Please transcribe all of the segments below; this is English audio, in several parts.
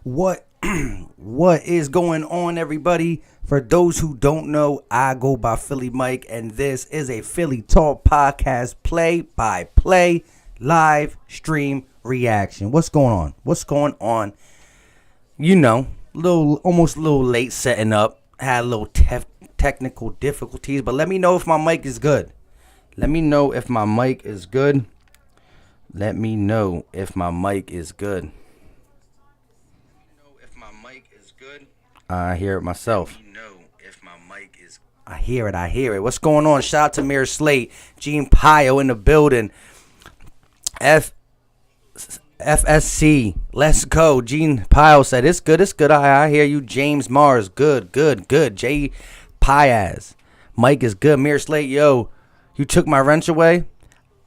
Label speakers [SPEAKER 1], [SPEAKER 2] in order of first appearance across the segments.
[SPEAKER 1] What what is going on, everybody? For those who don't know, I go by Philly Mike, and this is a Philly Talk podcast, play-by-play live stream reaction. What's going on? What's going on? You know, almost a little late setting up. Had a little technical difficulties, but let me know if my mic is good. Let me know if my mic is good. Let me know if my mic is good. I hear it myself. I hear it. What's going on? Shout out to Mir Slate, Gene Pio in the building. FSC, let's go. Gene Pio said, it's good. I hear you. James Mars, good. Jay Piaz, Mike is good. Mir Slate, yo, you took my wrench away?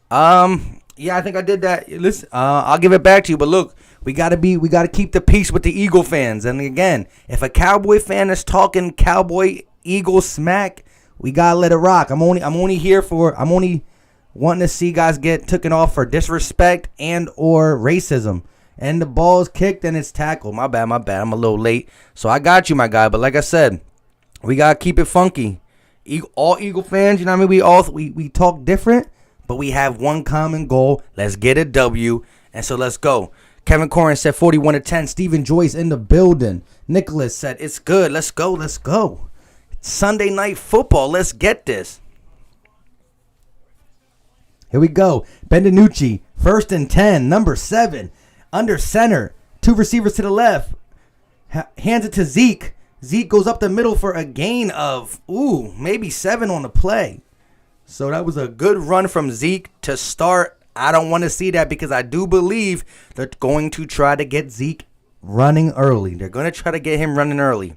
[SPEAKER 1] Yeah, I think I did that. Listen, I'll give it back to you, but look, we gotta keep the peace with the Eagle fans. And again, if a Cowboy fan is talking Cowboy Eagle smack, we gotta let it rock. I'm only wanting to see guys get taken off for disrespect and or racism. And the ball's kicked and it's tackled. My bad. I'm a little late. So I got you, my guy. But like I said, we gotta keep it funky. All Eagle fans, you know what I mean? We talk different, but we have one common goal. Let's get a W. And so let's go. Kevin Corrin said 41-10. Stephen Joyce in the building. Nicholas said it's good. Let's go. It's Sunday night football. Let's get this. Here we go. Ben DiNucci, 1st and 10, number 7, under center. 2 receivers to the left. Hands it to Zeke. Zeke goes up the middle for a gain of, maybe 7 on the play. So that was a good run from Zeke to start. I don't want to see that because I do believe they're going to try to get Zeke running early. They're going to try to get him running early.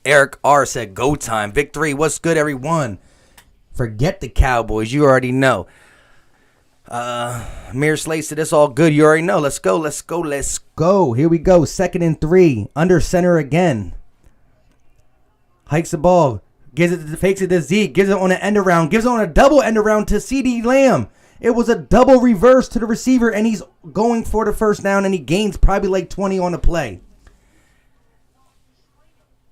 [SPEAKER 1] Eric R. said, go time. Victory. What's good, everyone? Forget the Cowboys. You already know. Mir Slate said, it's all good. You already know. Let's go. Here we go. 2nd and 3. Under center again. Hikes the ball. Fakes it to Zeke. Gives it on an end around. Gives it on a double end around to CeeDee Lamb. It was a double reverse to the receiver, and he's going for the first down, and he gains probably like 20 on the play.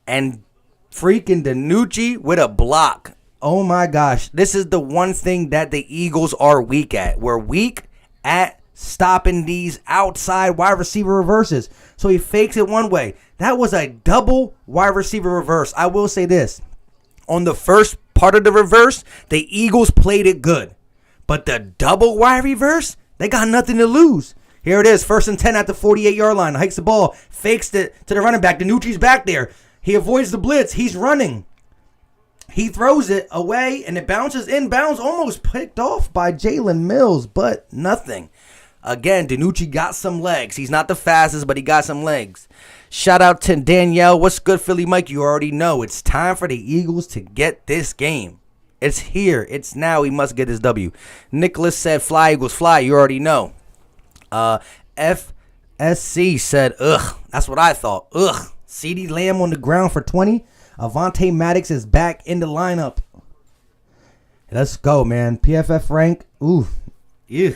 [SPEAKER 1] And freaking DiNucci with a block. Oh, my gosh. This is the one thing that the Eagles are weak at. We're weak at stopping these outside wide receiver reverses. So he fakes it one way. That was a double wide receiver reverse. I will say this. On the first part of the reverse, the Eagles played it good. But the double wide reverse, they got nothing to lose. Here it is, 1st and 10 at the 48-yard line. Hikes the ball, fakes it to the running back. DiNucci's back there. He avoids the blitz. He's running. He throws it away, and it bounces inbounds, almost picked off by Jalen Mills, but nothing. Again, DiNucci got some legs. He's not the fastest, but he got some legs. Shout out to Danielle. What's good, Philly Mike? You already know. It's time for the Eagles to get this game. It's here. It's now. We must get this W. Nicholas said, fly, Eagles, fly. You already know. FSC said, ugh. That's what I thought. Ugh. CeeDee Lamb on the ground for 20. Avonte Maddox is back in the lineup. Let's go, man. PFF rank. Ooh. Ew.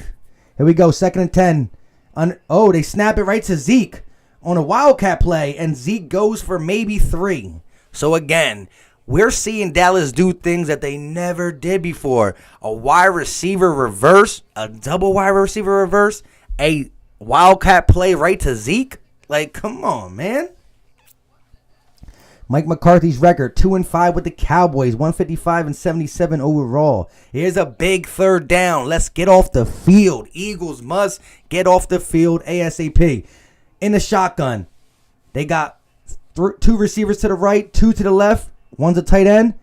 [SPEAKER 1] Here we go. 2nd and 10. They snap it right to Zeke on a Wildcat play, and Zeke goes for maybe 3. So, again, we're seeing Dallas do things that they never did before. A wide receiver reverse, a double wide receiver reverse, a Wildcat play right to Zeke. Like, come on, man. Mike McCarthy's record, 2-5 with the Cowboys, 155-77 overall. Here's a big 3rd down. Let's get off the field. Eagles must get off the field ASAP. In the shotgun, they got 2 receivers to the right, 2 to the left. One's a tight end.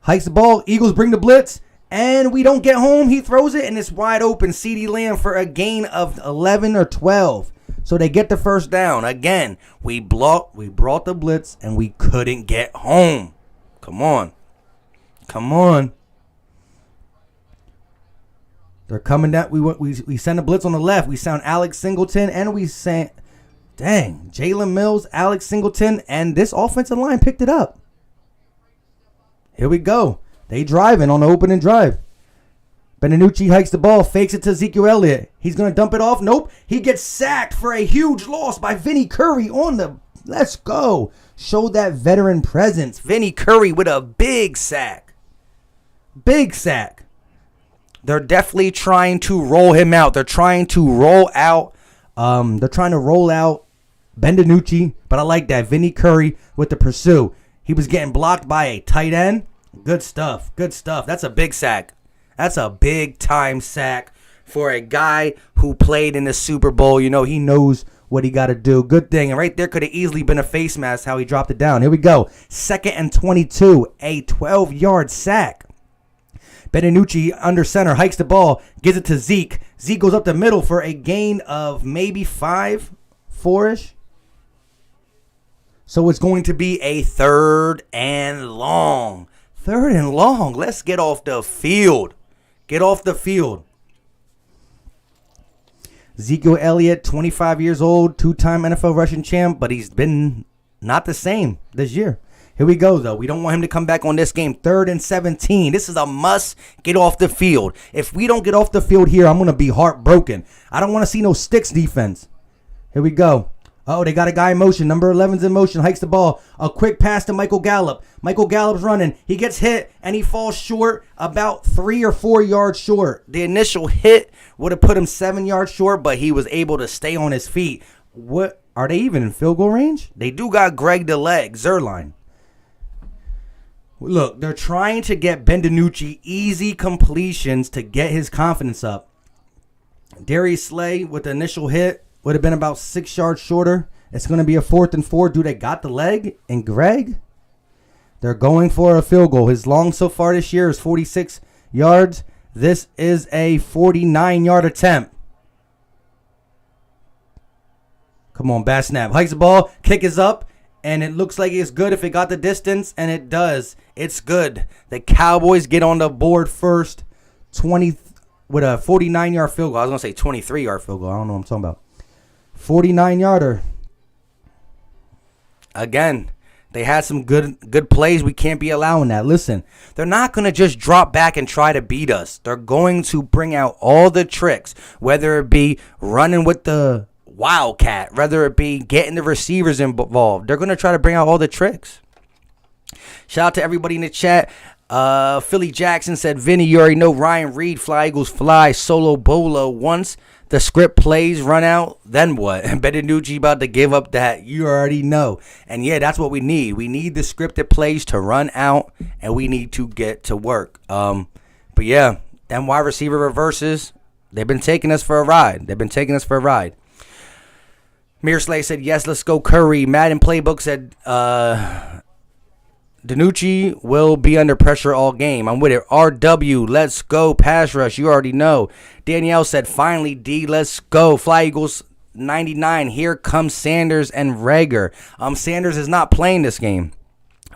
[SPEAKER 1] Hikes the ball. Eagles bring the blitz. And we don't get home. He throws it, and it's wide open. CeeDee Lamb for a gain of 11 or 12. So they get the first down. Again, we brought the blitz, and we couldn't get home. Come on. They're coming down. We send a blitz on the left. We sound Alex Singleton, and we sent, Jalen Mills, Alex Singleton, and this offensive line picked it up. Here we go. They driving on the opening drive. Benanucci hikes the ball, fakes it to Ezekiel Elliott. He's going to dump it off. Nope. He gets sacked for a huge loss by Vinny Curry on the... Let's go. Show that veteran presence. Vinny Curry with a big sack. Big sack. They're definitely trying to roll him out. They're trying to roll out... Benanucci, but I like that. Vinny Curry with the pursue. He was getting blocked by a tight end. Good stuff. Good stuff. That's a big sack. That's a big-time sack for a guy who played in the Super Bowl. You know, he knows what he got to do. Good thing. And right there could have easily been a face mask how he dropped it down. Here we go. 2nd and 22. A 12-yard sack. Benanucci under center hikes the ball, gives it to Zeke. Zeke goes up the middle for a gain of maybe 4-ish. So it's going to be a 3rd and long. 3rd and long. Let's get off the field. Get off the field. Ezekiel Elliott, 25 years old, 2-time NFL rushing champ, but he's been not the same this year. Here we go, though. We don't want him to come back on this game. 3rd and 17. This is a must get off the field. If we don't get off the field here, I'm going to be heartbroken. I don't want to see no sticks defense. Here we go. Oh, they got a guy in motion. Number 11's in motion. Hikes the ball. A quick pass to Michael Gallup. Michael Gallup's running. He gets hit, and he falls short, about 3 or 4 yards short. The initial hit would have put him 7 yards short, but he was able to stay on his feet. What? Are they even in field goal range? They do got Greg the Leg, Zerline. Look, they're trying to get Benanucci easy completions to get his confidence up. Darius Slay with the initial hit would have been about 6 yards shorter. It's going to be a 4th and 4. Do they got the leg? And Greg? They're going for a field goal. His long so far this year is 46 yards. This is a 49-yard attempt. Come on, bad snap. Hikes the ball. Kick is up. And it looks like it's good if it got the distance. And it does. It's good. The Cowboys get on the board first. With a 49-yard field goal. I was going to say 23-yard field goal. I don't know what I'm talking about. 49-yarder. Again, they had some good plays. We can't be allowing that. Listen, they're not going to just drop back and try to beat us. They're going to bring out all the tricks, whether it be running with the wildcat, whether it be getting the receivers involved. They're going to try to bring out all the tricks. Shout out to everybody in the chat. Philly Jackson said, Vinny, you already know Ryan Reed, fly Eagles fly, solo bolo. Once the script plays run out, then what? And Benanucci about to give up that. You already know. And yeah, that's what we need. We need the scripted plays to run out, and we need to get to work. But yeah, them wide receiver reverses, they've been taking us for a ride. Mir Slay said, yes, let's go Curry. Madden Playbook said, Danucci will be under pressure all game. I'm with it. RW, let's go. Pass rush, you already know. Danielle said, finally, D, let's go. Fly Eagles 99. Here comes Sanders and Reagor. Sanders is not playing this game.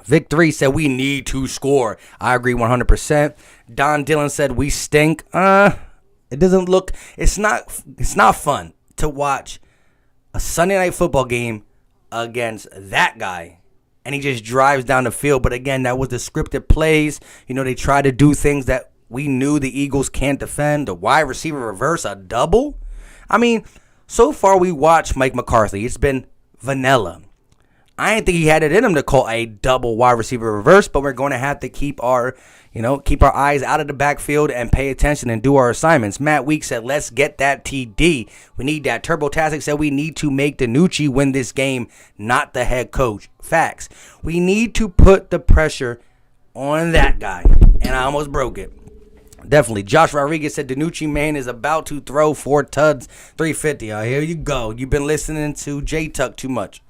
[SPEAKER 1] Vic 3 said, we need to score. I agree 100%. Don Dillon said, we stink. It doesn't look, it's not fun to watch a Sunday night football game against that guy. And he just drives down the field. But again, that was the scripted plays. You know, they try to do things that we knew the Eagles can't defend. The wide receiver reverse, a double. I mean, so far we watched Mike McCarthy. It's been vanilla. I didn't think he had it in him to call a double wide receiver reverse, but we're going to have to keep our eyes out of the backfield and pay attention and do our assignments. Matt Weeks said, let's get that TD. We need that. TurboTastic said we need to make Danucci win this game, not the head coach. Facts. We need to put the pressure on that guy. And I almost broke it. Definitely. Josh Rodriguez said Danucci, man, is about to throw 4 tuds, 350. Here you go. You've been listening to J-Tuck too much.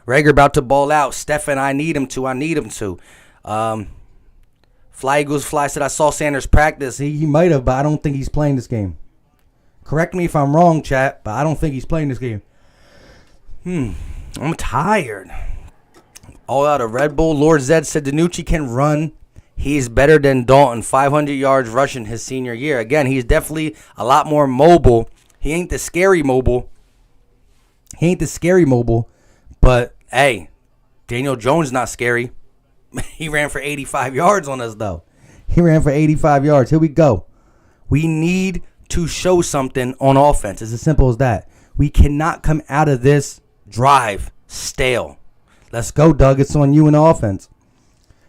[SPEAKER 1] Reagor about to ball out. Stefan, I need him to. Fly Eagles Fly said, I saw Sanders practice. He might have, but I don't think he's playing this game. Correct me if I'm wrong, chat, but I don't think he's playing this game. I'm tired. All out of Red Bull. Lord Zed said Danucci can run. He's better than Dalton. 500 yards rushing his senior year. Again, he's definitely a lot more mobile. He ain't the scary mobile. But, hey, Daniel Jones not scary. He ran for 85 yards on us, though. Here we go. We need to show something on offense. It's as simple as that. We cannot come out of this drive stale. Let's go, Doug. It's on you in the offense.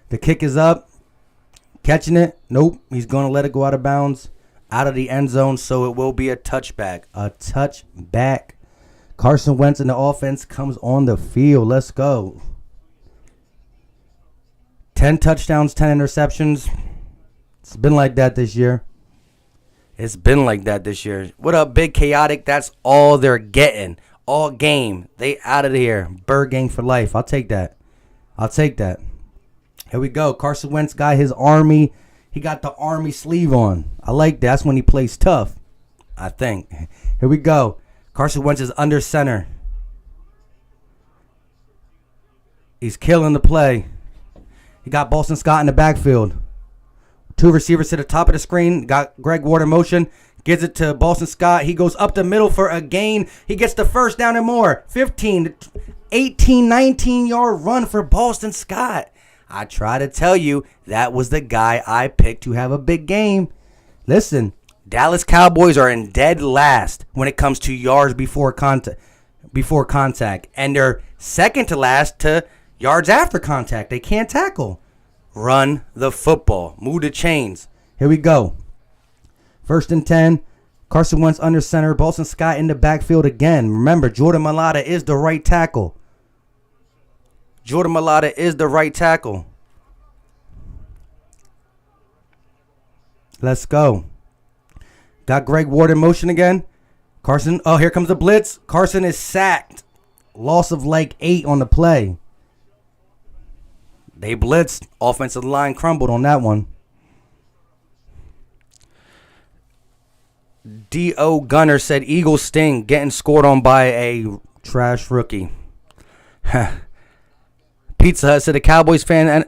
[SPEAKER 1] The kick is up. Catching it. Nope. He's going to let it go out of bounds. Out of the end zone, so it will be a touchback. A touchback. Carson Wentz and the offense comes on the field. Let's go. 10 touchdowns, 10 interceptions. It's been like that this year. It's been like that this year. What up, Big Chaotic? That's all they're getting. All game. They out of here. Bird gang for life. I'll take that. I'll take that. Here we go. Carson Wentz got his army. He got the army sleeve on. I like that. That's when he plays tough, I think. Here we go. Carson Wentz is under center. He's killing the play. He got Boston Scott in the backfield. Two receivers to the top of the screen. Got Greg Ward in motion. Gives it to Boston Scott. He goes up the middle for a gain. He gets the first down and more. 15, 18, 19-yard run for Boston Scott. I try to tell you, that was the guy I picked to have a big game. Listen, Dallas Cowboys are in dead last when it comes to yards before contact, and they're second to last to yards after contact. They can't tackle. Run the football. Move the chains. Here we go. 1st and 10. Carson Wentz under center. Boston Scott in the backfield again. Remember, Jordan Mailata is the right tackle. Jordan Mailata is the right tackle. Let's go. Got Greg Ward in motion again. Carson. Oh, here comes the blitz. Carson is sacked. Loss of like 8 on the play. They blitzed. Offensive line crumbled on that one. D.O. Gunner said Eagles sting, getting scored on by a trash rookie. Pizza Hut said a Cowboys fan, and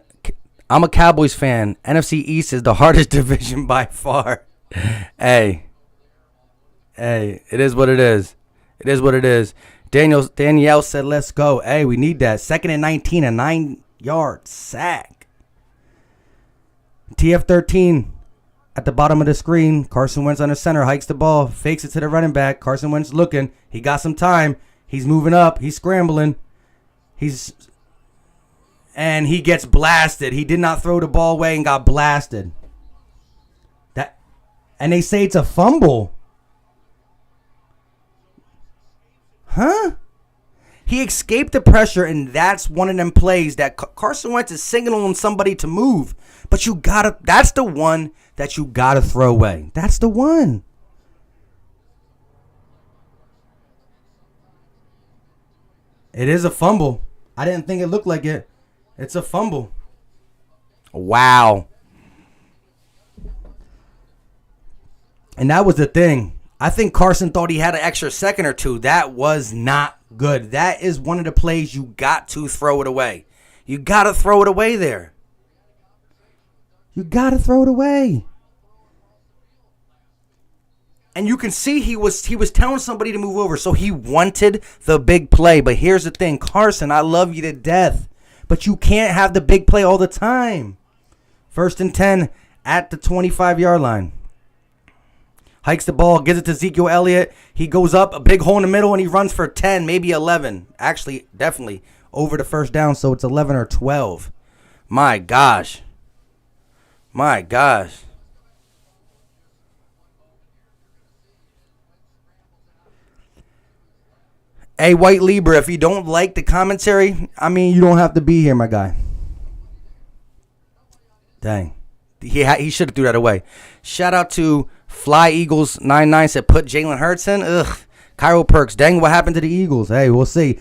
[SPEAKER 1] I'm a Cowboys fan. NFC East is the hardest division by far. Hey, it is what it is. It is what it is. Danielle said, let's go. Hey, we need that. 2nd and 19, a 9-yard sack. TF13 at the bottom of the screen. Carson Wentz under center, hikes the ball, fakes it to the running back. Carson Wentz looking. He got some time. He's moving up. He's scrambling. And he gets blasted. He did not throw the ball away and got blasted. And they say it's a fumble. Huh? He escaped the pressure, and that's one of them plays that Carson Wentz is signaling somebody to move. But that's the one that you gotta throw away. That's the one. It is a fumble. I didn't think it looked like it. It's a fumble. Wow. And that was the thing. I think Carson thought he had an extra second or two. That was not good. That is one of the plays you got to throw it away. You got to throw it away there. You got to throw it away. And you can see he was telling somebody to move over. So he wanted the big play. But here's the thing. Carson, I love you to death. But you can't have the big play all the time. 1st and 10 at the 25-yard line. Hikes the ball, gives it to Ezekiel Elliott. He goes up, a big hole in the middle, and he runs for 10, maybe 11. Actually, definitely over the first down, so it's 11 or 12. My gosh. My gosh. Hey, White Libra, if you don't like the commentary, I mean, you don't have to be here, my guy. Dang. He should have threw that away. Shout out to Fly Eagles 99 said put Jalen Hurts in. Ugh. Cairo Perks. Dang, what happened to the Eagles? Hey, we'll see.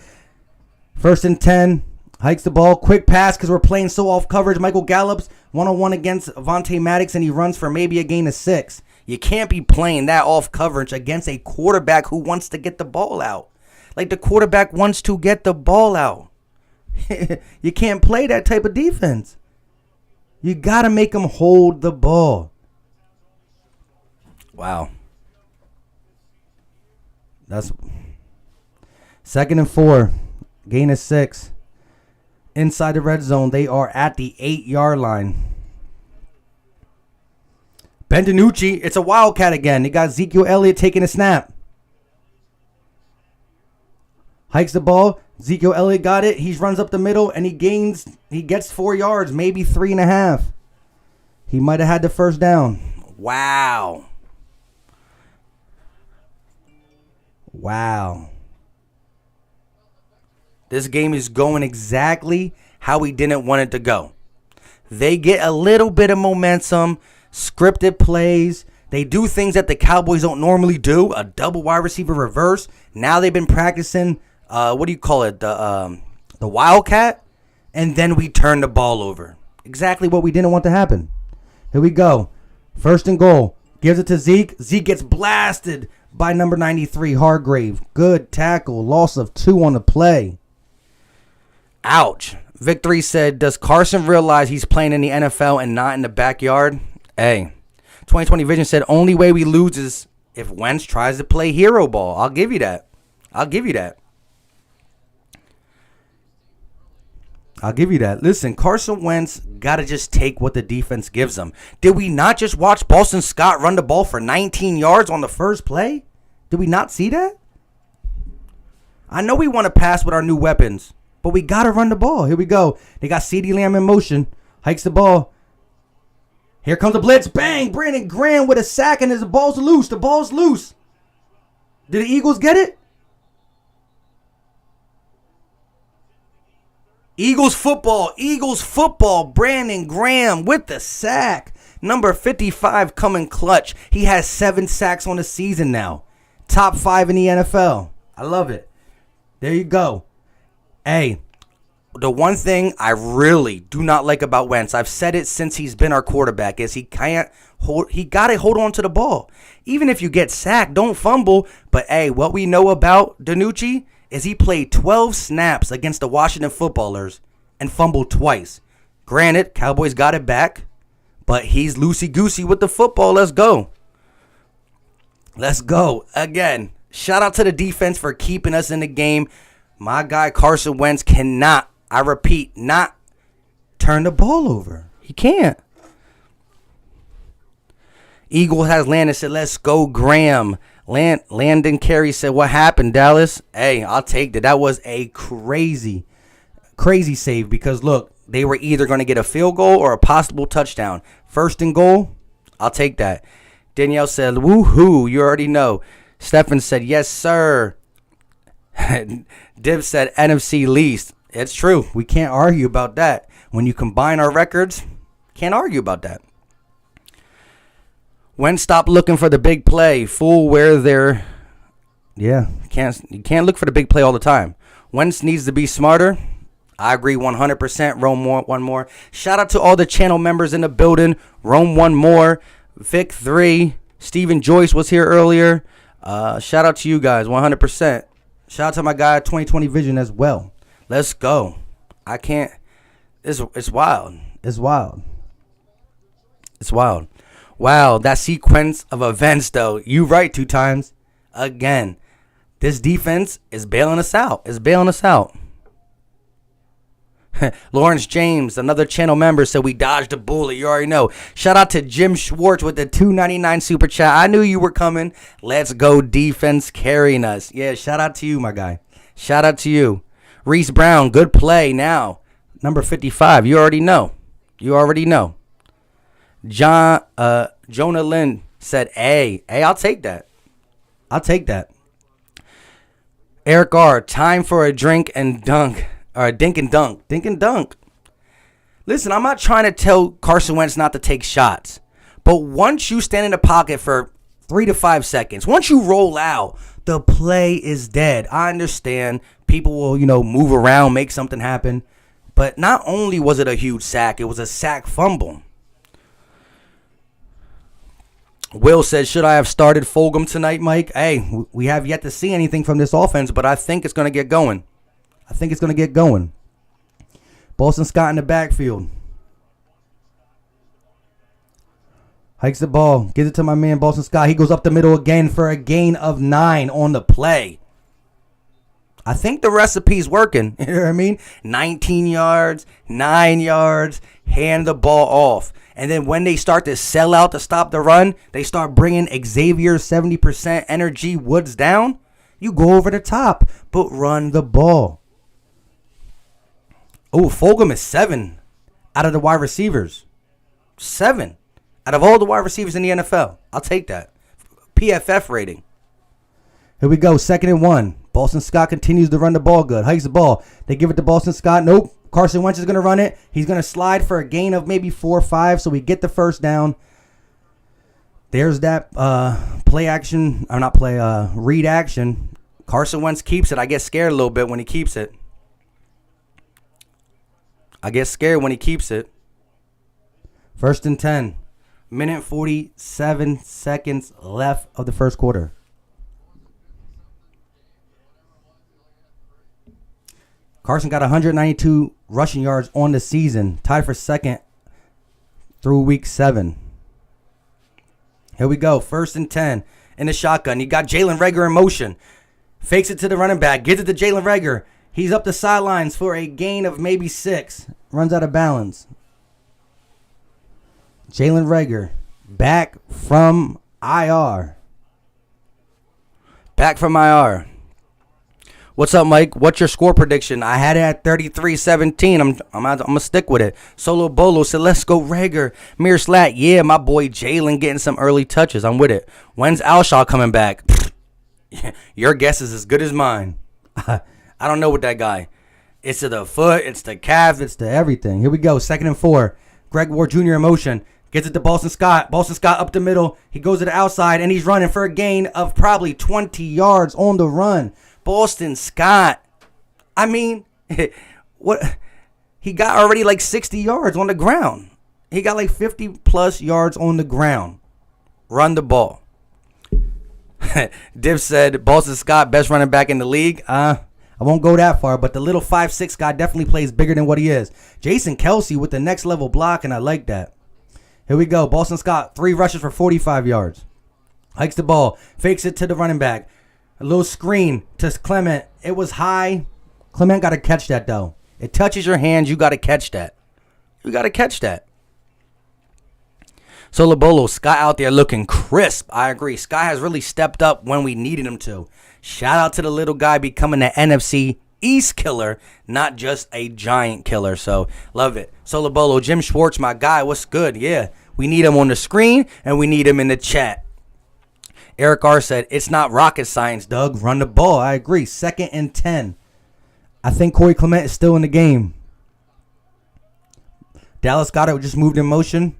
[SPEAKER 1] 1st and 10. Hikes the ball. Quick pass because we're playing so off coverage. Michael Gallup's one-on-one against Vontae Maddox, and he runs for maybe a gain of 6. You can't be playing that off coverage against a quarterback who wants to get the ball out. Like the quarterback wants to get the ball out. You can't play that type of defense. You got to make him hold the ball. Wow. That's 2nd and 4. Gain of 6. Inside the red zone, they are at the 8-yard line. Ben DiNucci, it's a Wildcat again. They got Ezekiel Elliott taking a snap. Hikes the ball. Ezekiel Elliott got it. He runs up the middle, and he gets 4 yards, maybe 3.5. He might have had the first down. Wow. This game is going exactly how we didn't want it to go. They get a little bit of momentum, scripted plays. They do things that the Cowboys don't normally do, a double wide receiver reverse. Now they've been practicing, what do you call it, the Wildcat, and then we turn the ball over. Exactly what we didn't want to happen. Here we go. First and goal. Gives it to Zeke. Zeke gets blasted by number 93, Hargrave. Good tackle. Loss of 2 on the play. Ouch. Victory said, does Carson realize he's playing in the NFL and not in the backyard? Hey. 2020 Vision said, only way we lose is if Wentz tries to play hero ball. I'll give you that. Listen, Carson Wentz got to just take what the defense gives him. Did we not just watch Boston Scott run the ball for 19 yards on the first play? Did we not see that? I know we want to pass with our new weapons, but we got to run the ball. Here we go. They got CeeDee Lamb in motion. Hikes the ball. Here comes the blitz. Bang! Brandon Graham with a sack, and the ball's loose. The ball's loose. Did the Eagles get it? Eagles football. Brandon Graham with the sack. Number 55 coming clutch. He has 7 sacks on the season now. Top 5 in the NFL. I love it. There you go. Hey, the one thing I really do not like about Wentz, I've said it since he's been our quarterback, is he got to hold on to the ball. Even if you get sacked, don't fumble. But hey, what we know about DiNucci is he played 12 snaps against the Washington Footballers and fumbled twice. Granted, Cowboys got it back, but he's loosey-goosey with the football. Let's go. Again, shout out to the defense for keeping us in the game. My guy Carson Wentz cannot, I repeat, not turn the ball over. He can't. Eagle has landed, said, let's go, Graham. Landon Carey said, what happened, Dallas? Hey, I'll take that. That was a crazy save because, look, they were either going to get a field goal or a possible touchdown. First and goal, I'll take that. Danielle said, woohoo, you already know. Stefan said, yes, sir. Div said, NFC least. It's true. We can't argue about that. When you combine our records, can't argue about that. When stop looking for the big play, fool where they're... Yeah, you can't look for the big play all the time. Wentz needs to be smarter. I agree 100%. Rome one more. Shout out to all the channel members in the building. Rome one more. Vic 3. Stephen Joyce was here earlier. Shout out to you guys 100%. Shout out to my guy 2020 Vision as well. Let's go. I can't... It's wild. It's wild. Wow, that sequence of events, though. You right 2 times. Again, this defense is bailing us out. Lawrence James, another channel member, said we dodged a bullet. You already know. Shout out to Jim Schwartz with the $2.99 super chat. I knew you were coming. Let's go defense carrying us. Yeah, shout out to you, my guy. Shout out to you. Reese Brown, good play now. Number 55, you already know. Jonah Lynn said, hey, I'll take that. Eric R, time for a drink and dunk. Or a dink and dunk. Listen, I'm not trying to tell Carson Wentz not to take shots. But once you stand in the pocket for 3 to 5 seconds, once you roll out, the play is dead. I understand people will, move around, make something happen. But not only was it a huge sack, it was a sack fumble. Will says, should I have started Fulgham tonight, Mike? Hey, we have yet to see anything from this offense, but I think it's going to get going. Boston Scott in the backfield. Hikes the ball. Gives it to my man, Boston Scott. He goes up the middle again for a gain of 9 on the play. I think the recipe's working. You know what I mean? 19 yards, 9 yards, hand the ball off. And then when they start to sell out to stop the run, they start bringing Xavier's 70% energy Woods down. You go over the top, but run the ball. Oh, Fulgham is 7 out of the wide receivers. 7 out of all the wide receivers in the NFL. I'll take that. PFF rating. Here we go. 2nd and 1. Boston Scott continues to run the ball good. Hikes the ball. They give it to Boston Scott. Nope. Carson Wentz is going to run it. He's going to slide for a gain of maybe 4 or 5, so we get the first down. There's that play action. Or not play, read action. Carson Wentz keeps it. I get scared a little bit when he keeps it. I get scared when he keeps it. 1st and 10. Minute 47 seconds left of the first quarter. Carson got 192 rushing yards on the season, tied for 2nd through week 7. Here we go. 1st and 10 in the shotgun. You got Jalen Reagor in motion. Fakes it to the running back. Gives it to Jalen Reagor. He's up the sidelines for a gain of maybe 6. Runs out of balance. Jalen Reagor back from IR. Back from IR. What's up, Mike? What's your score prediction? I had it at 33-17. I'm going to stick with it. Solo Bolo said, let's go, Reagor. Mir Slat, yeah, my boy Jalen getting some early touches. I'm with it. When's Alshaw coming back? Your guess is as good as mine. I don't know with that guy. It's to the foot. It's the calf. It's to everything. Here we go. 2nd and 4. Greg Ward Jr. in motion. Gets it to Boston Scott. Boston Scott up the middle. He goes to the outside, and he's running for a gain of probably 20 yards on the run. Boston Scott. I mean, what? He got already like 60 yards on the ground. He got like 50 plus yards on the ground. Run the ball. Div said Boston Scott, best running back in the league. I won't go that far, but the little 5'6" guy definitely plays bigger than what he is. Jason Kelsey with the next level block, and I like that. Here we go. Boston Scott, 3 rushes for 45 yards. Hikes the ball. Fakes it to the running back. A little screen to Clement. It was high. Clement got to catch that, though. It touches your hands. You got to catch that. You got to catch that. So, Lobolo, Scott out there looking crisp. I agree. Scott has really stepped up when we needed him to. Shout out to the little guy becoming the NFC East killer, not just a giant killer. So, love it. So, Lobolo, Jim Schwartz, my guy, what's good? Yeah, we need him on the screen, and we need him in the chat. Eric R. said, it's not rocket science, Doug. Run the ball. I agree. 2nd and 10. I think Corey Clement is still in the game. Dallas Goedert just moved in motion.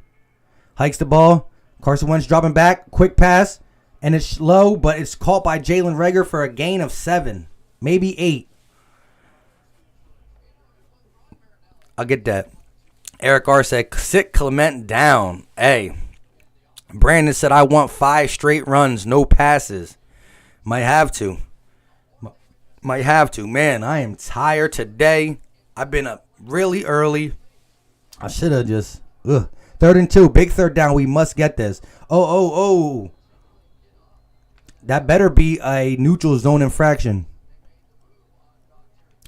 [SPEAKER 1] Hikes the ball. Carson Wentz dropping back. Quick pass. And it's low, but it's caught by Jalen Reagor for a gain of 7. Maybe 8. I'll get that. Eric R. said, sit Clement down. Hey. Brandon said, I want 5 straight runs, no passes. Might have to. Man, I am tired today. I've been up really early. I should have just... 3rd and 2. Big 3rd down. We must get this. Oh. That better be a neutral zone infraction.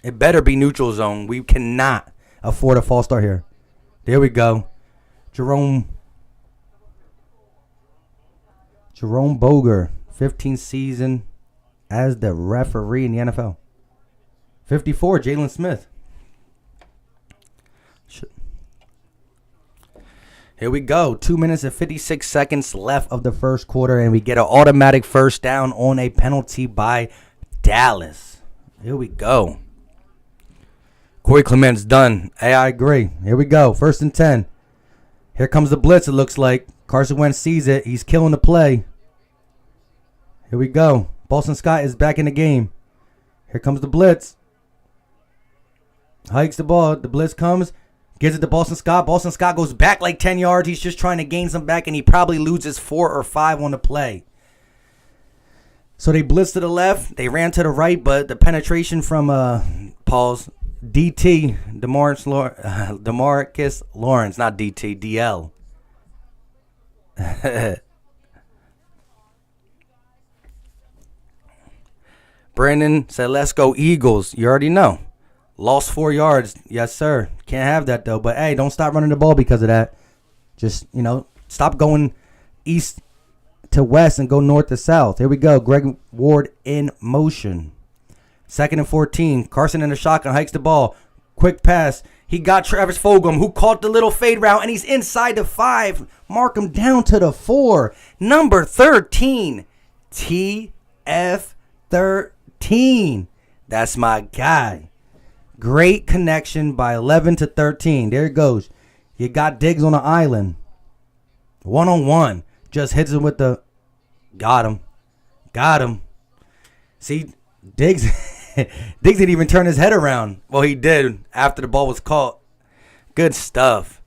[SPEAKER 1] It better be neutral zone. We cannot afford a false start here. There we go. Jerome Boger, 15th season as the referee in the NFL. 54, Jalen Smith. Here we go. 2 minutes and 56 seconds left of the first quarter, and we get an automatic first down on a penalty by Dallas. Here we go. Corey Clement's done. Hey, I agree. Here we go. 1st and 10. Here comes the blitz, it looks like. Carson Wentz sees it. He's killing the play. Here we go. Boston Scott is back in the game. Here comes the blitz. Hikes the ball. The blitz comes. Gives it to Boston Scott. Boston Scott goes back like 10 yards. He's just trying to gain some back, and he probably loses 4 or 5 on the play. So they blitzed to the left. They ran to the right, but the penetration from Paul's DT, Demarcus Lawrence, not DT, DL. Brandon said, let's go Eagles. You already know. Lost 4 yards. Yes, sir. Can't have that, though. But, hey, don't stop running the ball because of that. Just, stop going east to west and go north to south. Here we go. Greg Ward in motion. 2nd and 14. Carson in the shotgun hikes the ball. Quick pass. He got Travis Fulgham, who caught the little fade route, and he's inside the 5. Mark him down to the 4. Number 13. TF13. That's my guy. Great connection by 11 to 13. There it goes. You got Diggs on the island. 1-on-1. Just hits him with the... Got him. See, Diggs... Diggs didn't even turn his head around. Well, he did after the ball was caught. Good stuff.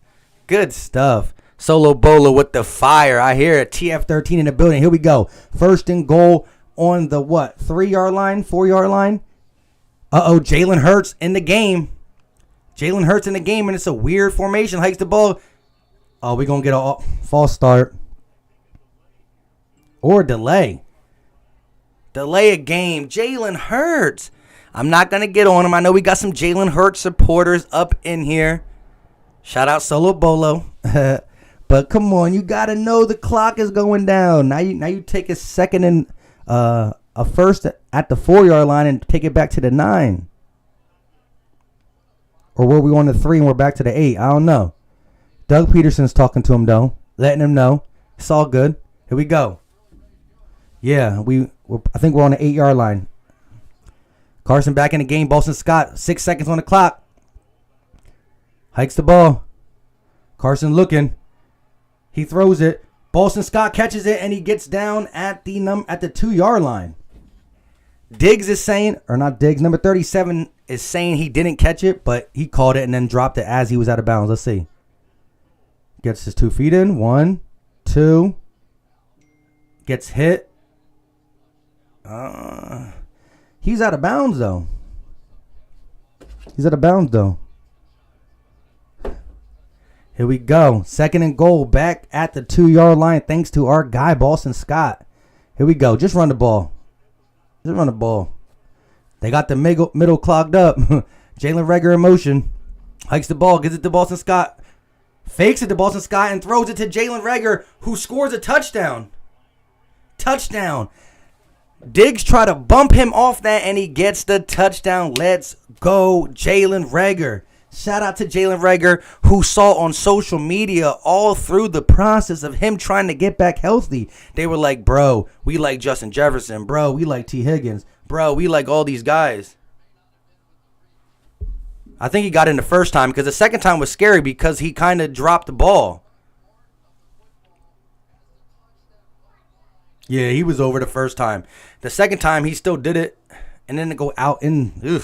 [SPEAKER 1] Solo Bolo with the fire. I hear it. TF13 in the building. Here we go. 1st and goal on the 3-yard line, 4-yard line. Jalen Hurts in the game. And it's a weird formation. Hikes the ball. Oh, we're going to get a false start. Or delay. Delay a game. Jalen Hurts. I'm not going to get on him. I know we got some Jalen Hurts supporters up in here. Shout out Solo Bolo. But come on, you got to know the clock is going down. Now you take a 2nd and a 1st at the 4-yard line and take it back to the 9. Or were we on the 3 and we're back to the 8? I don't know. Doug Peterson's talking to him, though. Letting him know. It's all good. Here we go. Yeah, I think we're on the 8-yard line. Carson back in the game. Boston Scott, 6 seconds on the clock. Hikes the ball. Carson looking. He throws it. Boston Scott catches it, and he gets down at the 2-yard line. Diggs is saying, or not Diggs, number 37 is saying he didn't catch it, but he caught it and then dropped it as he was out of bounds. Let's see. Gets his 2 feet in. 1, 2. Gets hit. He's out of bounds, though. Here we go. 2nd and goal. Back at the 2-yard line thanks to our guy, Boston Scott. Here we go. Just run the ball. They got the middle clogged up. Jalen Reagor in motion. Hikes the ball. Gives it to Boston Scott. Fakes it to Boston Scott and throws it to Jalen Reagor, who scores a touchdown. Diggs tried to bump him off that, and he gets the touchdown. Let's go, Jalen Reagor. Shout out to Jalen Reagor, who saw on social media all through the process of him trying to get back healthy. They were like, bro, we like Justin Jefferson. Bro, we like T. Higgins. Bro, we like all these guys. I think he got in the first time because the second time was scary because he kind of dropped the ball. Yeah, he was over the first time. The second time, he still did it. And then to go out in... Ugh,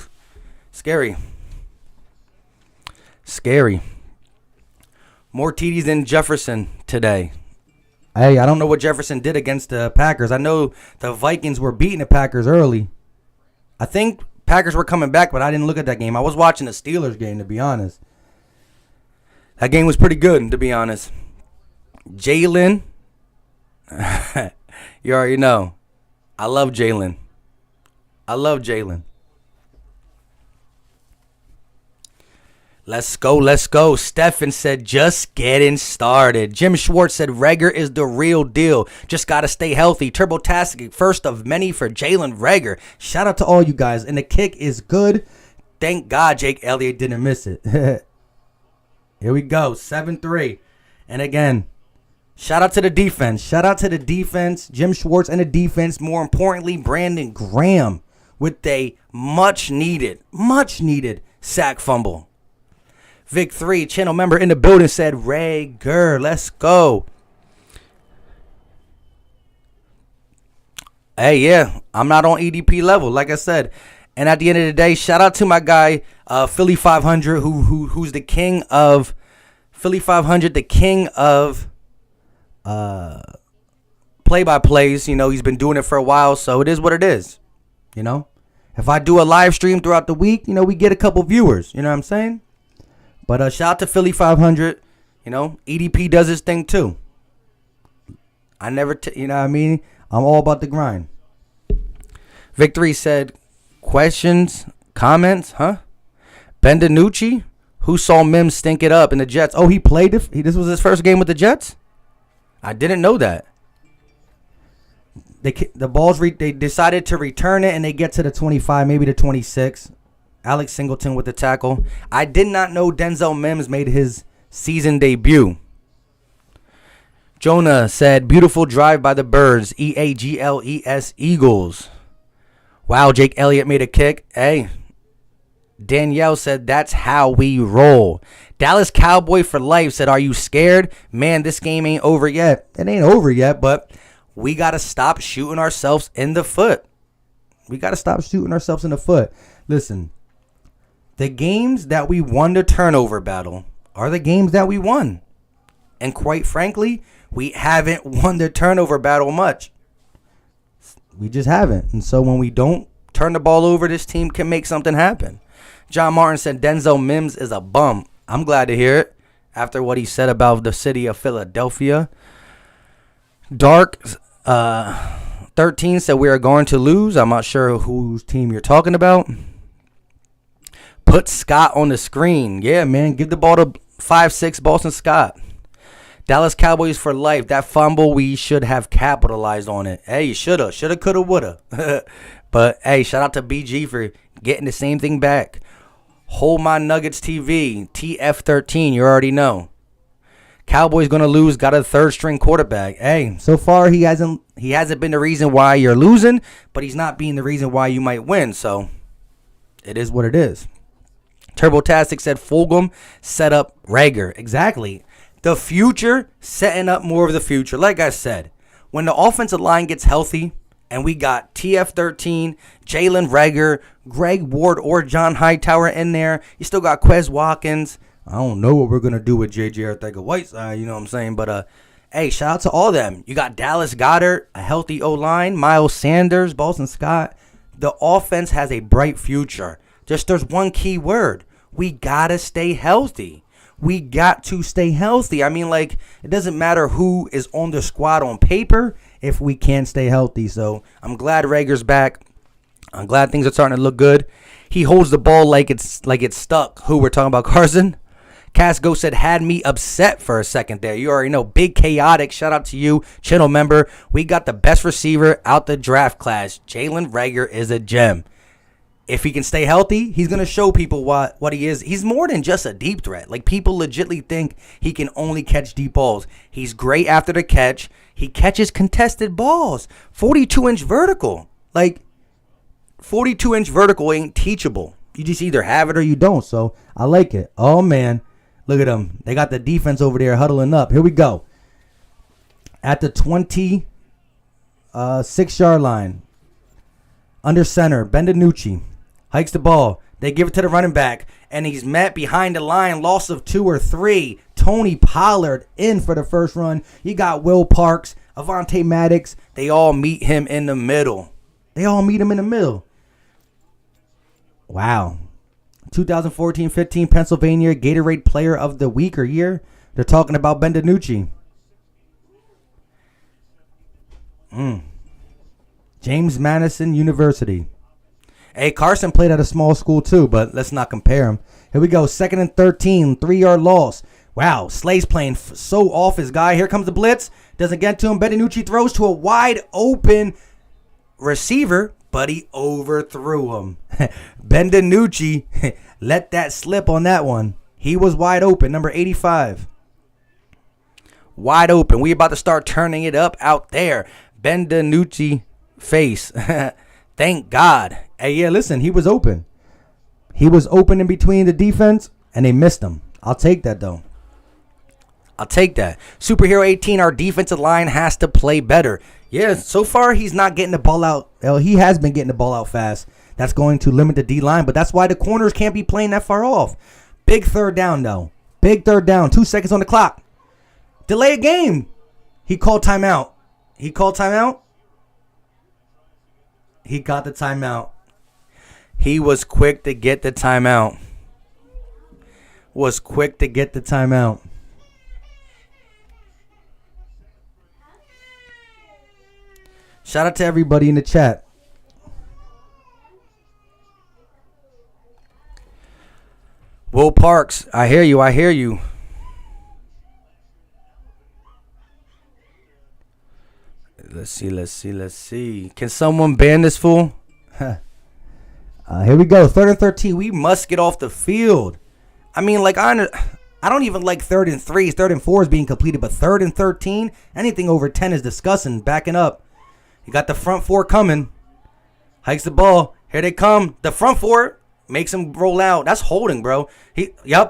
[SPEAKER 1] scary. More TDs than Jefferson today. Hey, I don't know what Jefferson did against the Packers. I know the Vikings were beating the Packers early. I think Packers were coming back, but I didn't look at that game. I was watching the Steelers game, to be honest. That game was pretty good, to be honest. Jalen... You already know. I love Jalen. Let's go. Stephen said, just getting started. Jim Schwartz said, Reagor is the real deal. Just got to stay healthy. Turbo-tastic, first of many for Jalen Reagor. Shout out to all you guys. And the kick is good. Thank God Jake Elliott didn't miss it. Here we go. 7-3. And again, shout out to the defense. Jim Schwartz and the defense. More importantly, Brandon Graham with a much needed sack fumble. Vic 3, channel member in the building, said, Reagor, let's go. Hey, yeah, I'm not on EDP level, like I said. And at the end of the day, shout out to my guy, Philly 500, who's the king of Philly 500, the king of play-by-plays. You know, he's been doing it for a while, so it is what it is. You know, if I do a live stream throughout the week, you know, we get a couple viewers. You know what I'm saying? But shout out to Philly 500. You know, EDP does his thing too. I never, you know what I mean? I'm all about the grind. Victory said, questions, comments, huh? Ben DiNucci, who saw Mims stink it up in the Jets? Oh, he played. This was his first game with the Jets? I didn't know that. They decided to return it, and they get to the 25, maybe the 26. Alex Singleton with the tackle. I did not know Denzel Mims made his season debut. Jonah said, beautiful drive by the Birds. Eagles, Eagles. Wow, Jake Elliott made a kick. Hey. Danielle said, that's how we roll. Dallas Cowboy for life said, are you scared? Man, this game ain't over yet. It ain't over yet, but we got to stop shooting ourselves in the foot. Listen, the games that we won the turnover battle are the games that we won. And quite frankly, we haven't won the turnover battle much. We just haven't. And so when we don't turn the ball over, this team can make something happen. John Martin said Denzel Mims is a bum. I'm glad to hear it after what he said about the city of Philadelphia. Dark 13 said we are going to lose. I'm not sure whose team you're talking about. Put Scott on the screen. Yeah, man. Give the ball to 5'6" Boston Scott. Dallas Cowboys for life. That fumble, we should have capitalized on it. Hey, shoulda, coulda, woulda. But, hey, shout out to BG for getting the same thing back. Hold My Nuggets TV. TF13, you already know. Cowboys going to lose. Got a third-string quarterback. Hey, so far he hasn't been the reason why you're losing, but he's not being the reason why you might win. So, it is what it is. TurboTastic said Fulgham set up Reagor. Exactly. The future, setting up more of the future. Like I said, when the offensive line gets healthy and we got TF13, Jalen Reagor, Greg Ward, or John Hightower in there, you still got Quez Watkins. I don't know what we're going to do with J.J. Arcega-Whiteside, you know what I'm saying? But, hey, shout out to all of them. You got Dallas Goedert, a healthy O-line, Miles Sanders, Boston Scott. The offense has a bright future. There's one key word. We got to stay healthy. We got to stay healthy. I mean, like, it doesn't matter who is on the squad on paper if we can't stay healthy. So I'm glad Reagor's back. I'm glad things are starting to look good. He holds the ball like it's stuck. Who we're talking about, Carson? Casco said, had me upset for a second there. You already know. Big Chaotic. Shout out to you, channel member. We got the best receiver out the draft class. Jalen Reagor is a gem. If he can stay healthy, he's going to show people what he is. He's more than just a deep threat. Like, people legitimately think he can only catch deep balls. He's great after the catch. He catches contested balls. 42-inch vertical. Like, 42-inch vertical ain't teachable. You just either have it or you don't. So, I like it. Oh, man. Look at them. They got the defense over there huddling up. Here we go. At the 26-yard line. Under center, Ben DiNucci hikes the ball. They give it to the running back, and he's met behind the line, loss of 2 or 3. Tony Pollard in for the first run. You got Will Parks, Avonte Maddox. They all meet him in the middle. Wow. 2014-15 Pennsylvania Gatorade Player of the Week or year. They're talking about Ben DiNucci. James Madison University. Hey, Carson played at a small school too, but let's not compare him. Here we go. 2nd and 13, 3-yard loss. Wow, Slay's playing so off his guy. Here comes the blitz. Doesn't get to him. Ben DiNucci throws to a wide open receiver, but he overthrew him. Ben DiNucci let that slip on that one. He was wide open, number 85. Wide open. We about to start turning it up out there. Ben DiNucci face. Thank God. Hey, yeah, listen, he was open. He was open in between the defense, and they missed him. I'll take that, though. I'll take that. Superhero 18, our defensive line has to play better. Yeah, so far he's not getting the ball out. Well, he has been getting the ball out fast. That's going to limit the D-line, but that's why the corners can't be playing that far off. Big third down, though. Big third down. 2 seconds on the clock. Delay a game. He called timeout. He got the timeout. He was quick to get the timeout. Shout out to everybody in the chat. Will Parks, I hear you. I hear you. Let's see. Can someone ban this fool? Here we go. 3rd and 13. We must get off the field. I mean, like, I don't even like 3rd and 3s, 3rd and 4s being completed, but 3rd and 13, anything over 10 is disgusting. Backing up. You got the front 4 coming. Hikes the ball. Here they come. The front 4 makes him roll out. That's holding, bro. They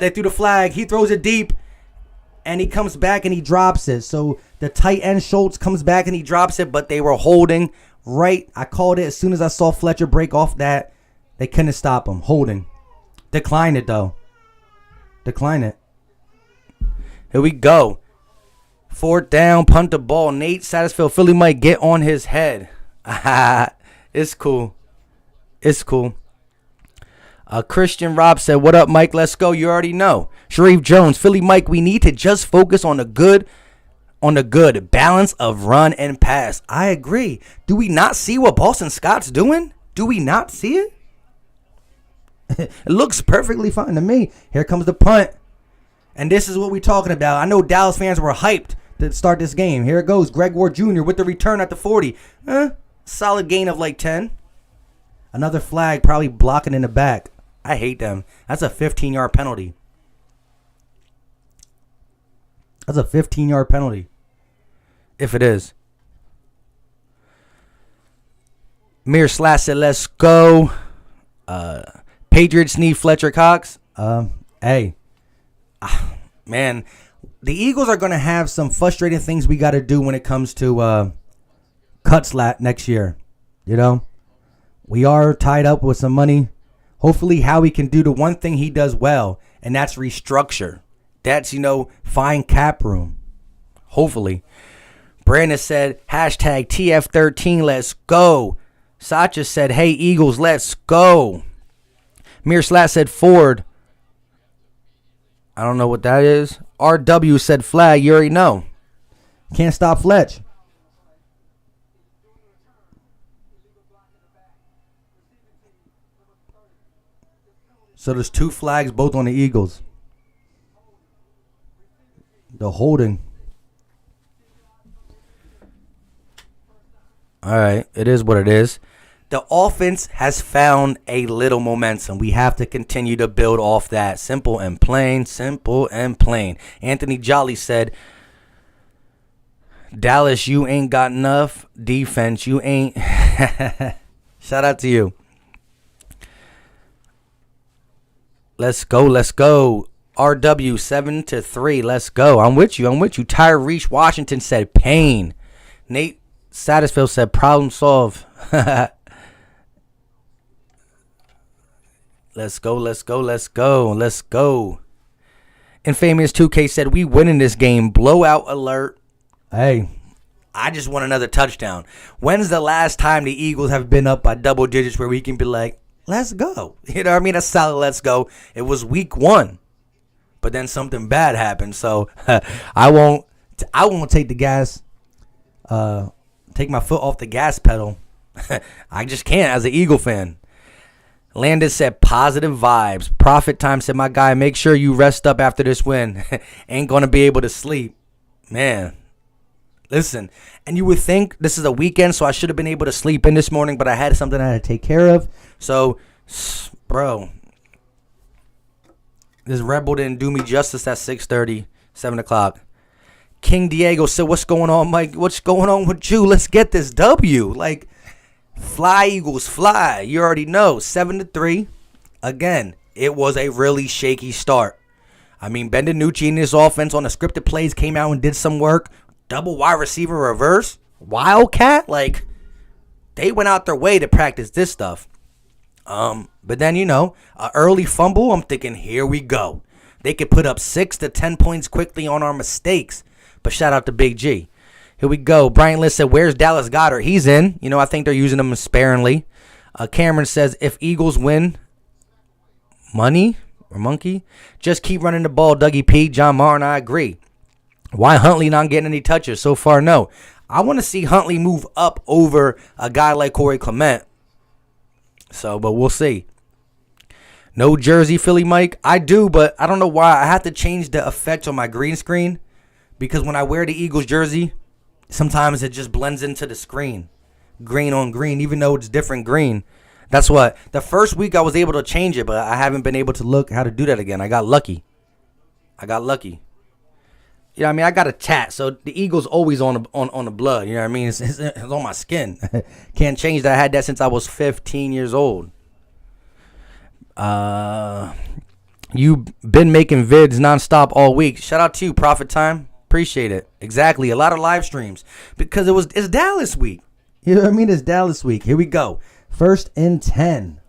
[SPEAKER 1] threw the flag. He throws it deep. And he comes back and he drops it. So the tight end Schultz comes back and he drops it, but they were holding right. I called it as soon as I saw Fletcher break off that. They couldn't stop him. Holding. Decline it, though. Decline it. Here we go. 4th down, punt the ball. Nate Satterfield, Philly Mike, get on his head. It's cool. It's cool. Christian Rob said, what up, Mike? Let's go. You already know. Sharif Jones, Philly Mike, we need to just focus on the good balance of run and pass. I agree. Do we not see what Boston Scott's doing? Do we not see it? It looks perfectly fine to me. Here comes the punt. And this is what we're talking about. I know Dallas fans were hyped to start this game. Here it goes. Greg Ward Jr. with the return at the 40. Solid gain of like 10. Another flag probably blocking in the back. I hate them. That's a 15-yard penalty. That's a 15-yard penalty. If it is. Mir Slash said, let's go. Patriots need Fletcher Cox. Hey. Man, the Eagles are going to have some frustrating things we got to do when it comes to cuts next year. You know? We are tied up with some money. Hopefully Howie can do the one thing he does well, and that's restructure. That's, find cap room. Hopefully. Brandon said, hashtag TF13, let's go. Sacha said, hey, Eagles, let's go. Mir Slat said, Ford. I don't know what that is. RW said, flag, you already know. Can't stop Fletch. So there's 2 flags, both on the Eagles. The holding. All right, it is what it is. The offense has found a little momentum. We have to continue to build off that. Simple and plain, simple and plain. Anthony Jolly said, Dallas, you ain't got enough defense. You ain't. Shout out to you. Let's go. RW 7-3. Let's go. I'm with you. Tyrese Washington said pain. Nate Satterfield said problem solved. Let's go. Infamous 2K said we winning this game. Blowout alert. Hey, I just want another touchdown. When's the last time the Eagles have been up by double digits where we can be like, let's go? You know what I mean? That's solid. Let's go. It was week 1, but then something bad happened. So I won't take the gas. Take my foot off the gas pedal. I just can't as an Eagle fan. Landis said positive vibes. Profit Time said, my guy, make sure you rest up after this win. Ain't going to be able to sleep. Man, listen. And you would think this is a weekend, so I should have been able to sleep in this morning, but I had something I had to take care of. So, bro, this Red Bull didn't do me justice at 6:30, 7 o'clock. King Diego said, what's going on, Mike? What's going on with you? Let's get this W. Like, fly, Eagles, fly. You already know. 7-3. Again, it was a really shaky start. I mean, Ben DiNucci and his offense on the scripted plays came out and did some work. Double wide receiver reverse. Wildcat. Like, they went out their way to practice this stuff. But then, an early fumble, I'm thinking, here we go. They could put up 6 to 10 points quickly on our mistakes. But shout out to Big G. Here we go. Brian List said, where's Dallas Goedert? He's in. I think they're using him sparingly. Cameron says, if Eagles win, money or monkey, just keep running the ball, Dougie P. John Martin, I agree. Why Huntley not getting any touches? So far, no. I want to see Huntley move up over a guy like Corey Clement. So, but we'll see. No jersey, Philly Mike. I do, but I don't know why. I have to change the effect on my green screen because when I wear the Eagles jersey, sometimes it just blends into the screen. Green on green, even though it's different green. That's what. The first week I was able to change it, but I haven't been able to look how to do that again. I got lucky. You know what I mean? I got a tat, so the Eagles always on the blood. You know what I mean? It's on my skin. Can't change that. I had that since I was 15 years old. You've been making vids nonstop all week. Shout out to you, Profit Time. Appreciate it. Exactly. A lot of live streams because it's Dallas week. You know what I mean? It's Dallas week. Here we go. 1st and 10.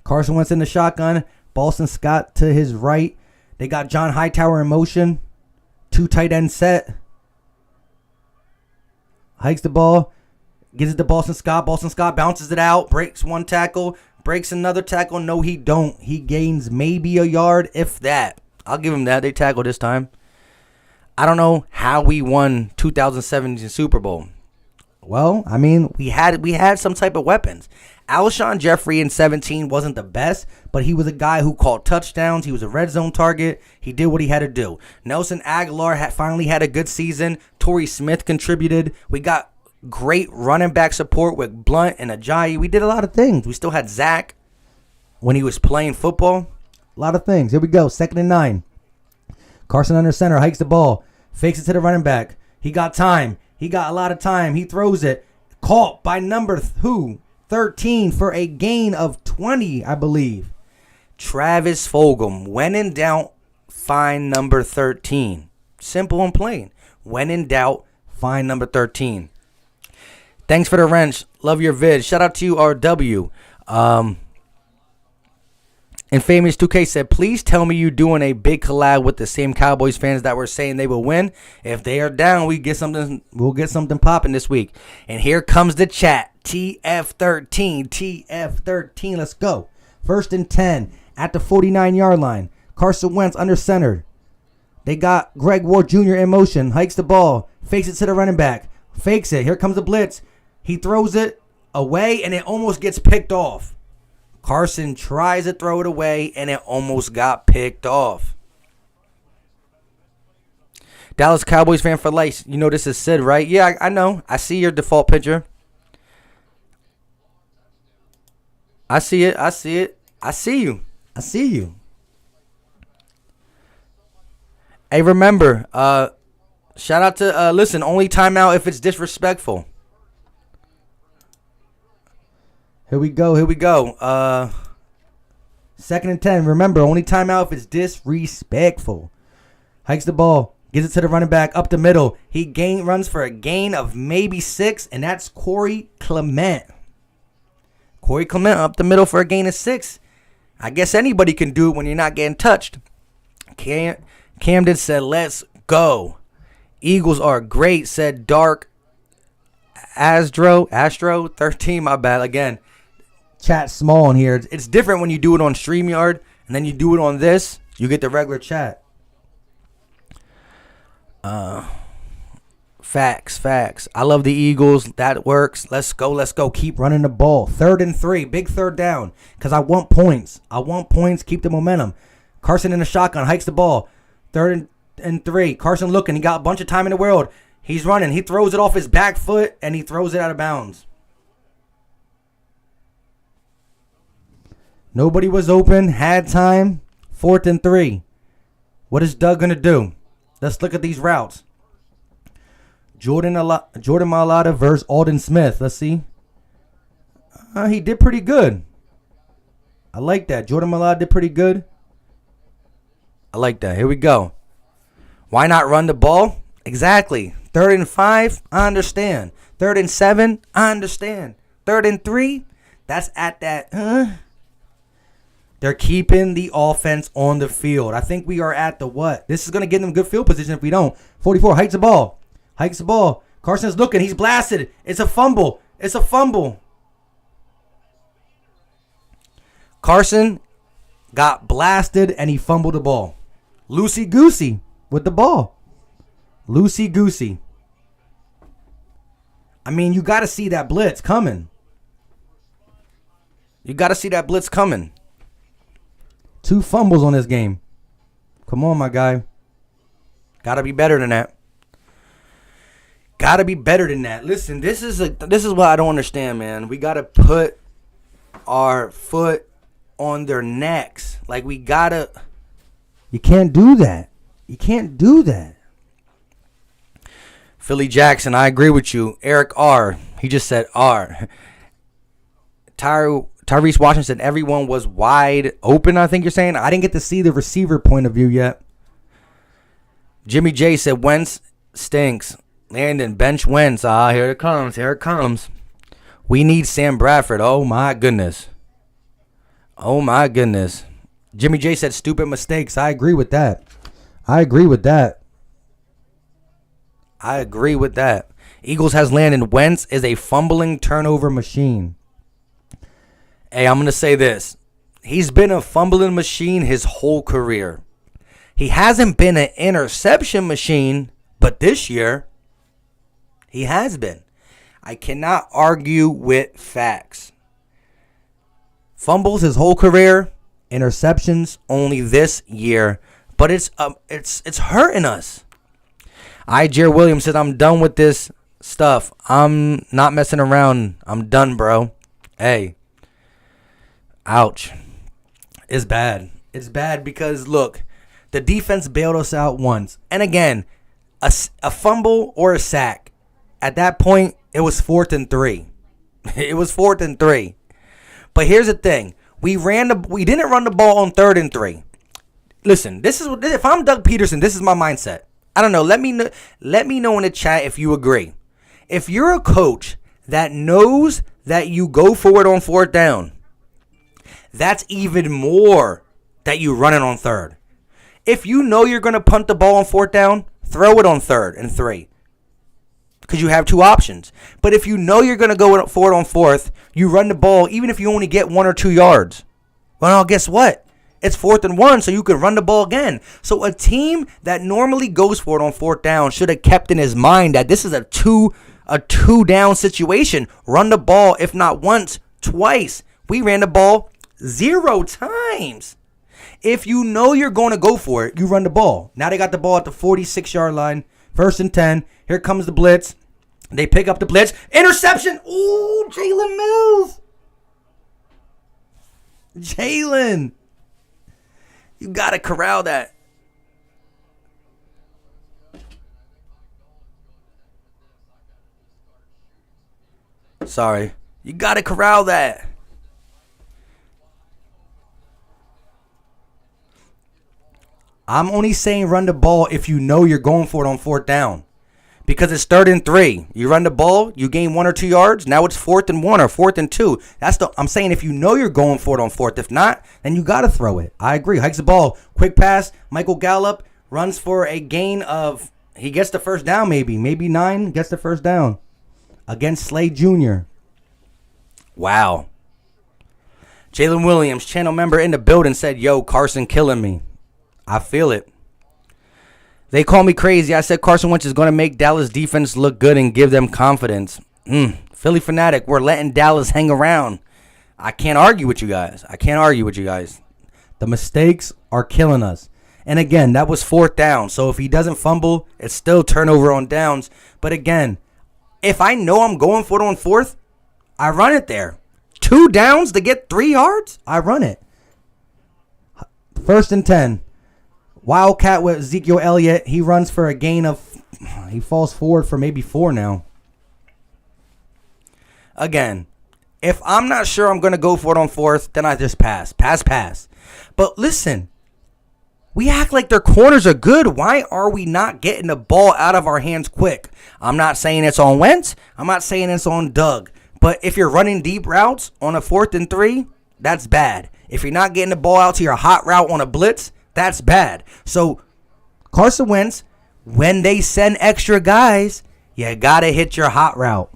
[SPEAKER 1] Carson Wentz in the shotgun. Boston Scott to his right. They got John Hightower in motion. 2 tight end set. Hikes the ball. Gives it to Boston Scott. Boston Scott bounces it out. Breaks 1 tackle. Breaks another tackle. No, he don't. He gains maybe a yard, if that. I'll give him that. They tackled this time. I don't know how we won 2017 Super Bowl. Well, I mean, we had some type of weapons. Alshon Jeffrey in 17 wasn't the best, but he was a guy who caught touchdowns. He was a red zone target. He did what he had to do. Nelson Aguilar finally had a good season. Torrey Smith contributed. We got great running back support with Blunt and Ajayi. We did a lot of things. We still had Zach when he was playing football. A lot of things. Here we go. 2nd and 9. Carson under center. Hikes the ball. Fakes it to the running back. He got time. He got a lot of time. He throws it. Caught by number 13 for a gain of 20, I believe. Travis Fulgham. When in doubt, find number 13. Simple and plain. When in doubt, find number 13. Thanks for the wrench. Love your vid. Shout out to you, RW. And Famous 2K said, please tell me you're doing a big collab with the same Cowboys fans that were saying they will win. If they are down, we'll get something popping this week. And here comes the chat. TF13. TF13. Let's go. 1st and 10 at the 49-yard line. Carson Wentz under center. They got Greg Ward Jr. in motion. Hikes the ball. Fakes it to the running back. Fakes it. Here comes the blitz. He throws it away, and it almost gets picked off. Carson tries to throw it away, and it almost got picked off. Dallas Cowboys fan for life. You know this is Sid, right? Yeah, I know. I see your default picture. I see it. I see you. Hey, remember, shout out to, listen, only timeout if it's disrespectful. Here we go. 2nd and 10. Remember, only timeout if it's disrespectful. Hikes the ball. Gives it to the running back up the middle. He runs for a gain of maybe 6, and that's Corey Clement. Corey Clement up the middle for a gain of 6. I guess anybody can do it when you're not getting touched. Camden said, let's go. Eagles are great, said Dark Astro 13, my bad. Again, chat small in here. It's different when you do it on StreamYard and then you do it on this. You get the regular chat. Facts. I love the Eagles. That works. Let's go. Keep running the ball. 3rd and 3. Big 3rd down. Because I want points. Keep the momentum. Carson in the shotgun. Hikes the ball. 3rd and 3. Carson looking. He got a bunch of time in the world. He's running. He throws it off his back foot, and he throws it out of bounds. Nobody was open. Had time. 4th and 3. What is Doug going to do? Let's look at these routes. Jordan Mailata versus Alden Smith. Let's see. He did pretty good. I like that. Jordan Mailata did pretty good. I like that. Here we go. Why not run the ball? Exactly. 3rd and 5, I understand. 3rd and 7, I understand. 3rd and 3, that's at that. They're keeping the offense on the field. I think we are at the what? This is going to get them good field position if we don't. 44, hikes the ball. Carson's looking. He's blasted. It's a fumble. Carson got blasted, and he fumbled the ball. Loosey-goosey with the ball. Loosey-goosey. I mean, you got to see that blitz coming. 2 fumbles on this game. Come on, my guy. Got to be better than that. Got to be better than that. Listen, this is what I don't understand, man. We got to put our foot on their necks. Like, we got to. You can't do that. You can't do that. Philly Jackson, I agree with you. Eric R. He just said R. Tyrese Washington said everyone was wide open, I think you're saying. I didn't get to see the receiver point of view yet. Jimmy J said Wentz stinks. Landon, bench Wentz. Here it comes. Here it comes. We need Sam Bradford. Oh, my goodness. Oh, my goodness. Jimmy J said stupid mistakes. I agree with that. I agree with that. I agree with that. Eagles has Landon. Wentz is a fumbling turnover machine. Hey, I'm going to say this. He's been a fumbling machine his whole career. He hasn't been an interception machine, but this year, he has been. I cannot argue with facts. Fumbles his whole career, interceptions only this year, but it's hurting us. Jared Williams said, I'm done with this stuff. I'm not messing around. I'm done, bro. Hey. Ouch. It's bad. It's bad because, look, the defense bailed us out once. And again, a fumble or a sack. At that point, it was 4th and 3. It was 4th and 3. But here's the thing. We didn't run the ball on 3rd and 3. Listen, if I'm Doug Peterson, this is my mindset. I don't know. Let me know in the chat if you agree. If you're a coach that knows that you go forward on 4th down, that's even more that you run it on 3rd. If you know you're going to punt the ball on 4th down, throw it on 3rd and 3. Because you have 2 options. But if you know you're going to go for it on 4th, you run the ball even if you only get 1 or 2 yards. Well, guess what? It's 4th and 1, so you can run the ball again. So a team that normally goes for it on 4th down should have kept in his mind that this is a two down situation. Run the ball, if not once, twice. We ran the ball 0 times. If you know you're going to go for it, you run the ball. Now they got the ball at the 46-yard line. 1st and 10. Here comes the blitz. They pick up the blitz. Interception. Ooh, Jalen Mills. Jalen. You got to corral that. Sorry. You got to corral that. I'm only saying run the ball if you know you're going for it on 4th down. Because it's 3rd and 3. You run the ball, you gain 1 or 2 yards. Now it's 4th and 1 or 4th and 2. I'm saying if you know you're going for it on 4th. If not, then you got to throw it. I agree. Hikes the ball. Quick pass. Michael Gallup runs for a gain of, he gets the 1st down maybe. Maybe 9, gets the 1st down. Against Slade Jr. Wow. Jalen Williams, channel member in the building, said, yo, Carson killing me. I feel it. They call me crazy. I said Carson Wentz is going to make Dallas defense look good and give them confidence. Philly fanatic, we're letting Dallas hang around. I can't argue with you guys. The mistakes are killing us. And again, that was 4th down. So if he doesn't fumble, it's still turnover on downs. But again, if I know I'm going for it on 4th, I run it there. 2 downs to get 3 yards? I run it. 1st and 10. Wildcat with Ezekiel Elliott. He runs for a gain of, he falls forward for maybe 4 now. Again, if I'm not sure I'm going to go for it on 4th, then I just pass. Pass. But listen, we act like their corners are good. Why are we not getting the ball out of our hands quick? I'm not saying it's on Wentz. I'm not saying it's on Doug. But if you're running deep routes on a 4th and 3, that's bad. If you're not getting the ball out to your hot route on a blitz, that's bad. So, Carson Wentz, when they send extra guys, you got to hit your hot route.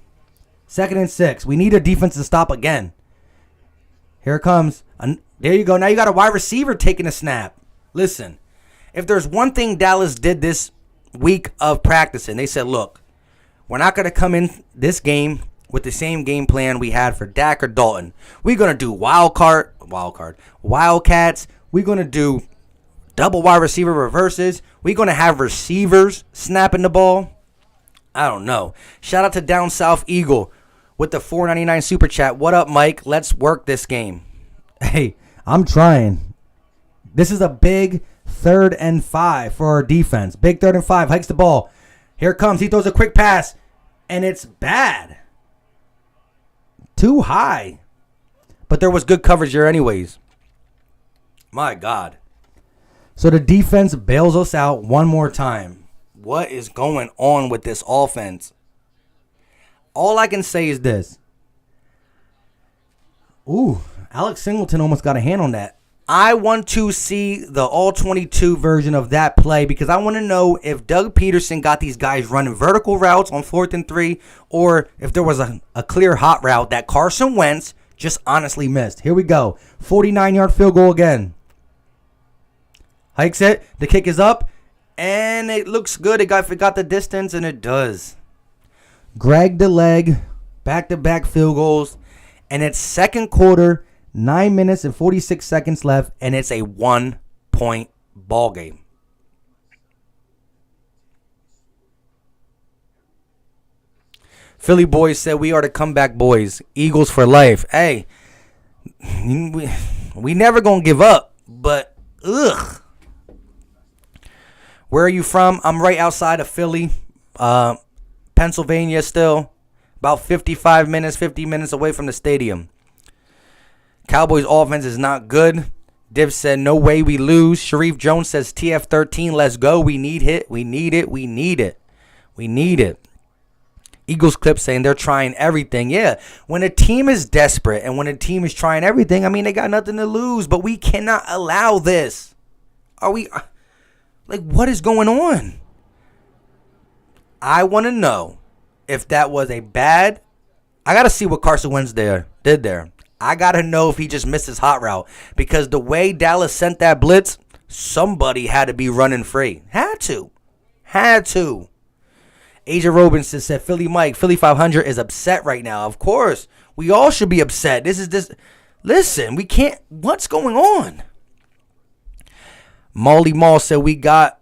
[SPEAKER 1] 2nd and 6. We need a defense to stop again. Here it comes. There you go. Now you got a wide receiver taking a snap. Listen, if there's one thing Dallas did this week of practicing, they said, look, we're not going to come in this game with the same game plan we had for Dak or Dalton. We're going to do Wildcats. We're going to do double wide receiver reverses. We're going to have receivers snapping the ball. I don't know. Shout out to Down South Eagle with the $4.99 super chat. What up, Mike? Let's work this game. Hey, I'm trying. This is a big 3rd and 5 for our defense. Big 3rd and 5. Hikes the ball. Here it comes. He throws a quick pass, and it's bad. Too high. But there was good coverage there anyways. My God. So the defense bails us out one more time. What is going on with this offense? All I can say is this. Ooh, Alex Singleton almost got a hand on that. I want to see the all-22 version of that play because I want to know if Doug Peterson got these guys running vertical routes on 4th and 3 or if there was a clear hot route that Carson Wentz just honestly missed. Here we go. 49-yard field goal again. Hikes it. The kick is up, and it looks good. It got the distance, and it does. Greg the leg, back-to-back field goals, and it's second quarter, 9 minutes and 46 seconds left, and it's a 1-point ball game. Philly boys said we are the comeback boys. Eagles for life. Hey, we never gonna give up, but ugh. Where are you from? I'm right outside of Philly, Pennsylvania still. About 50 minutes away from the stadium. Cowboys offense is not good. Div said, no way we lose. Sharif Jones says, TF13, let's go. We need it. We need it. We need it. We need it. Eagles clip saying they're trying everything. Yeah, when a team is desperate and when a team is trying everything, I mean, they got nothing to lose. But we cannot allow this. Are we... Like, what is going on? I want to know if that was a bad... I got to see what Carson Wentz did there. I got to know if he just missed his hot route. Because the way Dallas sent that blitz, somebody had to be running free. Had to. Asia Robinson said, Philly Mike, Philly 500 is upset right now. Of course. We all should be upset. Listen, we can't... What's going on? Molly Mall said we got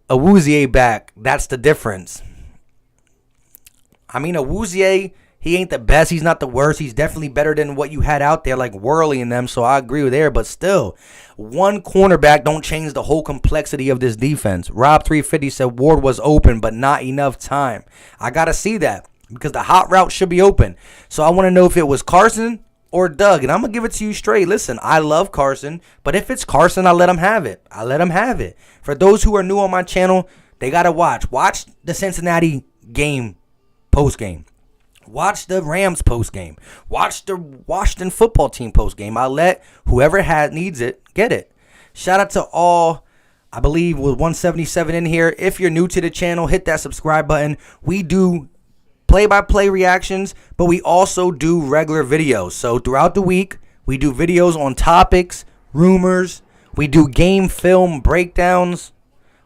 [SPEAKER 1] Awuzie back. That's the difference. I mean, Awuzie, he ain't the best. He's not the worst. He's definitely better than what you had out there, like Worley and them. So I agree with there. But still, one cornerback don't change the whole complexity of this defense. Rob350 said Ward was open, but not enough time. I got to see that because the hot route should be open. So I want to know if it was Carson or Doug, and I'm going to give it to you straight. Listen, I love Carson, but if it's Carson, I let him have it. For those who are new on my channel, they got to watch. Watch the Cincinnati game post-game. Watch the Rams post-game. Watch the Washington football team post-game. I'll let whoever needs it get it. Shout out to all, I believe, with 177 in here. If you're new to the channel, hit that subscribe button. We do play-by-play reactions, but we also do regular videos. So throughout the week, we do videos on topics, rumors. We do game film breakdowns.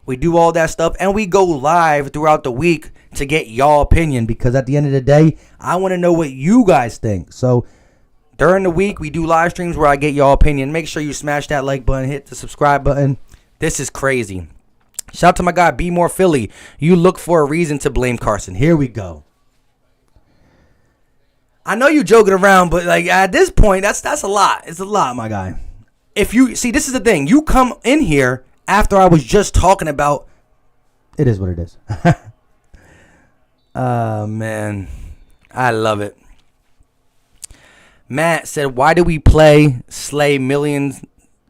[SPEAKER 1] We do all that stuff, and we go live throughout the week to get y'all opinion because at the end of the day, I want to know what you guys think. So during the week, we do live streams where I get y'all opinion. Make sure you smash that like button, hit the subscribe button. This is crazy. Shout out to my guy, Be More Philly. You look for a reason to blame Carson. Here we go. I know you joking around, but like at this point, that's a lot. It's a lot, my guy. If you see, this is the thing. You come in here after I was just talking about. It is what it is. Man, I love it. Matt said, "Why do we play Slay millions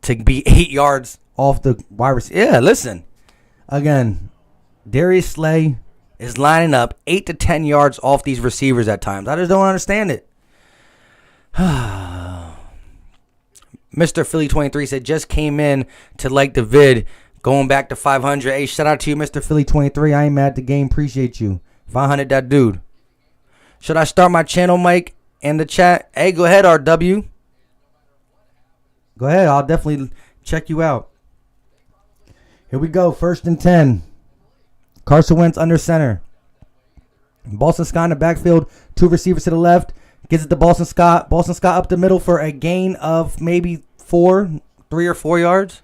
[SPEAKER 1] to be 8 yards off the wide receiver?" Yeah, listen. Again, Darius Slay is lining up 8 to 10 yards off these receivers at times. I just don't understand it. Mr. Philly 23 said, just came in to like the vid, going back to 500. Hey, shout out to you, Mr. Philly 23. I ain't mad at the game. Appreciate you. 500, that dude. Should I start my channel, Mike, in the chat? Hey, go ahead, RW. Go ahead. I'll definitely check you out. Here we go. 1st and 10. Carson Wentz under center. Boston Scott in the backfield. 2 receivers to the left. Gives it to Boston Scott. Boston Scott up the middle for a gain of maybe 4. 3 or 4 yards.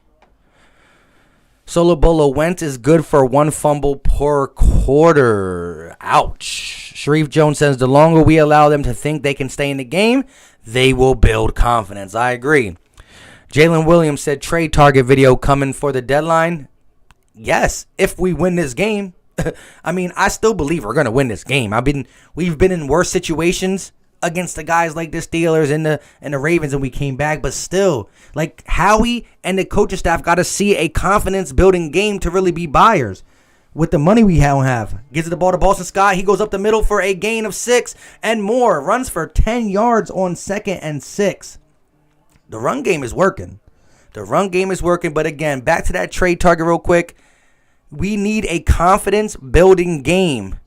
[SPEAKER 1] Solo Bolo Wentz is good for 1 fumble per quarter. Ouch. Sharif Jones says the longer we allow them to think they can stay in the game, they will build confidence. I agree. Jalen Williams said trade target video coming for the deadline. Yes, if we win this game. I mean, I still believe we're going to win this game. We've been in worse situations against the guys like the Steelers and the Ravens, and we came back. But still, like, Howie and the coaching staff got to see a confidence-building game to really be buyers. With the money we don't have, gives the ball to Boston Scott. He goes up the middle for a gain of 6 and more. Runs for 10 yards on 2nd and 6. The run game is working. But again, back to that trade target real quick. We need a confidence-building game.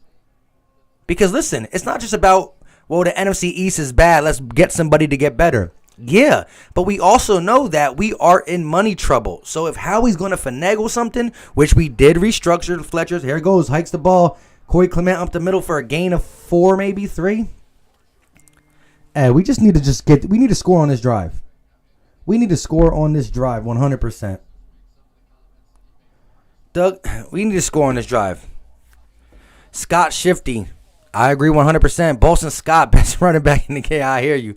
[SPEAKER 1] Because, listen, it's not just about, well, the NFC East is bad. Let's get somebody to get better. Yeah, but we also know that we are in money trouble. So if Howie's going to finagle something, which we did restructure the Fletchers. Here it goes. Hikes the ball. Corey Clement up the middle for a gain of 4, maybe 3. Hey, we just need to we need to score on this drive. We need to score on this drive 100%. Doug, we need to score on this drive. Scott Shifty. I agree 100%. Boston Scott, best running back in the game. I hear you.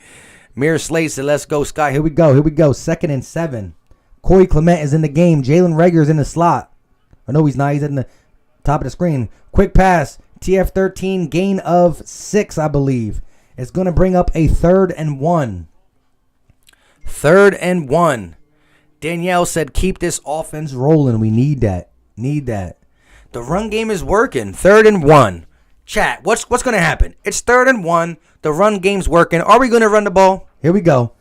[SPEAKER 1] Mir Slade said, let's go, Scott. Here we go. 2nd and 7. Corey Clement is in the game. Jalen Reagor is in the slot. Oh, no, he's not. He's in the top of the screen. Quick pass. TF13, gain of 6, I believe. It's going to bring up a 3rd and 1. 3rd and 1. Danielle said, keep this offense rolling. We need that. The run game is working. 3rd and 1. Chat, what's going to happen? It's 3rd and 1. The run game's working. Are we going to run the ball? Here we go.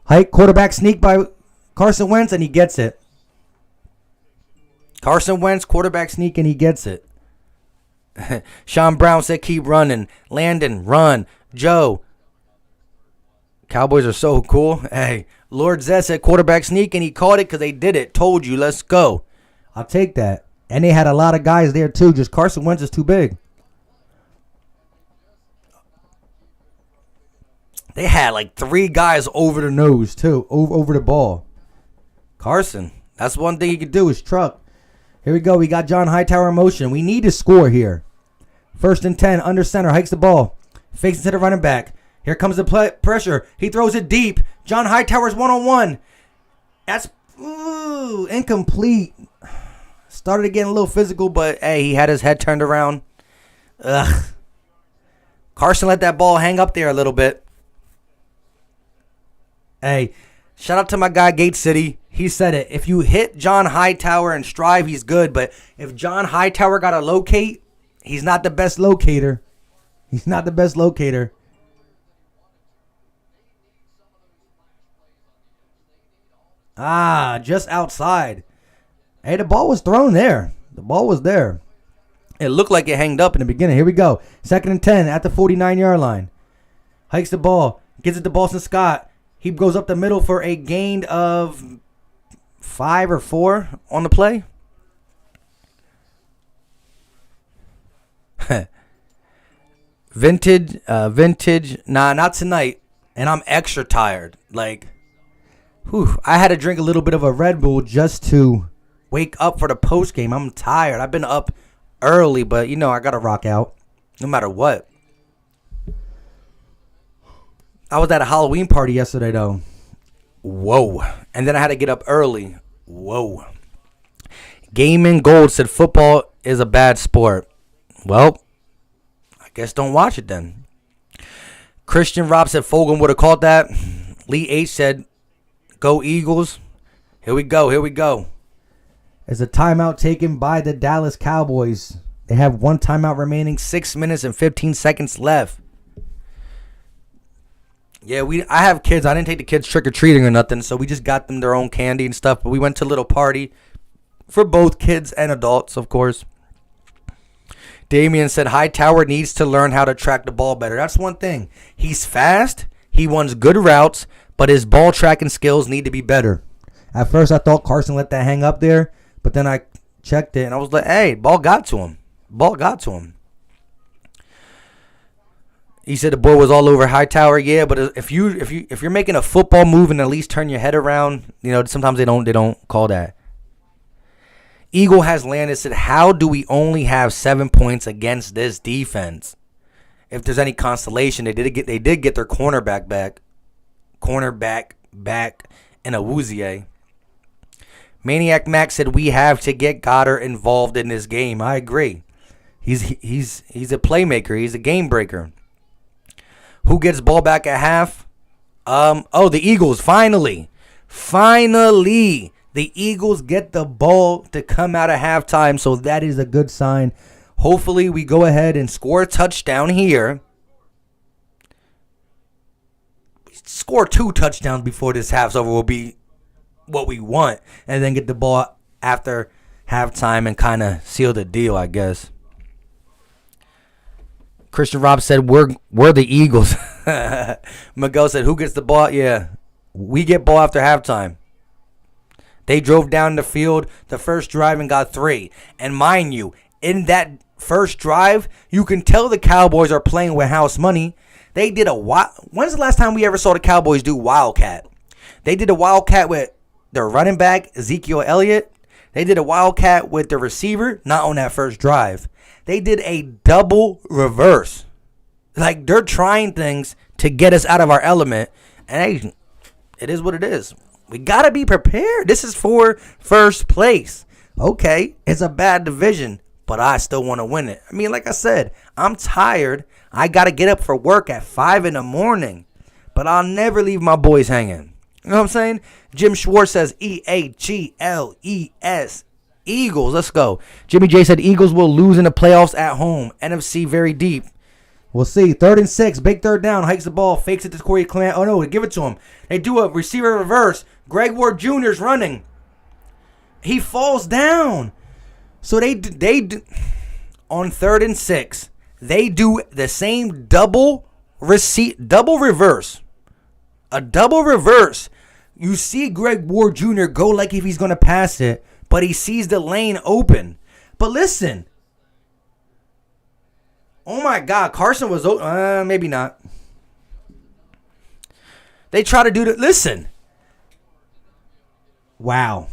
[SPEAKER 1] Hike, quarterback sneak by Carson Wentz, and he gets it. Carson Wentz, quarterback sneak, and he gets it. Sean Brown said keep running. Landon, run. Joe. Cowboys are so cool. Hey, Lord Zed said quarterback sneak, and he caught it because they did it. Told you, let's go. I'll take that. And they had a lot of guys there, too. Just Carson Wentz is too big. They had like 3 guys over the nose, too. Over the ball. Carson. That's one thing he could do is truck. Here we go. We got John Hightower in motion. We need to score here. 1st and 10. Under center. Hikes the ball. Fakes into the running back. Here comes the pressure. He throws it deep. John Hightower's 1-on-1. That's incomplete. Started getting a little physical, but hey, he had his head turned around. Ugh. Carson let that ball hang up there a little bit. Hey, shout out to my guy, Gate City. He said it. If you hit John Hightower and strive, he's good. But if John Hightower got to locate, he's not the best locator. Just outside. Hey, the ball was thrown there. The ball was there. It looked like it hanged up in the beginning. Here we go. 2nd and 10 at the 49-yard line. Hikes the ball. Gets it to Boston Scott. He goes up the middle for a gain of 5 or 4 on the play. Vintage. Nah, not tonight. And I'm extra tired. Like, I had to drink a little bit of a Red Bull just to wake up for the post game. I'm tired. I've been up early, but, I got to rock out no matter what. I was at a Halloween party yesterday, though. Whoa. And then I had to get up early. Whoa. Gaming Gold said football is a bad sport. Well, I guess don't watch it then. Christian Rob said Fogan would have caught that. Lee H said, go Eagles. Here we go. There's a timeout taken by the Dallas Cowboys. They have 1 timeout remaining, 6 minutes and 15 seconds left. Yeah, I have kids. I didn't take the kids trick-or-treating or nothing, so we just got them their own candy and stuff. But we went to a little party for both kids and adults, of course. Damian said Hightower needs to learn how to track the ball better. That's one thing. He's fast. He runs good routes, but his ball tracking skills need to be better. At first, I thought Carson let that hang up there, but then I checked it, and I was like, hey, ball got to him. He said the boy was all over Hightower. Yeah, but if you're making a football move and at least turn your head around, sometimes they don't call that. Eagle has landed. Said, how do we only have 7 points against this defense? If there's any consolation, they did get their cornerback back, and a Wouzier. Maniac Max said we have to get Goddard involved in this game. I agree. He's a playmaker. He's a game breaker. Who gets ball back at half? The Eagles, finally. Finally, the Eagles get the ball to come out of halftime, so that is a good sign. Hopefully, we go ahead and score a touchdown here. Score 2 touchdowns before this half's over will be what we want, and then get the ball after halftime and kind of seal the deal, I guess. Christian Robb said, we're the Eagles. Miguel said, who gets the ball? Yeah, we get ball after halftime. They drove down the field the first drive and got 3. And mind you, in that first drive, you can tell the Cowboys are playing with house money. They did when's the last time we ever saw the Cowboys do Wildcat? They did a Wildcat with their running back, Ezekiel Elliott. They did a Wildcat with the receiver, not on that first drive. They did a double reverse. Like, they're trying things to get us out of our element. And hey, it is what it is. We got to be prepared. This is for first place. Okay, it's a bad division, but I still want to win it. I mean, like I said, I'm tired. I got to get up for work at 5 in the morning. But I'll never leave my boys hanging. You know what I'm saying? Jim Schwartz says EAGLES. Eagles, let's go. Jimmy J said Eagles will lose in the playoffs at home. NFC very deep. We'll see. 3rd and 6. Big third down. Hikes the ball. Fakes it to Corey Clement. Oh, no. They give it to him. They do a receiver reverse. Greg Ward Jr. is running. He falls down. So they on 3rd and 6, they do the same double reverse. A double reverse. You see Greg Ward Jr. go like if he's going to pass it, but he sees the lane open. But listen. Oh, my God. Carson was maybe not. They try to do that. Listen. Wow.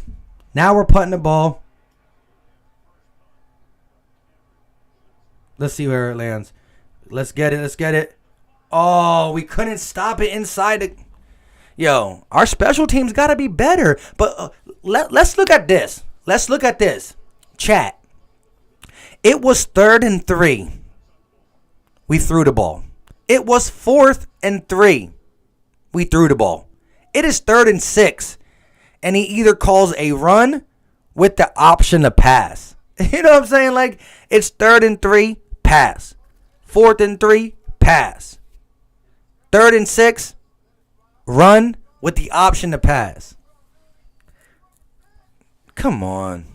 [SPEAKER 1] Now we're putting the ball. Let's see where it lands. Let's get it. Oh, we couldn't stop it inside the... Yo, our special teams got to be better. But let's look at this. Chat. It was 3rd and 3. We threw the ball. It was 4th and 3. We threw the ball. It is 3rd and 6. And he either calls a run with the option to pass. You know what I'm saying? Like, it's 3rd and 3, pass. 4th and 3, pass. 3rd and 6, run with the option to pass. Come on.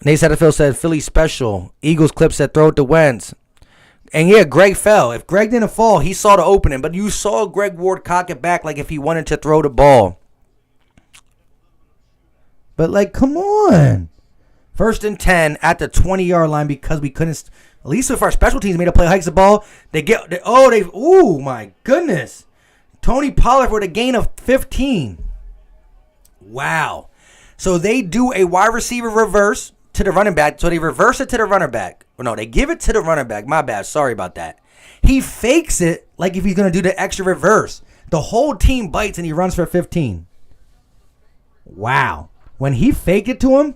[SPEAKER 1] Nate Satterfield said Philly special. Eagles clip said throw it to Wentz. And yeah, Greg fell. If Greg didn't fall, he saw the opening. But you saw Greg Ward cock it back like if he wanted to throw the ball. But, like, come on. 1st and 10 at the 20-yard line because we couldn't. At least if our special teams made a play, hikes the ball. Oh, my goodness. Tony Pollard with a gain of 15. Wow. So they do a wide receiver reverse to the running back. So they reverse it to the running back. Or no, they give it to the running back. My bad. Sorry about that. He fakes it like if he's going to do the extra reverse. The whole team bites and he runs for 15. Wow. When he faked it to him,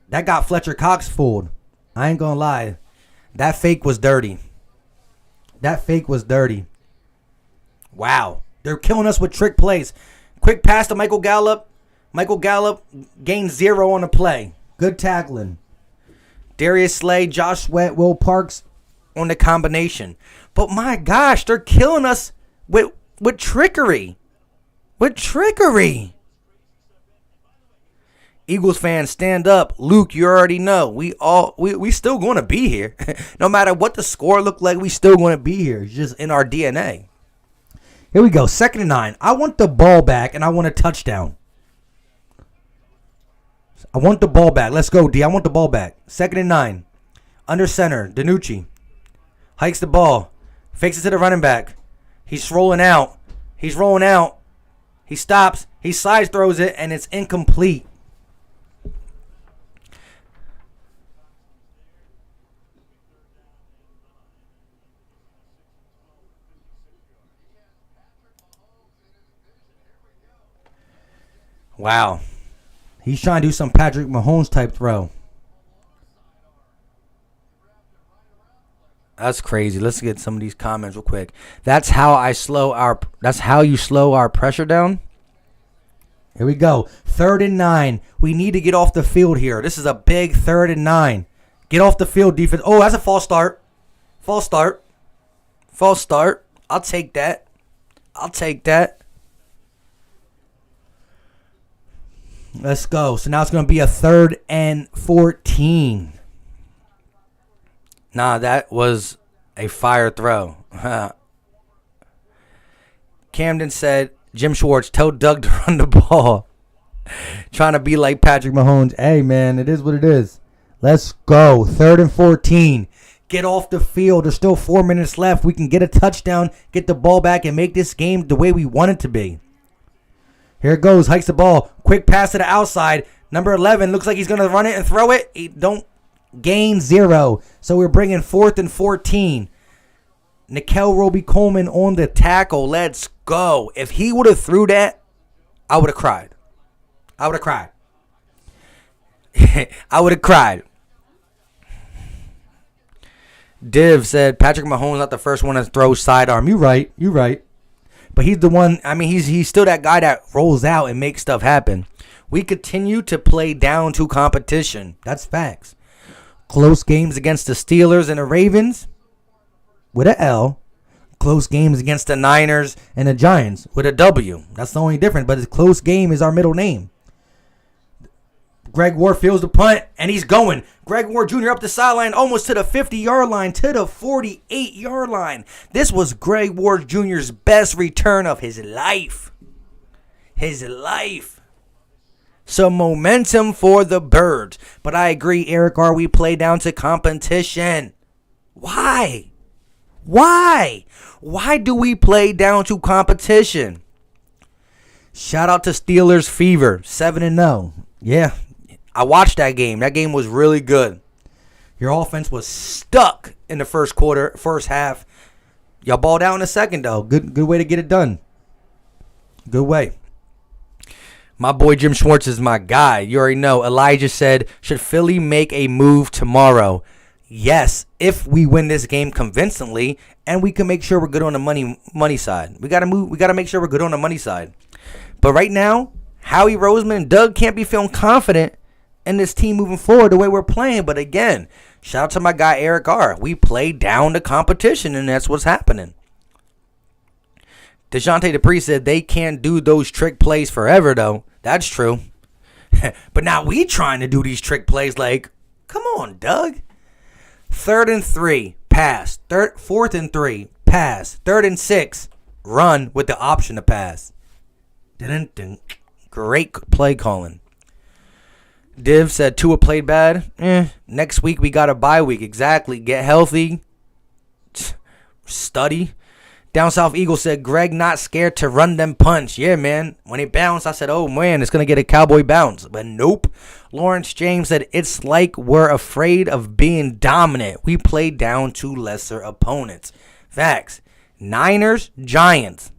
[SPEAKER 1] that got Fletcher Cox fooled. I ain't going to lie. That fake was dirty. Wow. They're killing us with trick plays. Quick pass to Michael Gallup. Michael Gallup gained 0 on the play. Good tackling. Darius Slay, Josh Sweat, Will Parks on the combination. But my gosh, they're killing us with trickery. Eagles fans, stand up. Luke, you already know. We still going to be here. No matter what the score looked like, we still going to be here. It's just in our DNA. Here we go. 2nd and 9. I want the ball back, and I want a touchdown. I want the ball back. Let's go, D. I want the ball back. 2nd and 9. Under center. DiNucci. Hikes the ball. Fakes it to the running back. He's rolling out. He's rolling out. He stops. He side throws it, and it's incomplete. Wow. He's trying to do some Patrick Mahomes type throw. That's crazy. Let's get some of these comments real quick. That's how you slow our pressure down. Here we go. 3rd and 9. We need to get off the field here. This is a big 3rd and 9. Get off the field, defense. Oh, that's a false start. False start. False start. I'll take that. I'll take that. Let's go. So now it's going to be a 3rd and 14. Nah, that was a fire throw. Camden said, Jim Schwartz, tell Doug to run the ball. Trying to be like Patrick Mahomes. Hey, man, it is what it is. Let's go. 3rd and 14. Get off the field. There's still 4 minutes left. We can get a touchdown, get the ball back, and make this game the way we want it to be. Here it goes. Hikes the ball. Quick pass to the outside. Number 11 looks like he's going to run it and throw it. He don't gain 0. So we're bringing 4th and 14. Nikel Roby-Coleman on the tackle. Let's go. If he would have threw that, I would have cried. I would have cried. I would have cried. Div said Patrick Mahomes not the first one to throw sidearm. You right. You right. But he's the one, I mean, he's still that guy that rolls out and makes stuff happen. We continue to play down to competition. That's facts. Close games against the Steelers and the Ravens with an L. Close games against the Niners and the Giants with a W. That's the only difference, but his close game is our middle name. Greg Ward fields the punt, and he's going. Greg Ward Jr. up the sideline, almost to the 50-yard line, to the 48-yard line. This was Greg Ward Jr.'s best return of his life. His life. Some momentum for the Birds. But I agree, Eric R., we play down to competition. Why? Why? Why do we play down to competition? Shout out to Steelers Fever, 7-0. Yeah. I watched that game. That game was really good. Your offense was stuck in the first half. Y'all balled out in the second, though. Good way to get it done. Good way. My boy Jim Schwartz is my guy. You already know. Elijah said, should Philly make a move tomorrow? Yes, if we win this game convincingly, and we can make sure we're good on the money side. We gotta move. We gotta make sure we're good on the money side. But right now, Howie Roseman and Doug can't be feeling confident in this team moving forward the way we're playing. But again, shout out to my guy Eric R. We play down the competition, and that's what's happening. DeJounte Dupree said they can't do those trick plays forever, though. That's true. But now we trying to do these trick plays like, come on, Doug. 3rd and 3, pass. 4th and 3, pass. 3rd and 6, run with the option to pass. Great play calling. Div said Tua played bad. Next week we got a bye week. Exactly. Get healthy. Study. Down South Eagle said Greg not scared to run them punch. Yeah, man. When it bounced, I said, oh, man, it's going to get a Cowboy bounce. But nope. Lawrence James said it's like we're afraid of being dominant. We play down to lesser opponents. Facts. Niners, Giants.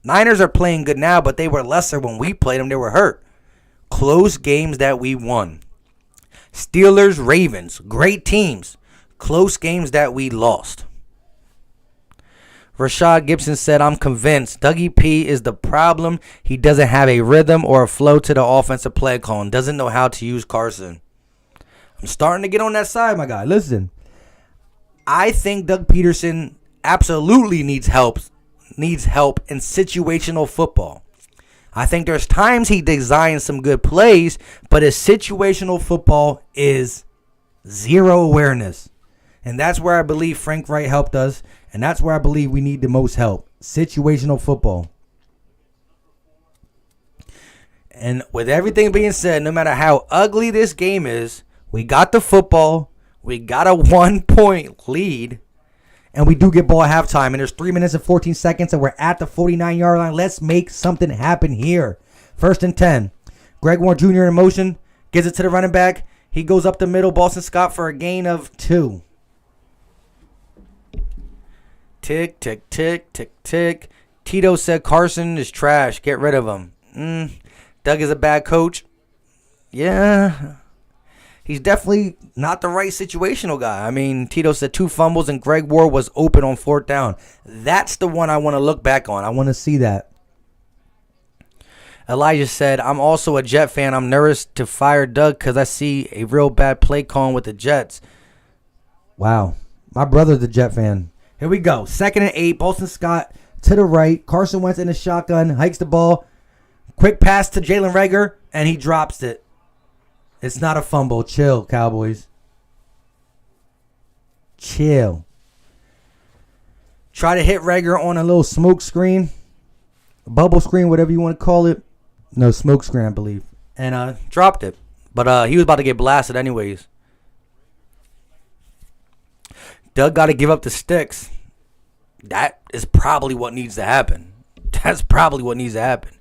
[SPEAKER 1] Niners are playing good now, but they were lesser when we played them. They were hurt. Close games that we won. Steelers, Ravens, great teams. Close games that we lost. Rashad Gibson said, I'm convinced Dougie P is the problem. He doesn't have a rhythm or a flow to the offensive play call and doesn't know how to use Carson. I'm starting to get on that side, my guy. Listen, I think Doug Peterson absolutely needs help in situational football. I think there's times he designs some good plays, but his situational football is zero awareness. And that's where I believe Frank Wright helped us, and that's where I believe we need the most help. Situational football. And with everything being said, no matter how ugly this game is, we got the football. We got a 1-point lead. And we do get ball at halftime. And there's 3 minutes and 14 seconds. And we're at the 49-yard line. Let's make something happen here. 1st and 10. Greg Warren Jr. in motion. Gives it to the running back. He goes up the middle. Boston Scott for a gain of 2. Tick, tick, tick, tick, tick. Tito said Carson is trash. Get rid of him. Doug is a bad coach. Yeah. He's definitely not the right situational guy. I mean, Tito said 2 fumbles and Greg Ward was open on 4th down. That's the one I want to look back on. I want to see that. Elijah said, I'm also a Jet fan. I'm nervous to fire Doug because I see a real bad play calling with the Jets. Wow. My brother's a Jet fan. Here we go. 2nd and 8. Boston Scott to the right. Carson Wentz in the shotgun. Hikes the ball. Quick pass to Jalen Reagor, and he drops it. It's not a fumble. Chill, Cowboys. Chill. Try to hit Reagor on a little smoke screen. Bubble screen, whatever you want to call it. No, smoke screen, I believe. And dropped it. But he was about to get blasted anyways. Doug got to give up the sticks. That is probably what needs to happen. That's probably what needs to happen.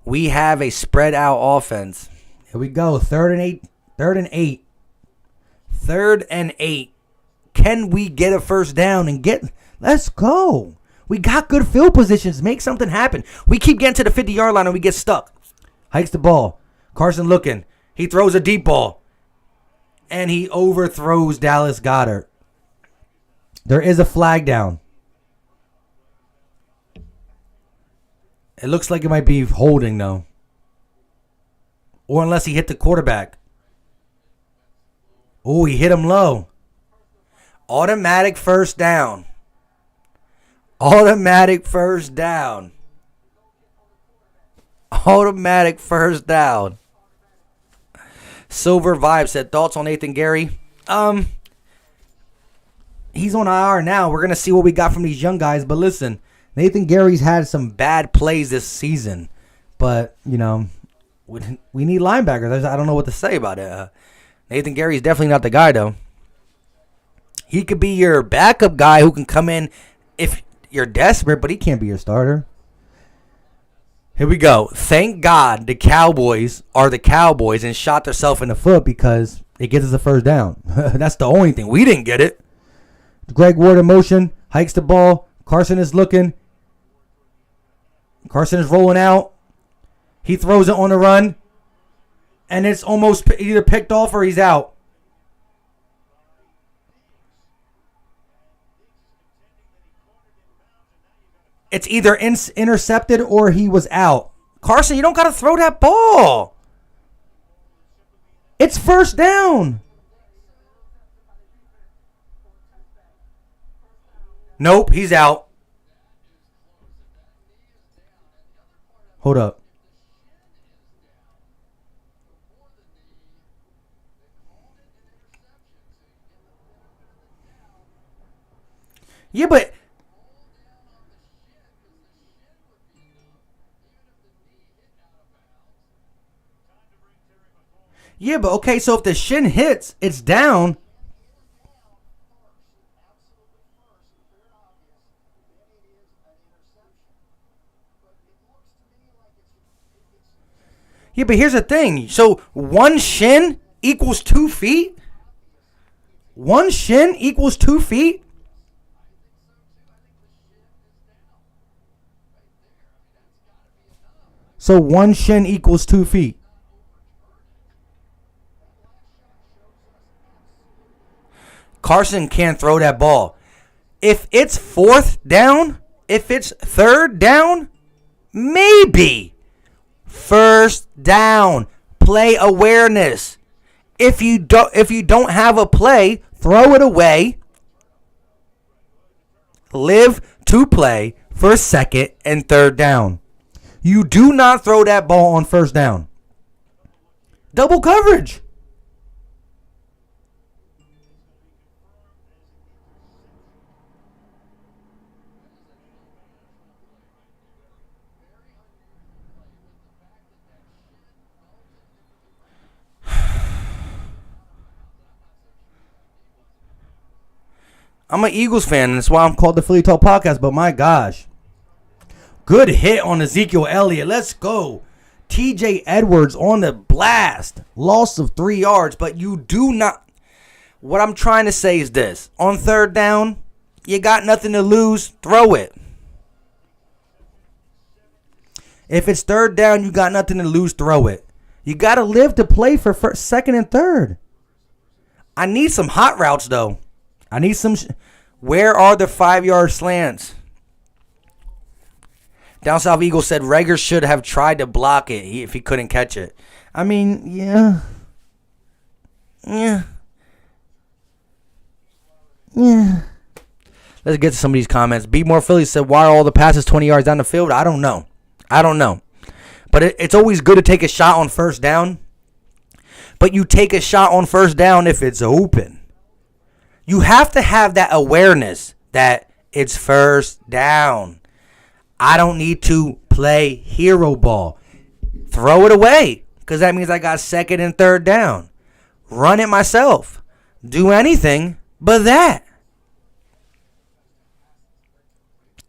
[SPEAKER 1] We have a spread out offense. Here we go. 3rd and 8. 3rd and 8. 3rd and 8. Can we get a first down and get... Let's go. We got good field positions. Make something happen. We keep getting to the 50-yard line and we get stuck. Hikes the ball. Carson looking. He throws a deep ball. And he overthrows Dallas Goedert. There is a flag down. It looks like it might be holding, though. Or unless he hit the quarterback. Oh, he hit him low. Automatic first down. Automatic first down. Automatic first down. Silver Vibe said, thoughts on Nathan Gary? He's on IR now. We're going to see what we got from these young guys. But listen, Nathan Gary's had some bad plays this season. But, you know, we need linebackers. I don't know what to say about it. Nathan Gary's definitely not the guy, though. He could be your backup guy who can come in if you're desperate, but he can't be your starter. Here we go. Thank God the Cowboys are the Cowboys and shot themselves in the foot because it gets us a first down. That's the only thing. We didn't get it. Greg Ward in motion. Hikes the ball. Carson is looking. Carson is rolling out. He throws it on the run. And it's almost either picked off or he's out. It's either intercepted or he was out. Carson, you don't got to throw that ball. It's first down. Nope, he's out. Hold up. Yeah, but... Yeah, but okay, so if the shin hits, it's down. Yeah, but here's the thing. So one shin equals 2 feet? One shin equals 2 feet? So one shin equals 2 feet. Carson can't throw that ball. If it's 4th down, if it's 3rd down, maybe. First down, play awareness. If you don't have a play, throw it away. Live to play for 2nd and 3rd down. You do not throw that ball on 1st down. Double coverage. I'm an Eagles fan, and that's why I'm called the Philly Talk Podcast. But my gosh, good hit on Ezekiel Elliott. Let's go. TJ Edwards on the blast. Loss of 3 yards, but you do not. What I'm trying to say is this. On third down, you got nothing to lose. Throw it. If it's third down, you got nothing to lose. Throw it. You got to live to play for first, second, and third. I need some hot routes, though. I need some. Where are the 5-yard slants? Down South Eagle said Reagor should have tried to block it if he couldn't catch it. I mean, yeah. Let's get to some of these comments. Be More Philly said, why are all the passes 20 yards down the field? I don't know. But it's always good to take a shot on first down. But you take a shot on first down if it's open. You have to have that awareness that it's first down. I don't need to play hero ball. Throw it away, because that means I got second and third down. Run it myself. Do anything but that.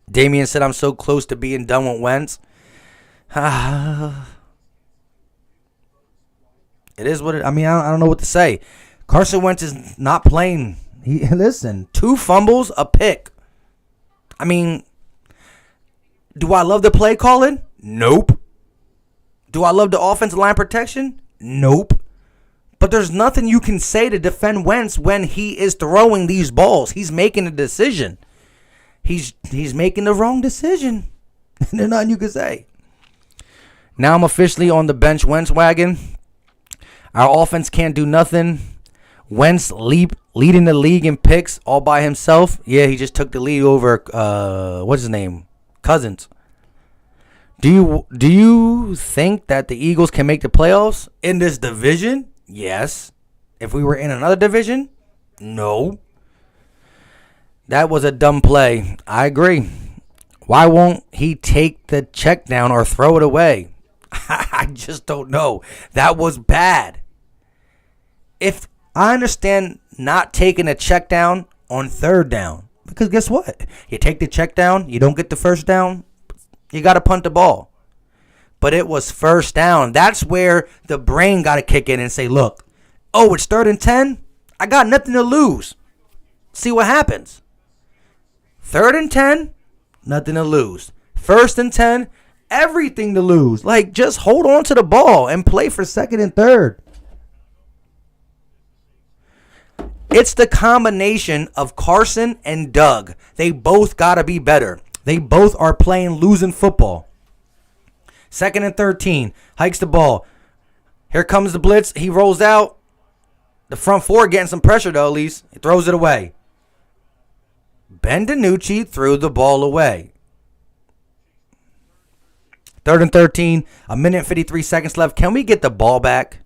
[SPEAKER 1] Damien said, I'm so close to being done with Wentz. It is what it. I mean, I don't know what to say. Carson Wentz is not playing. Listen, 2 fumbles, a pick. I mean, do I love the play calling? Nope. Do I love the offensive line protection? Nope. But there's nothing you can say to defend Wentz when he is throwing these balls. He's making a decision. He's making the wrong decision. There's nothing you can say. Now I'm officially on the bench Wentz wagon. Our offense can't do nothing. Wentz leading the league in picks all by himself. Yeah, he just took the lead over, what's his name? Cousins. Do you think that the Eagles can make the playoffs in this division? Yes. If we were in another division? No. That was a dumb play. I agree. Why won't he take the check down or throw it away? I just don't know. That was bad. If I understand not taking a check down on third down, because guess what? You take the check down, you don't get the first down, you got to punt the ball. But it was first down. That's where the brain got to kick in and say, look, oh, it's 3rd and 10? I got nothing to lose. See what happens. 3rd and 10, nothing to lose. 1st and 10, everything to lose. Like, just hold on to the ball and play for 2nd and 3rd. It's the combination of Carson and Doug. They both got to be better. They both are playing losing football. 2nd and 13. Hikes the ball. Here comes the blitz. He rolls out. The front 4 getting some pressure, though, at least. He throws it away. Ben DiNucci threw the ball away. 3rd and 13. 1 minute and 53 seconds left. Can we get the ball back?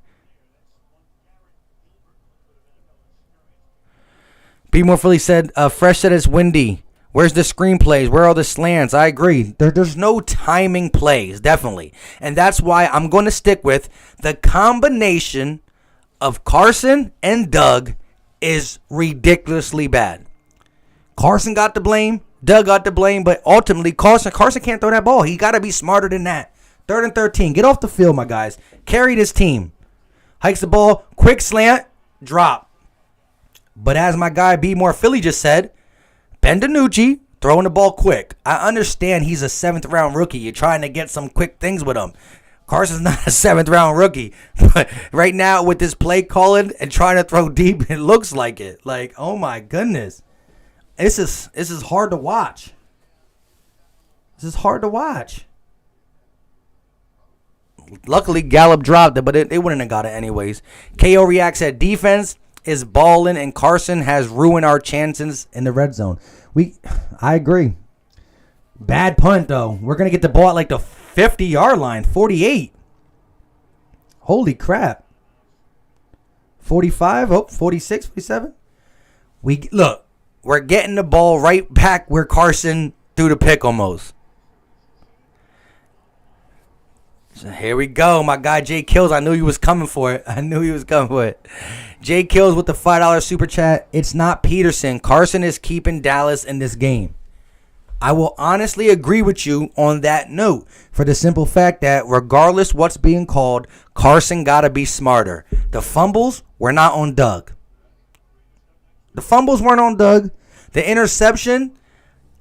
[SPEAKER 1] Be More Philly said, Fresh said it's windy. Where's the screenplays? Where are the slants? I agree. There's no timing plays, definitely. And that's why I'm going to stick with the combination of Carson and Doug is ridiculously bad. Carson got the blame. Doug got the blame. But ultimately, Carson can't throw that ball. He got to be smarter than that. 3rd and 13. Get off the field, my guys. Carry this team. Hikes the ball. Quick slant. Drop. But as my guy Be More Philly just said, Ben DiNucci throwing the ball quick. I understand he's a 7th round rookie. You're trying to get some quick things with him. Carson's not a 7th round rookie. But right now with this play calling and trying to throw deep, it looks like it. Like, oh my goodness. This is hard to watch. This is hard to watch. Luckily, Gallup dropped it, but they wouldn't have got it anyways. KO React said, defense is balling and Carson has ruined our chances in the red zone. I agree. Bad punt, though. We're going to get the ball at like the 50-yard line, 48. Holy crap. 45, 46, 47. Look, we're getting the ball right back where Carson threw the pick almost. So here we go. My guy Jay Kills. I knew he was coming for it. Jay Kills with the $5 super chat. It's not Peterson. Carson is keeping Dallas in this game. I will honestly agree with you on that note for the simple fact that regardless what's being called, Carson got to be smarter. The fumbles were not on Doug. The fumbles weren't on Doug. The interception,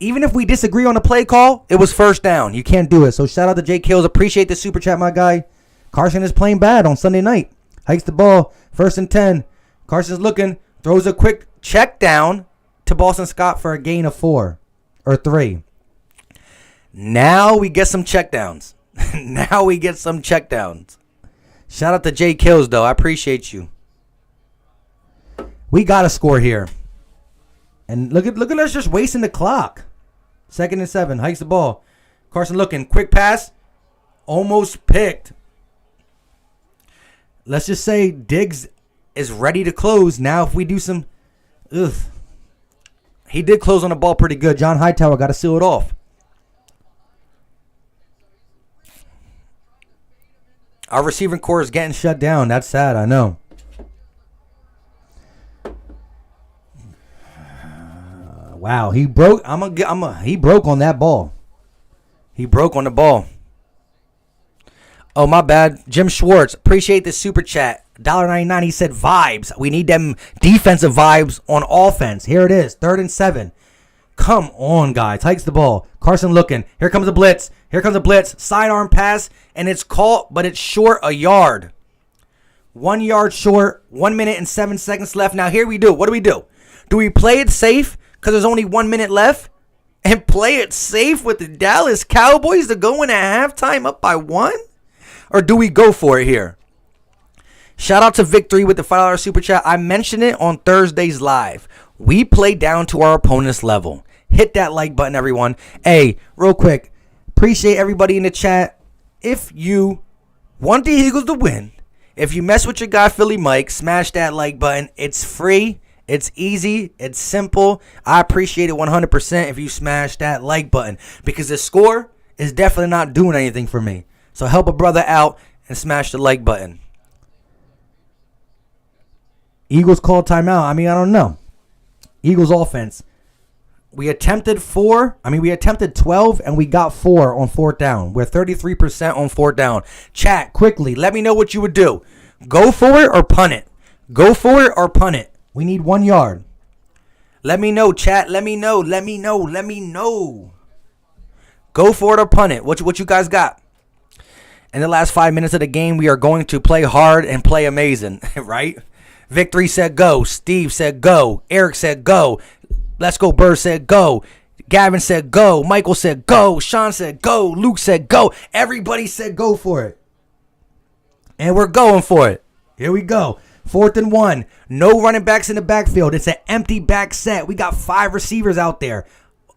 [SPEAKER 1] even if we disagree on the play call, it was first down. You can't do it. So shout out to Jay Kills. Appreciate the super chat, my guy. Carson is playing bad on Sunday night. Hikes the ball. 1st and 10. Carson's looking. Throws a quick check down to Boston Scott for a gain of 4 or 3. Now we get some checkdowns. Shout out to Jay Kills, though. I appreciate you. We got to score here. And look at us just wasting the clock. 2nd and 7. Hikes the ball. Carson looking. Quick pass. Almost picked. Let's just say Diggs is ready to close. Now if we do some... He did close on the ball pretty good. John Hightower got to seal it off. Our receiving core is getting shut down. That's sad, I know. Wow, he broke. He broke on that ball. He broke on the ball. Oh, my bad. Jim Schwartz, appreciate the super chat. $1.99. He said vibes. We need them defensive vibes on offense. Here it is. 3rd and 7. Come on, guys. Hikes the ball. Carson looking. Here comes a blitz. Sidearm pass, and it's caught, but it's short a yard. 1 yard short. 1 minute and 7 seconds left. Now, here we do. What do we do? Do we play it safe because there's only 1 minute left and play it safe with the Dallas Cowboys to go in at halftime up by 1? Or do we go for it here? Shout out to Victory with the $5 super chat. I mentioned it on Thursday's live. We play down to our opponent's level. Hit that like button, everyone. Hey, real quick. Appreciate everybody in the chat. If you want the Eagles to win, if you mess with your guy Philly Mike, smash that like button. It's free. It's easy. It's simple. I appreciate it 100% if you smash that like button because the score is definitely not doing anything for me. So help a brother out and smash the like button. Eagles call timeout. I don't know. Eagles offense. We attempted 12 and we got 4 on 4th down. We're 33% on 4th down. Chat, quickly, let me know what you would do. Go for it or punt it. We need 1 yard. Let me know, chat. Let me know. Go for it or punt it. What you guys got? In the last 5 minutes of the game, we are going to play hard and play amazing, right? Victory said go. Steve said go. Eric said go. Let's Go Bird said go. Gavin said go. Michael said go. Sean said go. Luke said go. Everybody said go for it. And we're going for it. Here we go. 4th and 1. No running backs in the backfield. It's an empty back set. We got 5 receivers out there.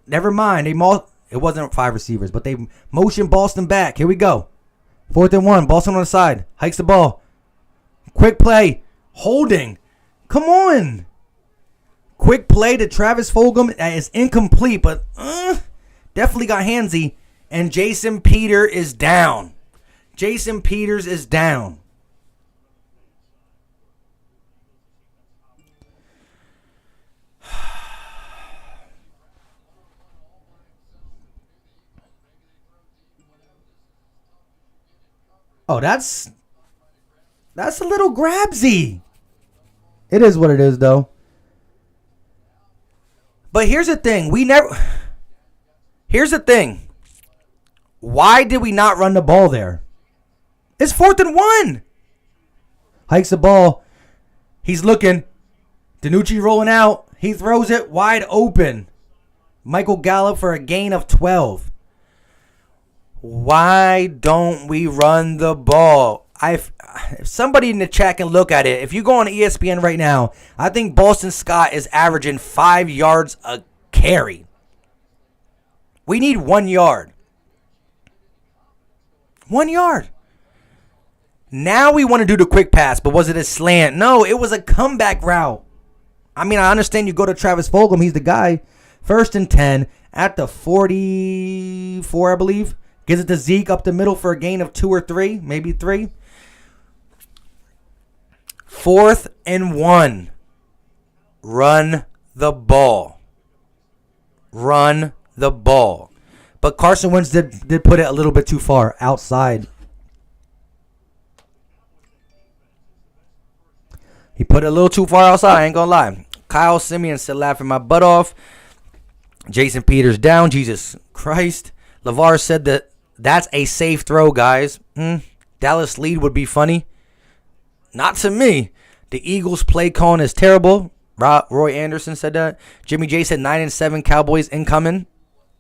[SPEAKER 1] Never mind. It wasn't 5 receivers, but they motioned Boston back. Here we go. 4th and 1. Boston on the side. Hikes the ball. Quick play. Holding. Come on. Quick play to Travis Fulgham. Is incomplete, but definitely got handsy. And Jason Peters is down. Oh, that's a little grabsy. It is what it is, though. But here's the thing. Here's the thing. Why did we not run the ball there? It's 4th and 1. Hikes the ball. He's looking. DiNucci rolling out. He throws it wide open. Michael Gallup for a gain of 12. Why don't we run the ball? If somebody in the chat can look at it. If you go on ESPN right now, I think Boston Scott is averaging 5 yards a carry. We need 1 yard. 1 yard. Now we want to do the quick pass, but was it a slant? No, it was a comeback route. I understand you go to Travis Fulgham. He's the guy. 1st and 10 at the 44, I believe. Gives it to Zeke up the middle for a gain of 2 or 3, maybe 3. 4th and 1. Run the ball. Run the ball. But Carson Wentz did put it a little bit too far outside. He put it a little too far outside, I ain't gonna lie. Kyle Simeon said laughing my butt off. Jason Peters down. Jesus Christ. LeVar said that's a safe throw, guys. Dallas lead would be funny. Not to me. The Eagles play calling is terrible. Roy Anderson said that. Jimmy J said 9-7 Cowboys incoming.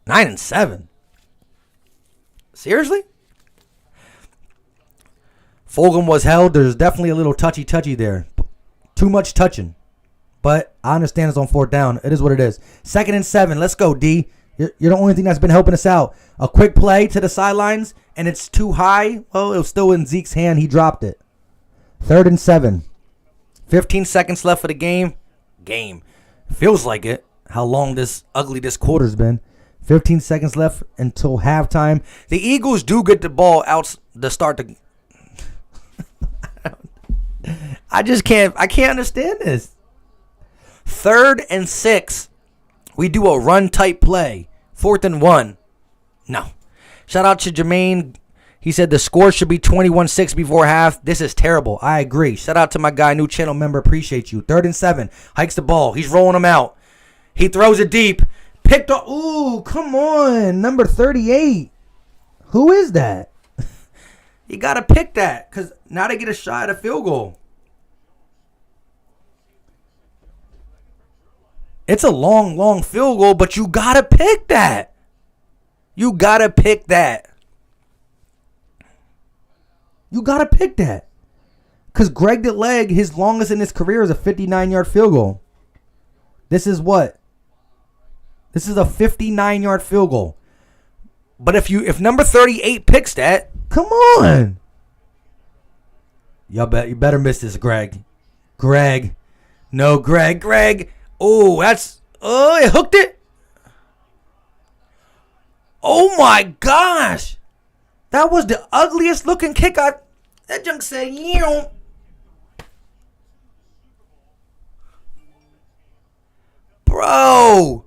[SPEAKER 1] 9-7. Seriously? Fulgham was held. There's definitely a little touchy there. Too much touching. But I understand it's on 4th down. It is what it is. 2nd and 7. Let's go, D. You're the only thing that's been helping us out. A quick play to the sidelines, and it's too high. Well, it was still in Zeke's hand. He dropped it. 3rd and 7. 15 seconds left for the game. Feels like it. How long this quarter's been. 15 seconds left until halftime. The Eagles do get the ball out to start the... I can't understand this. 3rd and 6. We do a run type play. 4th and 1. No. Shout out to Jermaine. He said the score should be 21-6 before half. This is terrible. I agree. Shout out to my guy, new channel member. Appreciate you. 3rd and 7. Hikes the ball. He's rolling him out. He throws it deep. Picked up. Ooh, come on. Number 38. Who is that? You got to pick that because now they get a shot at a field goal. It's a long field goal, but you got to pick that. You got to pick that. You got to pick that. Because Greg the Leg, his longest in his career is a 59-yard field goal. This is what? This is a 59-yard field goal. But if number 38 picks that, come on. You better miss this, Greg. No, Greg. Oh, it hooked it. Oh my gosh. That was the ugliest looking kick. That junk said, "Yeow." Bro,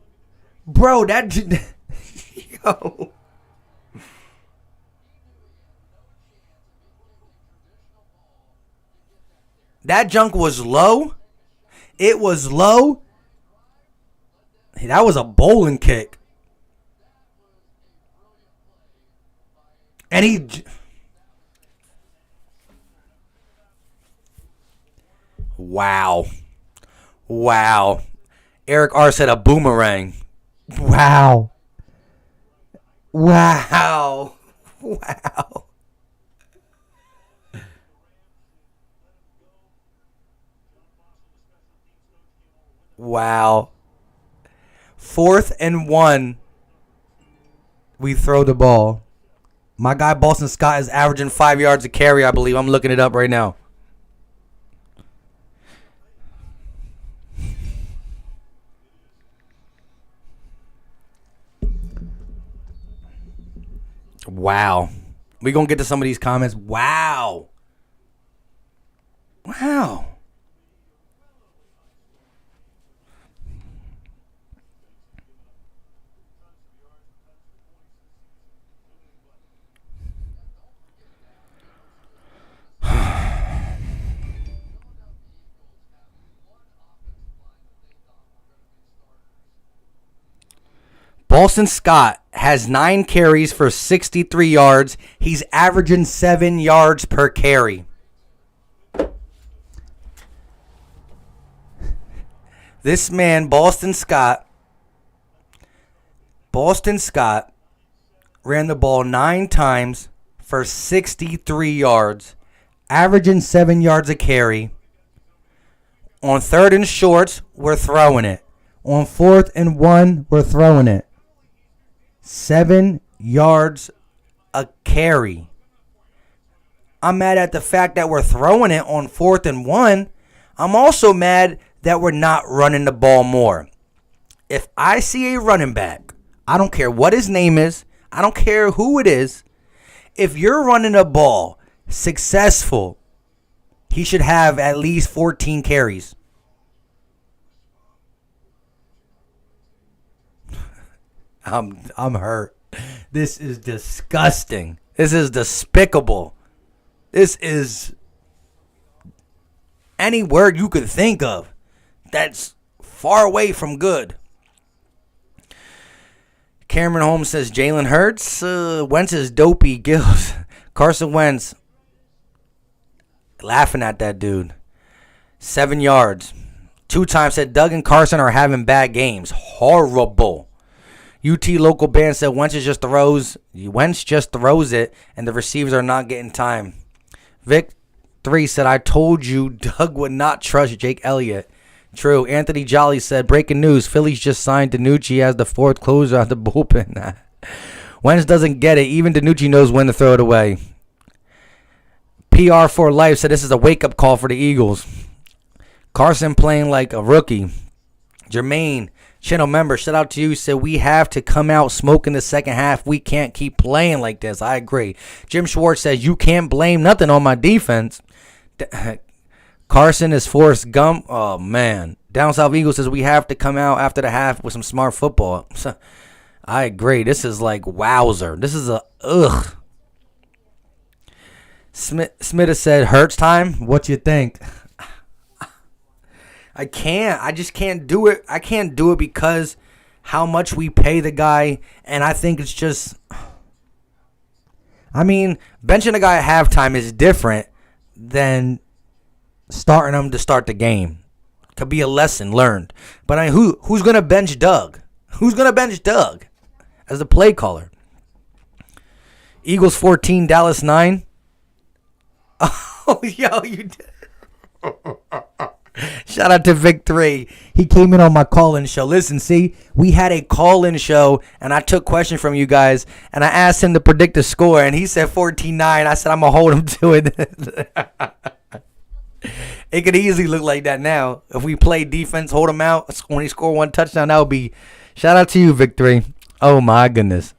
[SPEAKER 1] that yo. That junk was low. It was low. That was a bowling kick. And he... Wow. Eric R. said a boomerang. Wow. Wow. 4th and 1. We throw the ball. My guy Boston Scott is averaging 5 yards a carry, I believe. I'm looking it up right now. Wow. We're going to get to some of these comments. Wow. Boston Scott has 9 carries for 63 yards. He's averaging 7 yards per carry. This man, Boston Scott, ran the ball 9 times for 63 yards, averaging 7 yards a carry. On 3rd and shorts, we're throwing it. On 4th and 1, we're throwing it. 7 yards a carry. I'm mad at the fact that we're throwing it on 4th and 1. I'm also mad that we're not running the ball more. If I see a running back, I don't care what his name is, I don't care who it is, If you're running a ball successful, he should have at least 14 carries. I'm hurt. This is disgusting. This is despicable. This is any word you could think of that's far away from good. Cameron Holmes says Jalen Hurts. Wentz is dopey. Gills. Carson Wentz. Laughing at that dude. 7 yards. 2 times said Doug and Carson are having bad games. Horrible. UT local band said Wentz just throws it, and the receivers are not getting time. Vic 3 said, I told you Doug would not trust Jake Elliott. True. Anthony Jolly said, breaking news, Phillies just signed DiNucci as the 4th closer at the bullpen. Wentz doesn't get it. Even DiNucci knows when to throw it away. PR for Life said this is a wake-up call for the Eagles. Carson playing like a rookie. Jermaine, channel member, shout out to you, said we have to come out smoking the second half. We can't keep playing like this. I agree. Jim Schwartz says you can't blame nothing on my defense. Carson is Forrest Gump. Oh, man. Down South Eagle says we have to come out after the half with some smart football. I agree. This is like wowzer. This is a ugh. Smith has said Hurts time. What you think? I can't. I just can't do it. I can't do it because how much we pay the guy. And I think it's just, I mean, benching a guy at halftime is different than starting him to start the game. Could be a lesson learned. But I mean, who's going to bench Doug? Who's going to bench Doug as the play caller? Eagles 14, Dallas 9. Oh, yo, you did. Shout out to Vic 3. He came in on my call-in show. Listen, see, we had a call-in show, and I took questions from you guys, and I asked him to predict the score, and he said 14-9. I said, I'm going to hold him to it. It could easily look like that now. If we play defense, hold him out, when he score 1 touchdown, that would be. Shout out to you, Vic 3. Oh, my goodness.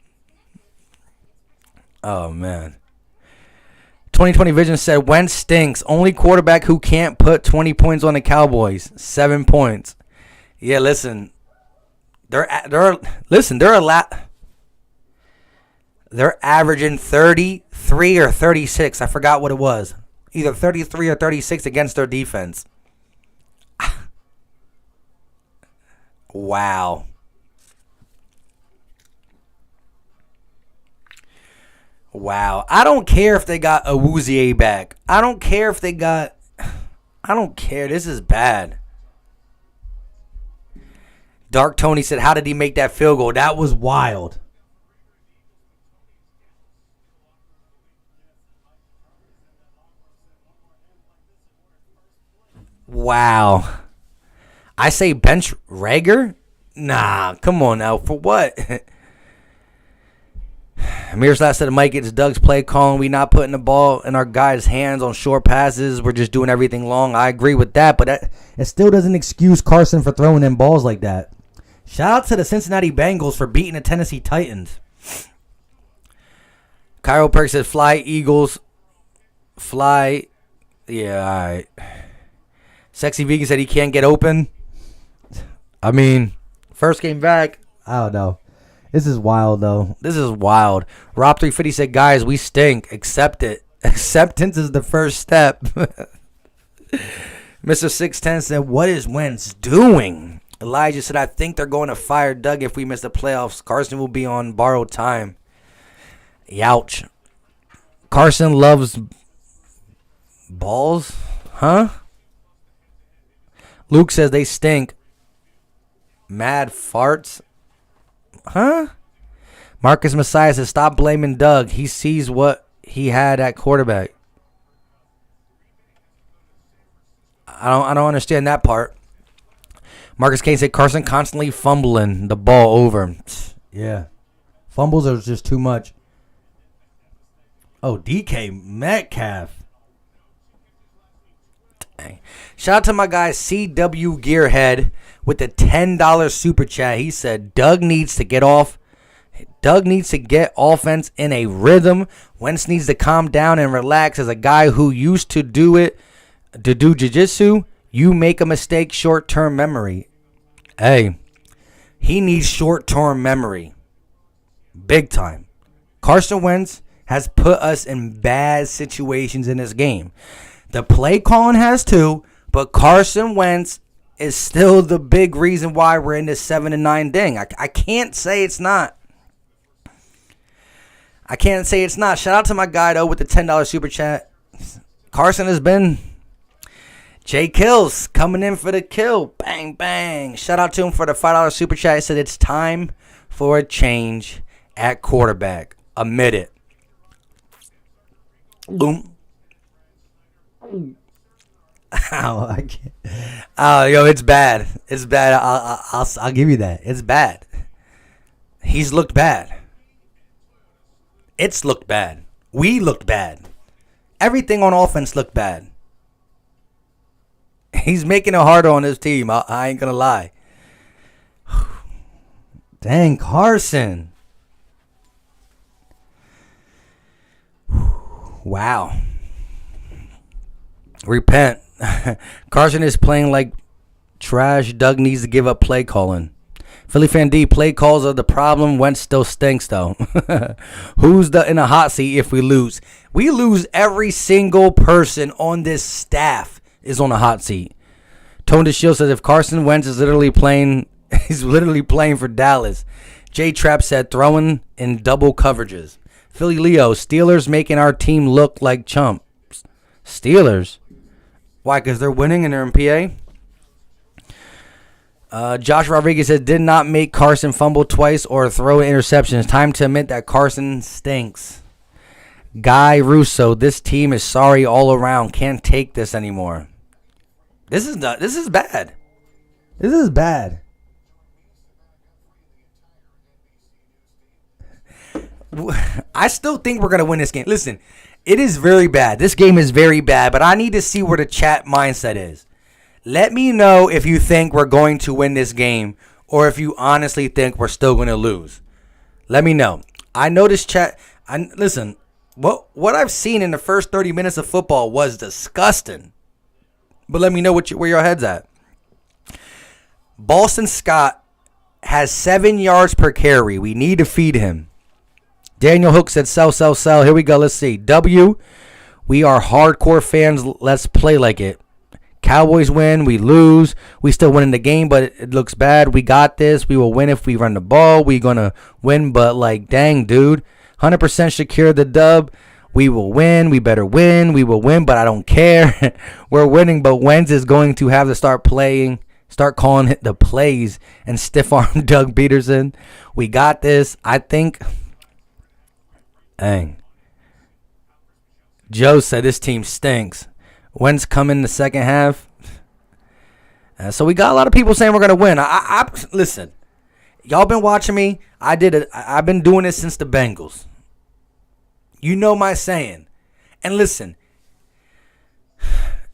[SPEAKER 1] Oh, man. 2020 Vision said Wentz stinks. Only quarterback who can't put 20 points on the Cowboys. 7 points. Yeah, listen. They're averaging 33 or 36. I forgot what it was. Either 33 or 36 against their defense. Wow. Wow. I don't care if they got Awuzie back. I don't care. This is bad. Dark Tony said, how did he make that field goal? That was wild. Wow. I say bench Reagor? Nah, come on now. For what? Miroslav said Mike, it's Doug's play calling. We not putting the ball in our guys' hands on short passes. We're just doing everything long. I agree with that, but it still doesn't excuse Carson for throwing in balls like that. Shout out to the Cincinnati Bengals for beating the Tennessee Titans. Cairo Perk said fly Eagles. Fly. Yeah, all right. Sexy Vegan said he can't get open. I mean, first game back. I don't know. This is wild, though. This is wild. Rob 350 said, guys, we stink. Accept it. Acceptance is the first step. Mr. 610 said, what is Wentz doing? Elijah said, I think they're going to fire Doug if we miss the playoffs. Carson will be on borrowed time. Youch. Carson loves balls? Huh? Luke says they stink. Mad farts? Huh? Marcus Messiah says, stop blaming Doug. He sees what he had at quarterback. I don't understand that part. Marcus Kane said Carson constantly fumbling the ball over. Yeah. Fumbles are just too much. Oh, DK Metcalf. Dang. Shout out to my guy CW Gearhead with the $10 super chat. He said Doug needs to get off Doug needs to get offense in a rhythm. Wentz needs to calm down and relax. As a guy who used to do jiu-jitsu, you make a mistake, short-term memory. Hey, he needs short-term memory. Big time. Carson Wentz has put us in bad situations in this game. The play calling has too, but Carson Wentz is still the big reason why we're in this 7-9 thing. I can't say it's not. I can't say it's not. Shout out to my guy, though, with the $10 super chat. Carson has been. Jay Kills coming in for the kill. Bang, bang. Shout out to him for the $5 super chat. He said it's time for a change at quarterback. Admit it. Boom. Oh, I can't. Oh, yo, it's bad. It's bad. I'll give you that. It's bad. He's looked bad. It's looked bad. We looked bad. Everything on offense looked bad. He's making it harder on his team. I ain't gonna lie. Dang, Carson. Wow. Repent. Carson is playing like trash. Doug needs to give up play calling. Philly Fan D, play calls are the problem. Wentz still stinks, though. Who's in a hot seat if we lose? We lose. Every single person on this staff is on a hot seat. Tone DeShield says if Carson Wentz is literally playing, he's literally playing for Dallas. J Trap said throwing in double coverages. Philly Leo, Steelers making our team look like chumps. Steelers? Why? Because they're winning and they're in PA? Josh Rodriguez says, did not make Carson fumble twice or throw an interception. It's time to admit that Carson stinks. Guy Russo, this team is sorry all around. Can't take this anymore. This is bad. This is bad. I still think we're going to win this game. Listen, it is very bad. This game is very bad, but I need to see where the chat mindset is. Let me know if you think we're going to win this game or if you honestly think we're still going to lose. Let me know. I know this chat. Listen, what I've seen in the first 30 minutes of football was disgusting. But let me know where your head's at. Boston Scott has 7 yards per carry. We need to feed him. Daniel Hook said, sell. Here we go. Let's see. W, we are hardcore fans. Let's play like it. Cowboys win, we lose. We still winning the game, but it looks bad. We got this. We will win if we run the ball. We gonna win, but like, dang, dude. 100% secure the dub. We will win. We better win. We will win, but I don't care. We're winning, but Wentz is going to have to start calling the plays and stiff arm Doug Peterson. We got this. I think. Dang. Joe said this team stinks. Wentz come in the second half. So we got a lot of people saying we're going to win. I listen, y'all been watching me. I've been doing this since the Bengals. You know my saying. And listen,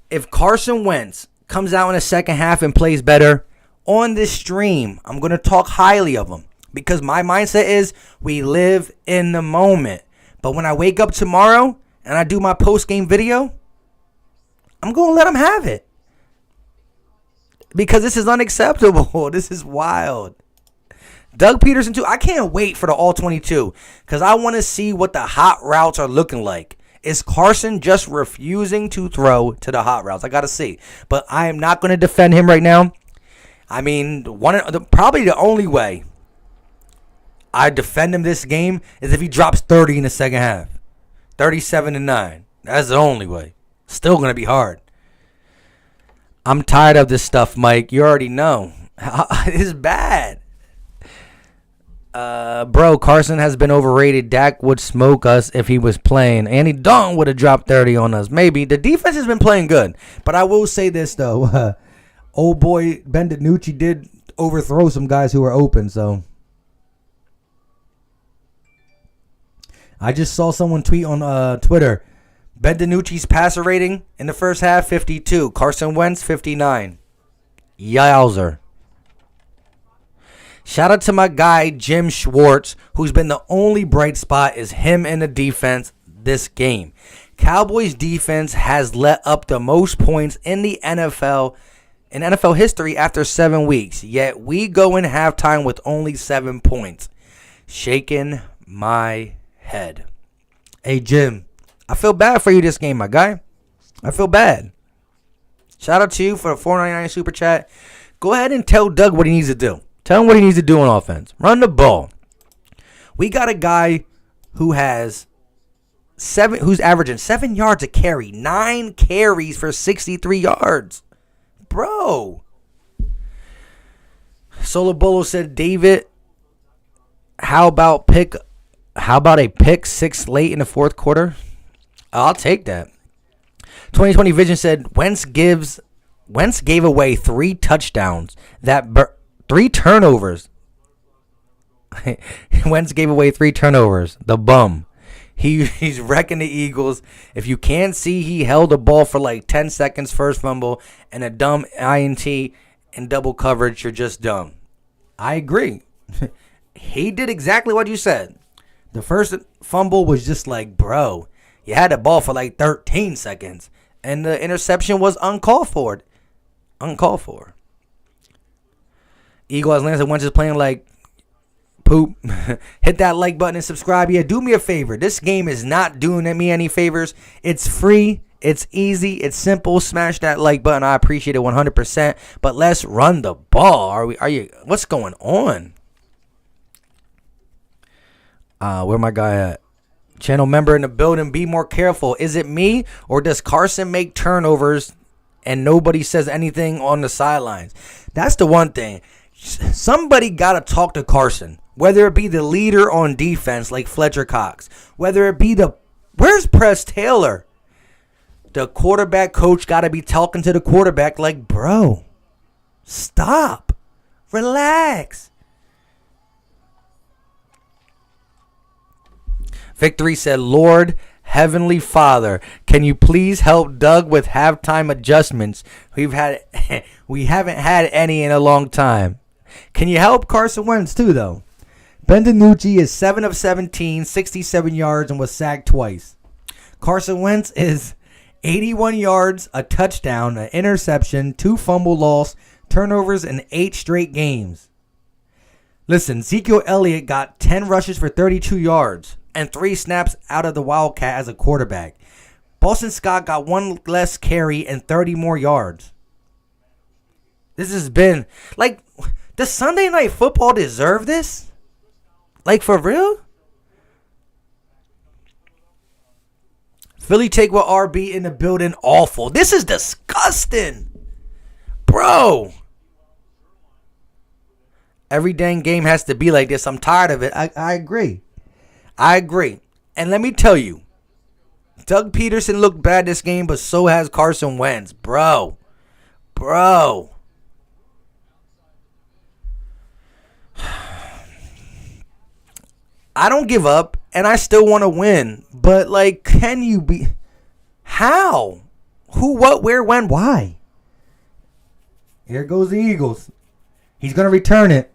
[SPEAKER 1] if Carson Wentz comes out in the second half and plays better, on this stream, I'm going to talk highly of him. Because my mindset is we live in the moment. But when I wake up tomorrow and I do my post-game video, I'm going to let him have it. Because this is unacceptable. This is wild. Doug Peterson, too. I can't wait for the All-22. Because I want to see what the hot routes are looking like. Is Carson just refusing to throw to the hot routes? I got to see. But I am not going to defend him right now. I mean, probably the only way I defend him this game is if he drops 30 in the second half. 37-9. That's the only way. Still going to be hard. I'm tired of this stuff, Mike. You already know. It's bad. Bro, Carson has been overrated. Dak would smoke us if he was playing. Andy Dalton would have dropped 30 on us. Maybe. The defense has been playing good. But I will say this, though. Old boy Ben DiNucci did overthrow some guys who were open, so. I just saw someone tweet on Twitter. Ben DiNucci's passer rating in the first half, 52. Carson Wentz, 59. Yowzer. Shout out to my guy, Jim Schwartz, who's been the only bright spot is him in the defense this game. Cowboys defense has let up the most points in the NFL in NFL history after 7 weeks. Yet we go in halftime with only 7 points. Shaking my head. Hey, Jim, I feel bad for you this game, my guy. I feel bad. Shout out to you for the $4.99 super chat. Go ahead and tell Doug what he needs to do. Tell him what he needs to do on offense. Run the ball. We got a guy who has who's averaging 7 yards a carry, 9 carries for 63 yards. Bro. Solobolo said, David, how about a pick 6 late in the fourth quarter? I'll take that. 2020 Vision said, Wentz gave away 3 touchdowns. 3 turnovers. Wentz gave away 3 turnovers. The bum. He's wrecking the Eagles. If you can't see, he held the ball for like 10 seconds, first fumble, and a dumb INT in double coverage. You're just dumb. I agree. He did exactly what you said. The first fumble was just like, bro, you had the ball for like 13 seconds, and the interception was uncalled for. Uncalled for. Eagle has landed. Wentz is playing like poop. Hit that like button and subscribe. Yeah, do me a favor. This game is not doing me any favors. It's free. It's easy. It's simple. Smash that like button. I appreciate it 100%. But let's run the ball. Are you? What's going on? Where my guy at? Channel member in the building. Be more careful. Is it me or does Carson make turnovers and nobody says anything on the sidelines? That's the one thing. Somebody got to talk to Carson, whether it be the leader on defense like Fletcher Cox, whether it be where's Press Taylor? The quarterback coach got to be talking to the quarterback like, bro, stop, relax. Victory said, Lord, Heavenly Father, can you please help Doug with halftime adjustments? We haven't had any in a long time. Can you help Carson Wentz too, though? Ben DiNucci is 7 of 17, 67 yards, and was sacked twice. Carson Wentz is 81 yards, a touchdown, an interception, 2 fumble loss, turnovers in 8 straight games. Listen, Ezekiel Elliott got 10 rushes for 32 yards and 3 snaps out of the Wildcat as a quarterback. Boston Scott got 1 less carry and 30 more yards. This has been, like, does Sunday Night Football deserve this? Like, for real? Philly take with RB in the building. Awful. This is disgusting. Bro. Every dang game has to be like this. I'm tired of it. I agree. I agree. And let me tell you, Doug Peterson looked bad this game, but so has Carson Wentz. Bro. I don't give up, and I still want to win. But, like, can you be... How? Who, what, where, when, why? Here goes the Eagles. He's going to return it.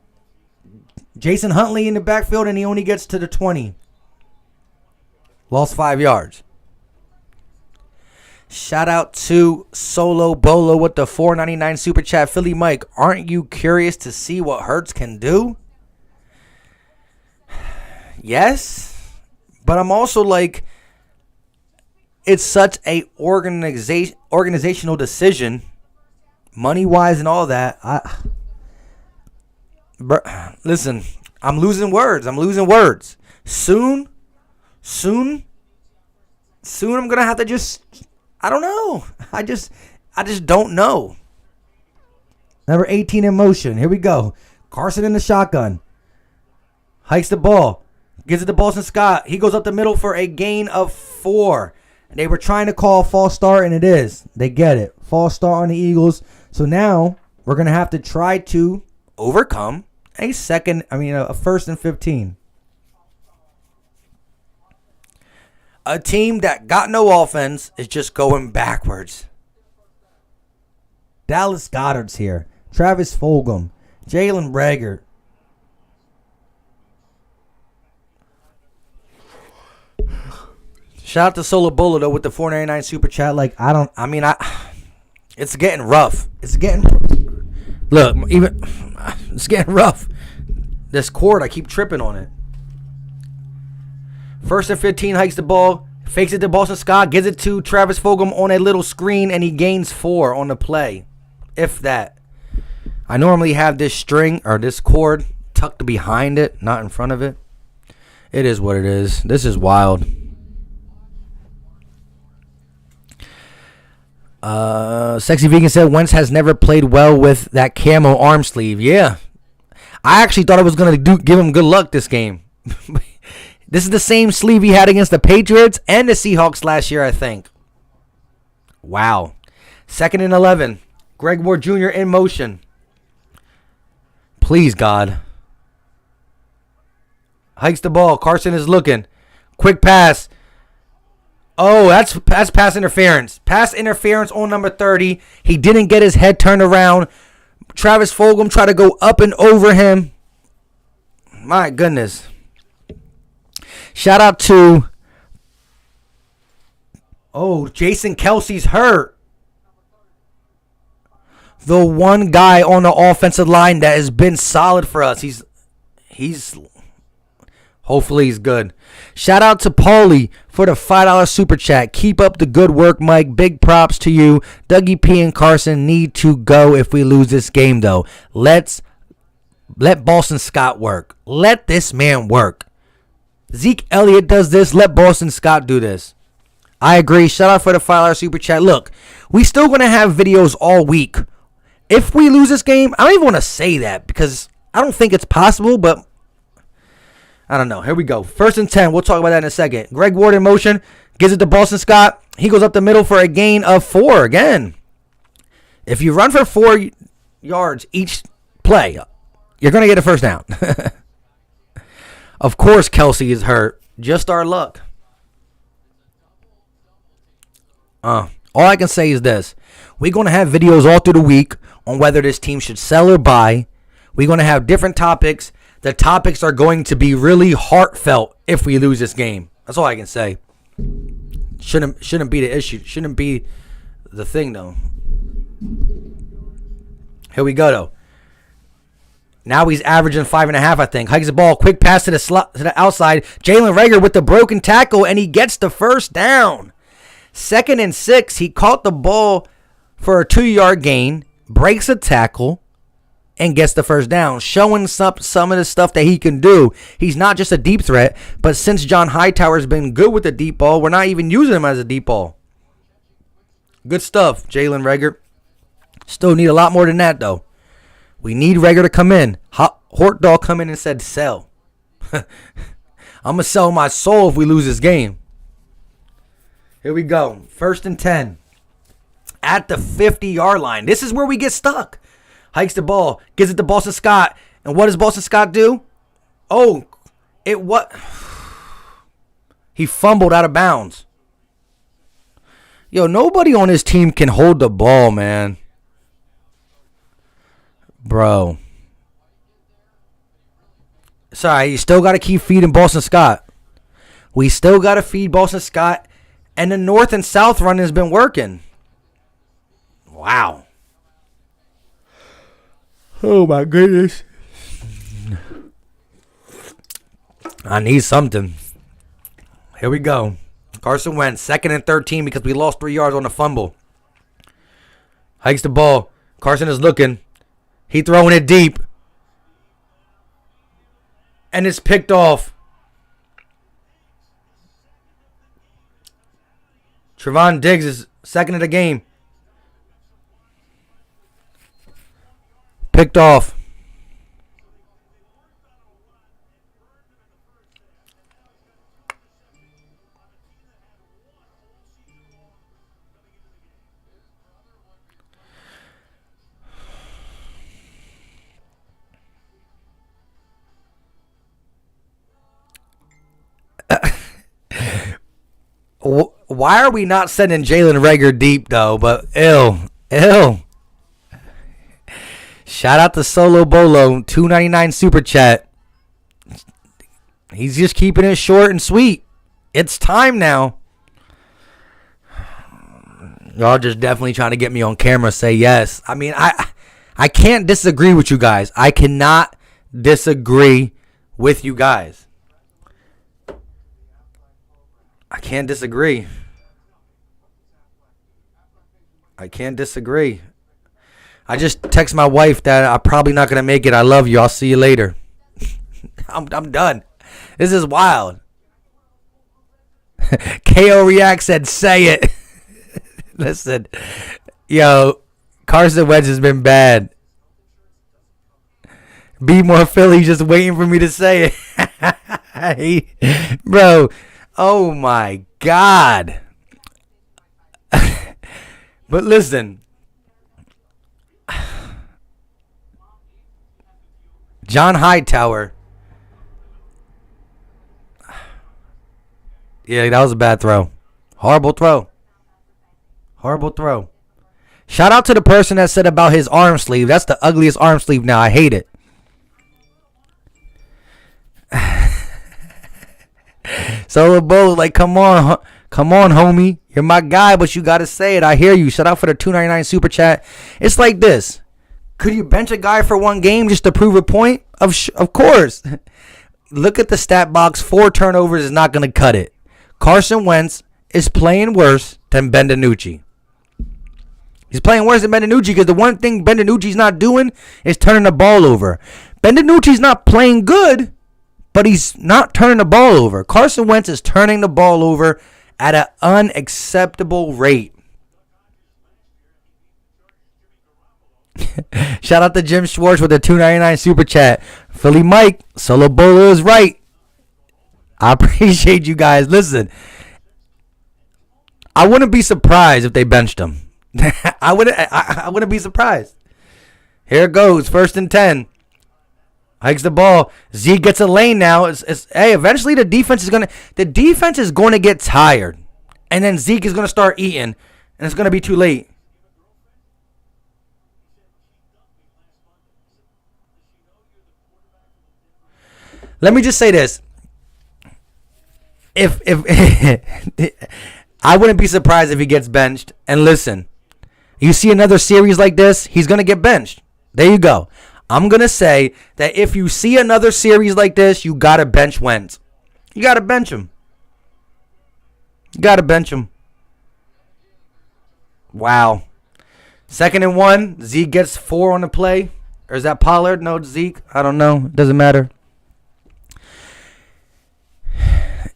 [SPEAKER 1] Jason Huntley in the backfield, and he only gets to the 20. Lost 5 yards. Shout out to Solo Bolo with the $4.99 super chat. Philly Mike, aren't you curious to see what Hurts can do? Yes, but I'm also like, it's such a organizational decision, money-wise and all that. Listen, I'm losing words. Soon, I'm going to have to I don't know. I just don't know. Number 18 in motion. Here we go. Carson in the shotgun. Hikes the ball. Gives it to Boston Scott. He goes up the middle for a gain of 4. They were trying to call a false start, and it is. They get it. False start on the Eagles. So now we're going to have to try to overcome a first and 15. A team that got no offense is just going backwards. Dallas Goedert's here. Travis Fulgham. Jalen Reagor. Shout out to Solo Bolo though with the $4.99 super chat. Like it's getting rough. It's getting rough. This cord, I keep tripping on it. 1st and 15, hikes the ball, fakes it to Boston Scott, gives it to Travis Fulgham on a little screen, and he gains 4 on the play, if that. I normally have this string or this cord tucked behind it, not in front of it. It is what it is. This is wild. Sexy Vegan said Wentz has never played well with that camo arm sleeve. Yeah. I actually thought I was going to give him good luck this game. This is the same sleeve he had against the Patriots and the Seahawks last year, I think. Wow. 2nd and 11. Greg Ward Jr. in motion. Please, God. Hikes the ball. Carson is looking. Quick pass. Oh, that's pass interference. Pass interference on number 30. He didn't get his head turned around. Travis Fulgham tried to go up and over him. My goodness. Shout out to... Oh, Jason Kelsey's hurt. The one guy on the offensive line that has been solid for us. He's hopefully he's good. Shout out to Paulie for the $5 super chat. Keep up the good work, Mike. Big props to you. Dougie P and Carson need to go if we lose this game, though. Let Boston Scott work. Let this man work. Zeke Elliott does this. Let Boston Scott do this. I agree. Shout out for the $5 super chat. Look, we still going to have videos all week. If we lose this game, I don't even want to say that because I don't think it's possible, but I don't know. Here we go. 1st and 10. We'll talk about that in a second. Greg Ward in motion. Gives it to Boston Scott. He goes up the middle for a gain of 4 again. If you run for 4 yards each play, you're going to get a first down. Of course, Kelsey is hurt. Just our luck. All I can say is this. We're going to have videos all through the week on whether this team should sell or buy. We're going to have different topics. The topics are going to be really heartfelt if we lose this game. That's all I can say. Shouldn't be the issue. Shouldn't be the thing, though. Here we go, though. Now he's averaging 5.5, I think. Hikes the ball. Quick pass to the outside. Jalen Reagor with the broken tackle, and he gets the first down. 2nd and 6. He caught the ball for a 2-yard gain, breaks a tackle, and gets the first down, showing some of the stuff that he can do. He's not just a deep threat, but since John Hightower has been good with the deep ball, we're not even using him as a deep ball. Good stuff, Jalen Reagor. Still need a lot more than that, though. We need Reagor to come in. Hortdog come in and said, sell. I'm going to sell my soul if we lose this game. Here we go. 1st and 10. At the 50-yard line. This is where we get stuck. Hikes the ball. Gives it to Boston Scott. And what does Boston Scott do? Oh, he fumbled out of bounds. Yo, nobody on this team can hold the ball, man. Bro. Sorry, you still got to keep feeding Boston Scott. We still got to feed Boston Scott. And the north and south run has been working. Wow. Oh, my goodness. I need something. Here we go. Carson Wentz, 2nd and 13 because we lost 3 yards on the fumble. Hikes the ball. Carson is looking. He throwing it deep. And it's picked off. Trevon Diggs is 2nd of the game. Picked off. Why are we not sending Jalen Reagor deep, though? But, ew. Shout out to Solo Bolo, $2.99 super chat. He's just keeping it short and sweet. It's time now. Y'all just definitely trying to get me on camera. Say yes. I mean, I can't disagree with you guys. I cannot disagree with you guys. I can't disagree. I can't disagree. I just text my wife that I'm probably not gonna make it. I love you. I'll see you later. I'm done. This is wild. KO React said, "Say it." Listen, yo, Carson Wentz has been bad. Be more Philly, just waiting for me to say it. Bro, oh my God. But listen, John Hightower. Yeah, that was a bad throw. Horrible throw. Horrible throw. Shout out to the person that said about his arm sleeve. That's the ugliest arm sleeve now. I hate it. Solo Bo, like, come on, homie. You're my guy, but you got to say it. I hear you. Shout out for the $2.99 super chat. It's like this. Could you bench a guy for one game just to prove a point? Of course. Look at the stat box. 4 turnovers is not going to cut it. Carson Wentz is playing worse than Ben DiNucci. He's playing worse than Ben DiNucci because the one thing Ben DiNucci's not doing is turning the ball over. Ben DiNucci's not playing good, but he's not turning the ball over. Carson Wentz is turning the ball over at an unacceptable rate. Shout out to Jim Schwartz with the $2.99 super chat. Philly Mike, Solo Bolo is right. I appreciate you guys. Listen, I wouldn't be surprised if they benched him. I wouldn't be surprised. Here it goes. 1st and 10. Hikes the ball. Zeke gets a lane now. Hey, eventually the defense is going to get tired. And then Zeke is going to start eating. And it's going to be too late. Let me just say this. If I wouldn't be surprised if he gets benched. And listen, you see another series like this, he's going to get benched. There you go. I'm going to say that if you see another series like this, you got to bench Wentz. You got to bench him. Wow. 2nd and 1. Zeke gets 4 on the play. Or is that Pollard? No, Zeke. I don't know. It doesn't matter.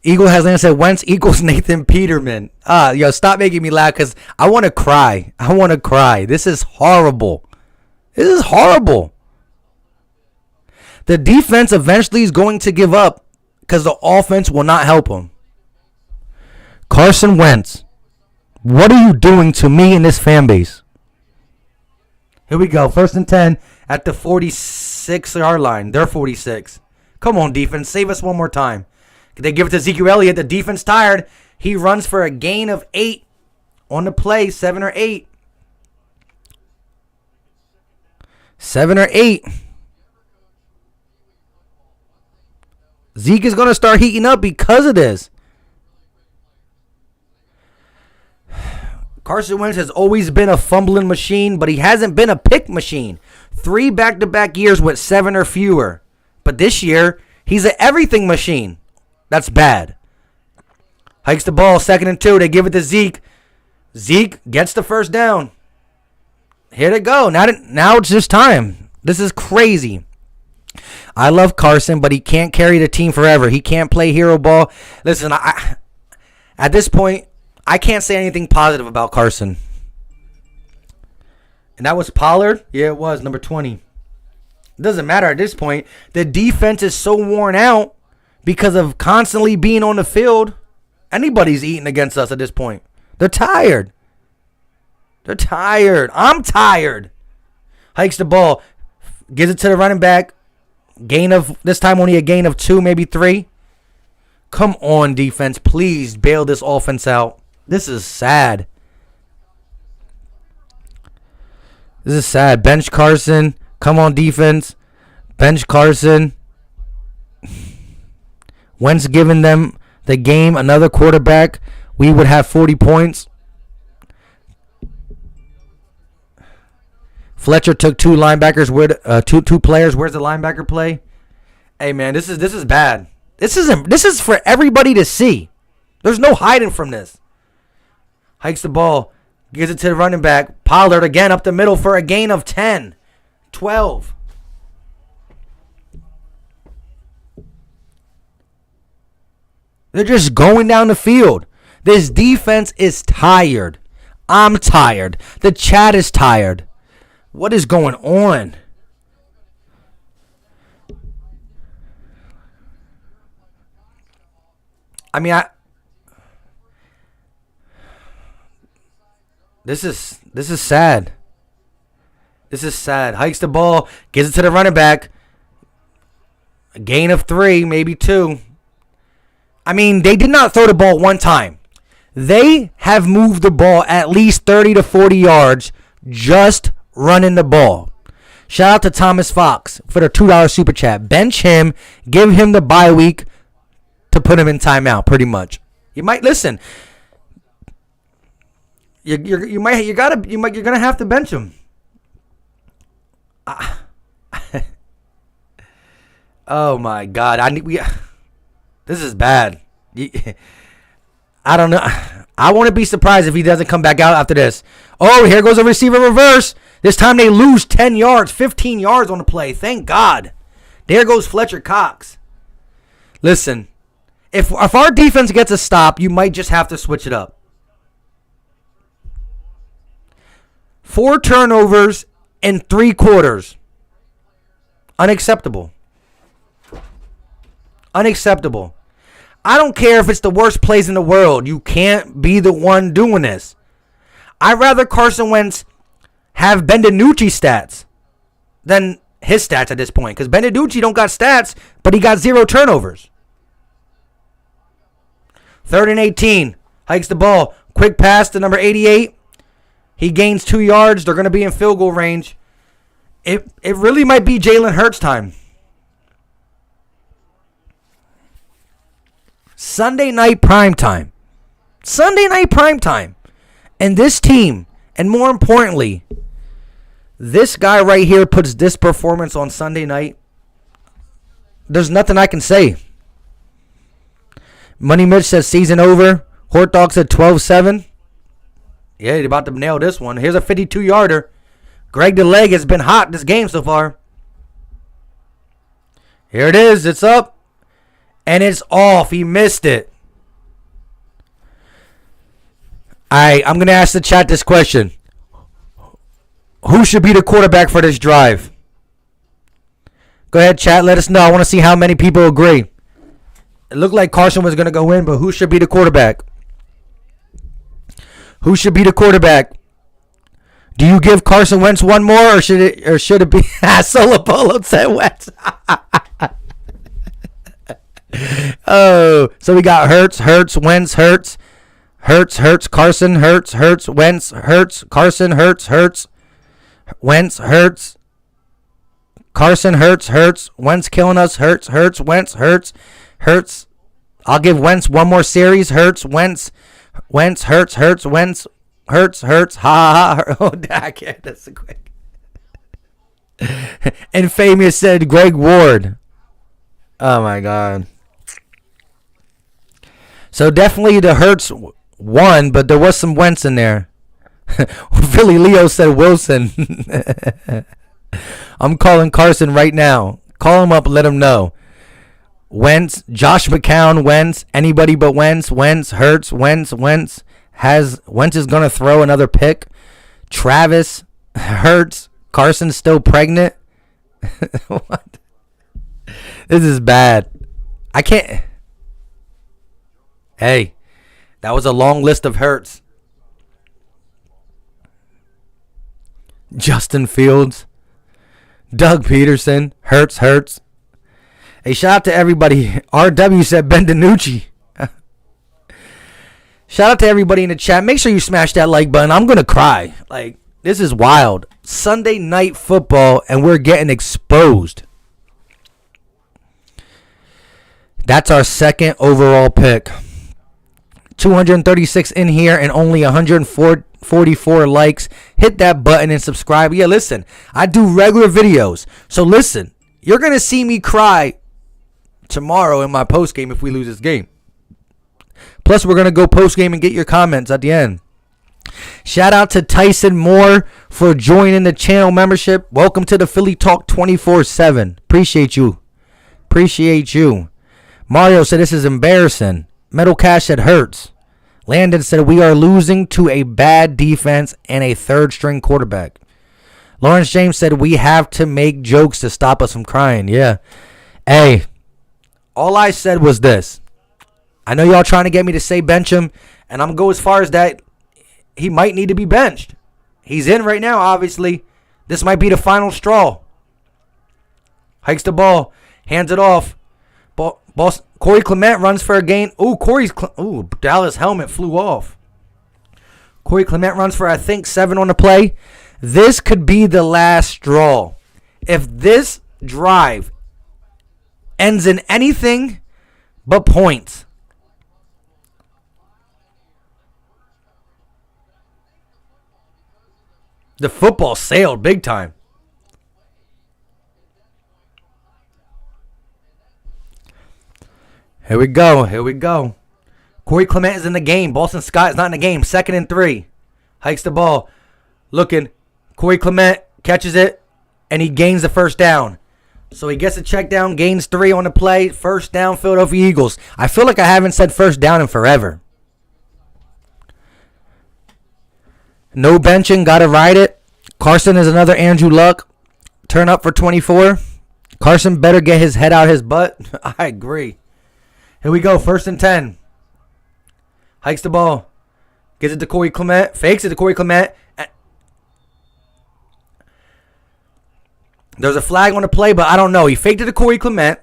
[SPEAKER 1] Eagle has said Wentz equals Nathan Peterman. Yo, stop making me laugh because I want to cry. This is horrible. The defense eventually is going to give up because the offense will not help them. Carson Wentz, what are you doing to me and this fan base? Here we go. 1st and 10 at the 46-yard line. They're 46. Come on, defense. Save us one more time. They give it to Ezekiel Elliott. The defense tired. He runs for a gain of 8 on the play. 7 or 8. 7 or 8. Zeke is going to start heating up because of this. Carson Wentz has always been a fumbling machine, but he hasn't been a pick machine. 3 back-to-back years with 7 or fewer. But this year, he's an everything machine. That's bad. Hikes the ball, 2nd and 2. They give it to Zeke. Zeke gets the first down. Here they go. Now it's just time. This is crazy. I love Carson, but he can't carry the team forever. He can't play hero ball. Listen, at this point, I can't say anything positive about Carson. And that was Pollard? Yeah, it was, number 20. It doesn't matter at this point. The defense is so worn out because of constantly being on the field. Anybody's eating against us at this point. They're tired. I'm tired. Hikes the ball. Gives it to the running back. This time only a gain of 2, maybe 3. Come on, defense. Please bail this offense out. This is sad. Bench Carson. Come on, defense. Bench Carson. Wentz giving them the game, another quarterback, we would have 40 points. Fletcher took two linebackers. Two players. Where's the linebacker play? Hey man, this is bad. This is for everybody to see. There's no hiding from this. Hikes the ball, gives it to the running back. Pollard again up the middle for a gain of 10, 12. They're just going down the field. This defense is tired. I'm tired. The chat is tired. What is going on? I mean, This is sad. This is sad. Hikes the ball, gives it to the running back. A gain of 3, maybe 2. I mean, they did not throw the ball one time. They have moved the ball at least 30 to 40 yards just running the ball. Shout out to Thomas Fox for the $2 super chat. Bench him, give him the bye week to put him in timeout, pretty much. You might listen. You're gonna have to bench him. Oh my God! This is bad. I don't know. I wouldn't be surprised if he doesn't come back out after this. Oh, here goes a receiver reverse. This time they lose 10 yards, 15 yards on the play. Thank God. There goes Fletcher Cox. Listen, if our defense gets a stop, you might just have to switch it up. 4 turnovers in 3 quarters. Unacceptable. Unacceptable. I don't care if it's the worst plays in the world. You can't be the one doing this. I'd rather Carson Wentz have Ben DiNucci stats than his stats at this point. Because Ben DiNucci don't got stats, but he got 0 turnovers. 3rd and 18. Hikes the ball. Quick pass to number 88. He gains 2 yards. They're going to be in field goal range. It really might be Jalen Hurts time. Sunday night primetime. Sunday night primetime. And this team, and more importantly, this guy right here puts this performance on Sunday night. There's nothing I can say. Money Mitch says season over. Hort Dog said 12-7. Yeah, they're about to nail this one. Here's a 52-yarder. Greg the Leg has been hot this game so far. Here it is. It's up. And it's off. He missed it. I'm going to ask the chat this question. Who should be the quarterback for this drive? Go ahead, chat. Let us know. I want to see how many people agree. It looked like Carson was going to go in, but who should be the quarterback? Who should be the quarterback? Do you give Carson Wentz one more, or should it be Solo Polo said Wentz? Oh, so we got Hurts, Wentz, Hurts, Carson, Hurts, Wentz, Carson, Hurts, Wentz, Carson, Hurts, Wentz killing us, Hurts, Wentz, Hurts. I'll give Wentz one more series, Wentz, Hurts, Wentz, Hurts, ha ha. Oh, I can't. That's a quick. Infamous said Greg Ward. Oh my God. So definitely the Hurts won, but there was some Wentz in there. Philly Leo said Wilson. I'm calling Carson right now. Call him up, let him know. Wentz, Josh McCown, Wentz, anybody but Wentz, Hurts, Wentz is going to throw another pick. Travis, Hurts, Carson's still pregnant. What? This is bad. I can't. Hey, that was a long list of Hurts. Justin Fields, Doug Peterson, Hurts. Hey, shout out to everybody. RW said Ben DiNucci. Shout out to everybody in the chat. Make sure you smash that like button. I'm going to cry. Like, this is wild. Sunday night football, and we're getting exposed. That's our second overall pick. 236 in here and only 104 44 likes. Hit that button and subscribe. Yeah, listen, I do regular videos. So listen, you're going to see me cry tomorrow in my post game if we lose this game. Plus, we're going to go post game and get your comments at the end. Shout out to Tyson Moore for joining the channel membership. Welcome to the Philly Talk 24/7. Appreciate you. Appreciate you. Mario said this is embarrassing. Metal Cash said hurts. Landon said we are losing to a bad defense and a third string quarterback. Lawrence James said we have to make jokes to stop us from crying. Yeah. Hey, all I said was this. I know y'all trying to get me to say bench him, and I'm going to go as far as that. He might need to be benched. He's in right now, obviously. This might be the final straw. Hikes the ball. Hands it off. Corey Clement runs for a gain. Dallas' helmet flew off. Corey Clement runs for, I think, 7 on the play. This could be the last straw. If this drive ends in anything but points, the football sailed big time. Here we go. Corey Clement is in the game. Boston Scott is not in the game. 2nd and 3. Hikes the ball. Looking. Corey Clement catches it, and he gains the first down. So he gets a check down, gains 3 on the play. First down, Philadelphia Eagles. I feel like I haven't said first down in forever. No benching. Got to ride it. Carson is another Andrew Luck. Turn up for 24. Carson better get his head out his butt. I agree. Here we go. 1st and 10. Hikes the ball. Gives it to Corey Clement. Fakes it to Corey Clement. There's a flag on the play, but I don't know. He faked it to Corey Clement.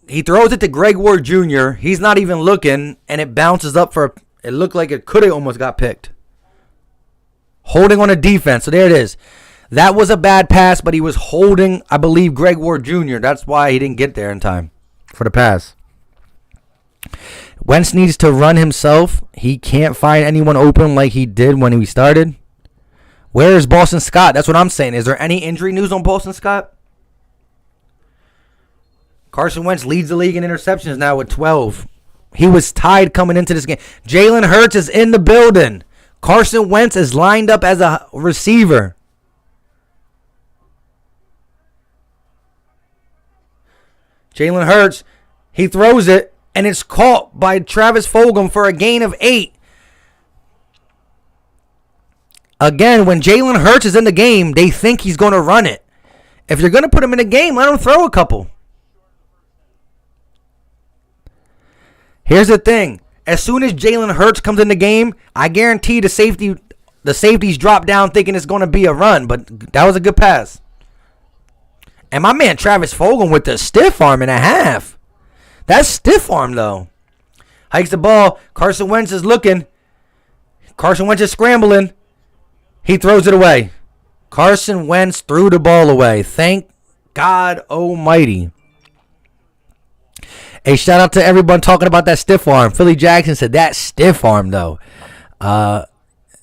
[SPEAKER 1] He throws it to Greg Ward Jr. He's not even looking, and it bounces up for... It looked like it could have almost got picked. Holding on a defense. So there it is. That was a bad pass, but he was holding, I believe, Greg Ward Jr. That's why he didn't get there in time for the pass. Wentz needs to run himself. He can't find anyone open like he did when we started. Where is Boston Scott? That's what I'm saying. Is there any injury news on Boston Scott? Carson Wentz leads the league in interceptions now with 12. He was tied coming into this game. Jalen Hurts is in the building. Carson Wentz is lined up as a receiver. Jalen Hurts, he throws it, and it's caught by Travis Fulgham for a gain of 8. Again, when Jalen Hurts is in the game, they think he's going to run it. If you're going to put him in a game, let him throw a couple. Here's the thing. As soon as Jalen Hurts comes in the game, I guarantee the safeties drop down thinking it's going to be a run. But that was a good pass. And my man Travis Fulgham with the stiff arm and a half. That's stiff arm, though. Hikes the ball. Carson Wentz is looking. Carson Wentz is scrambling. He throws it away. Carson Wentz threw the ball away. Thank God Almighty. Hey, shout out to everyone talking about that stiff arm. Philly Jackson said that stiff arm, though.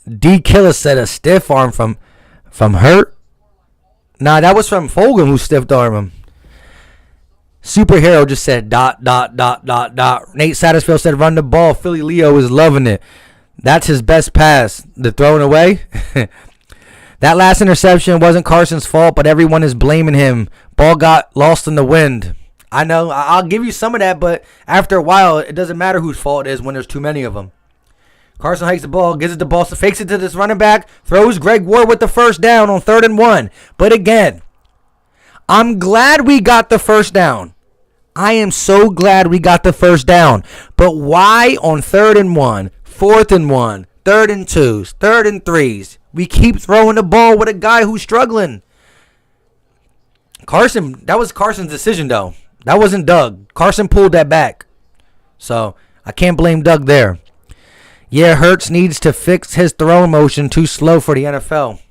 [SPEAKER 1] D. Killer said a stiff arm from Hurt. Nah, that was from Fulgham who stiffed arm him. Superhero just said ... Nate Satterfield said run the ball. Philly Leo is loving it. That's his best pass. The throwing away. That last interception wasn't Carson's fault, but everyone is blaming him. Ball got lost in the wind. I know. I'll give you some of that, but after a while, it doesn't matter whose fault it is when there's too many of them. Carson hikes the ball, gives it the ball, fakes it to this running back, throws Greg Ward with the first down on 3rd and 1. But again, I'm glad we got the first down. I am so glad we got the first down. But why on 3rd and 1, 4th and 1, 3rd and 2s, 3rd and 3s, we keep throwing the ball with a guy who's struggling? Carson, that was Carson's decision, though. That wasn't Doug. Carson pulled that back. So I can't blame Doug there. Yeah, Hurts needs to fix his throw motion, too slow for the NFL.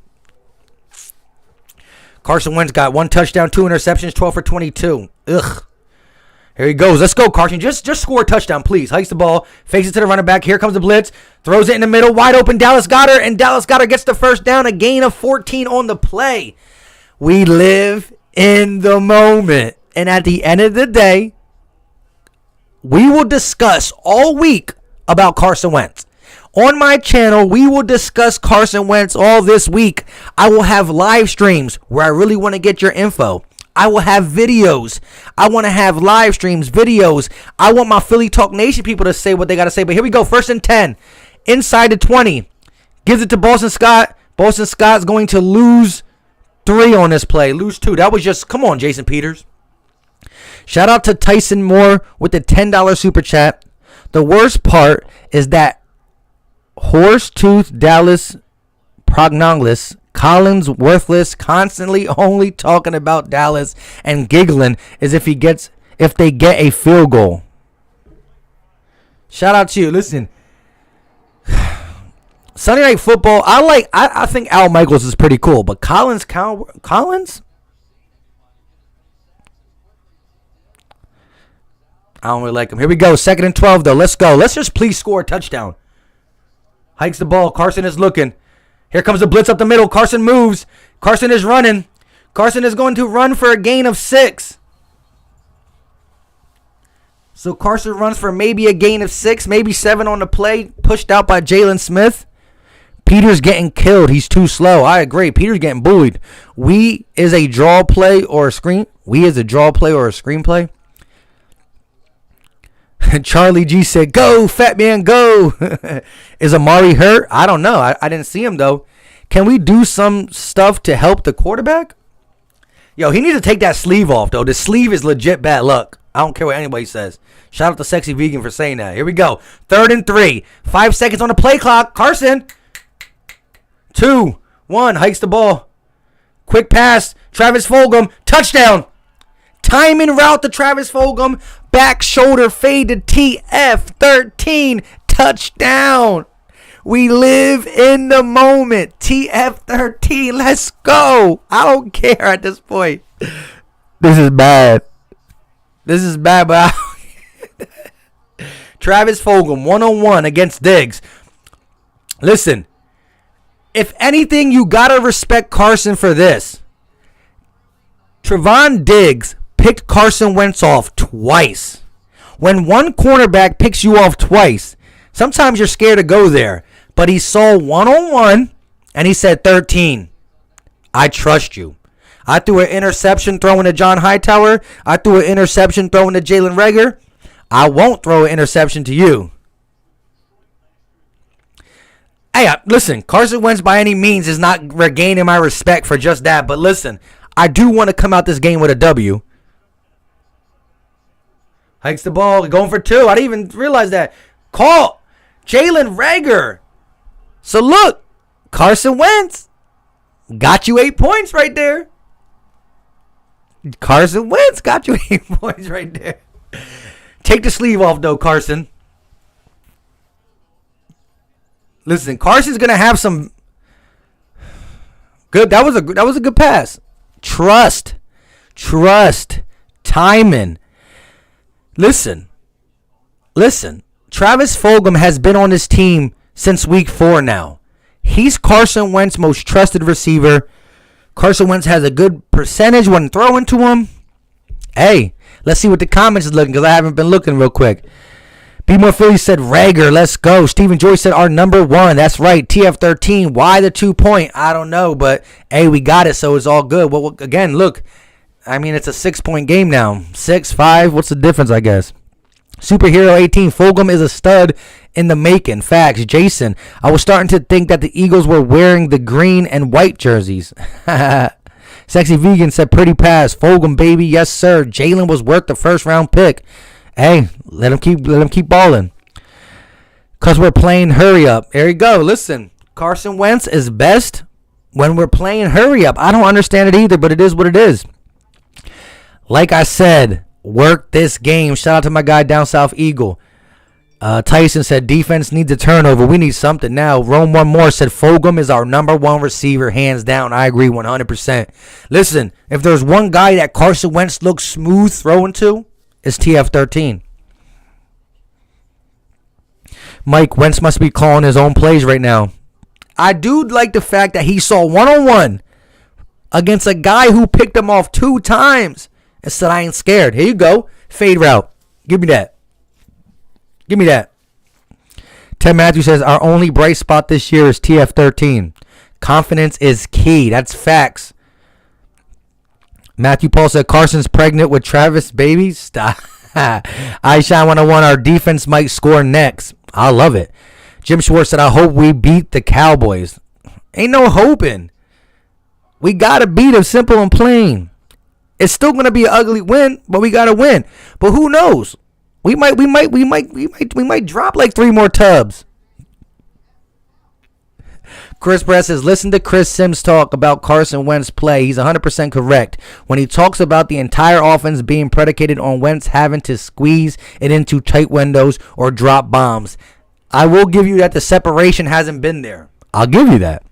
[SPEAKER 1] Carson Wentz got 1 touchdown, 2 interceptions, 12 for 22. Ugh. Here he goes. Let's go, Carson. Just score a touchdown, please. Hikes the ball. Fakes it to the running back. Here comes the blitz. Throws it in the middle. Wide open. Dallas Goedert. And Dallas Goedert gets the first down. A gain of 14 on the play. We live in the moment. And at the end of the day, we will discuss all week about Carson Wentz. On my channel, we will discuss Carson Wentz all this week. I will have live streams where I really want to get your info. I will have videos. I want to have live streams, videos. I want my Philly Talk Nation people to say what they got to say. But here we go. 1st and 10. Inside the 20. Gives it to Boston Scott. Boston Scott's going to lose 3 on this play. Lose 2. That was just, come on, Jason Peters. Shout out to Tyson Moore with the $10 super chat. The worst part is that Horsetooth Dallas Prognolis Collins worthless, constantly only talking about Dallas and giggling as if they get a field goal. Shout out to you. Listen, Sunday Night Football. I think Al Michaels is pretty cool, but Collins. I don't really like him. Here we go. 2nd and 12 though. Let's go. Let's just please score a touchdown. Hikes the ball. Carson is looking. Here comes the blitz up the middle. Carson moves. Carson is running. Carson is going to run for a gain of 6. So Carson runs for maybe a gain of 6, maybe 7 on the play. Pushed out by Jalen Smith. Peters getting killed. He's too slow. I agree. Peters getting bullied. We is a draw play or a screen. Screenplay. Charlie G said, "Go, fat man, go." Is Amari hurt? I don't know. I didn't see him, though. Can we do some stuff to help the quarterback? Yo, he needs to take that sleeve off, though. The sleeve is legit bad luck. I don't care what anybody says. Shout out to Sexy Vegan for saying that. Here we go. 3rd and 3. 5 seconds on the play clock. Carson. 2, 1. Hikes the ball. Quick pass. Travis Fulgham. Touchdown. Timing route to Travis Fulgham. Back shoulder fade to TF13. Touchdown. We live in the moment. TF13. Let's go. I don't care at this point. This is bad. But Travis Fulgham, 1-on-1 against Diggs. Listen, if anything, you got to respect Carson for this. Trevon Diggs picked Carson Wentz off twice. When one cornerback picks you off twice, sometimes you're scared to go there. But he saw 1-on-1, and he said, 13. I trust you. I threw an interception throwing to John Hightower. I threw an interception throwing to Jalen Reagor. I won't throw an interception to you. Hey, listen, Carson Wentz by any means is not regaining my respect for just that. But listen, I do want to come out this game with a W. Hikes the ball, going for 2. I didn't even realize that. Call Jalen Reagor. So look, Carson Wentz got you 8 points right there. Carson Wentz got you 8 points right there. Take the sleeve off though, Carson. Listen, Carson's gonna have some good. That was a good pass. Trust, timing. Listen. Travis Fulgham has been on this team since week 4 now. He's Carson Wentz's most trusted receiver. Carson Wentz has a good percentage when throwing to him. Hey, let's see what the comments is looking because I haven't been looking real quick. B More Philly said Reagor, let's go. Stephen Joyce said our number 1. That's right, TF13. Why the 2 point? I don't know, but hey, we got it, so it's all good. Well, again, look, I mean, it's a 6-point game now. 6, 5, what's the difference, I guess? Superhero 18, Fulgham is a stud in the making. Facts. Jason, I was starting to think that the Eagles were wearing the green and white jerseys. Sexy Vegan said pretty pass. Fulgham, baby. Yes, sir. Jalen was worth the first-round pick. Hey, let him keep balling. Because we're playing hurry up. There you go. Listen, Carson Wentz is best when we're playing hurry up. I don't understand it either, but it is what it is. Like I said, work this game. Shout out to my guy down south, Eagle. Tyson said defense needs a turnover. We need something now. Rome One More said Fulgham is our number 1 receiver, hands down. I agree 100%. Listen, if there's one guy that Carson Wentz looks smooth throwing to, is TF13. Mike, Wentz must be calling his own plays right now. I do like the fact that he saw one-on-one against a guy who picked him off 2 times and said, I ain't scared. Here you go. Fade route. Give me that. Give me that. Ted Matthews says, our only bright spot this year is TF13. Confidence is key. That's facts. Matthew Paul said, Carson's pregnant with Travis baby. Stop. I shine 101. Our defense might score next. I love it. Jim Schwartz said, I hope we beat the Cowboys. Ain't no hoping. We got to beat them, simple and plain. It's still going to be an ugly win, but we got to win. But who knows? We might drop like 3 more tubs. Chris Brett says, listen to Chris Sims talk about Carson Wentz play. He's 100% correct when he talks about the entire offense being predicated on Wentz having to squeeze it into tight windows or drop bombs. I will give you that the separation hasn't been there. I'll give you that.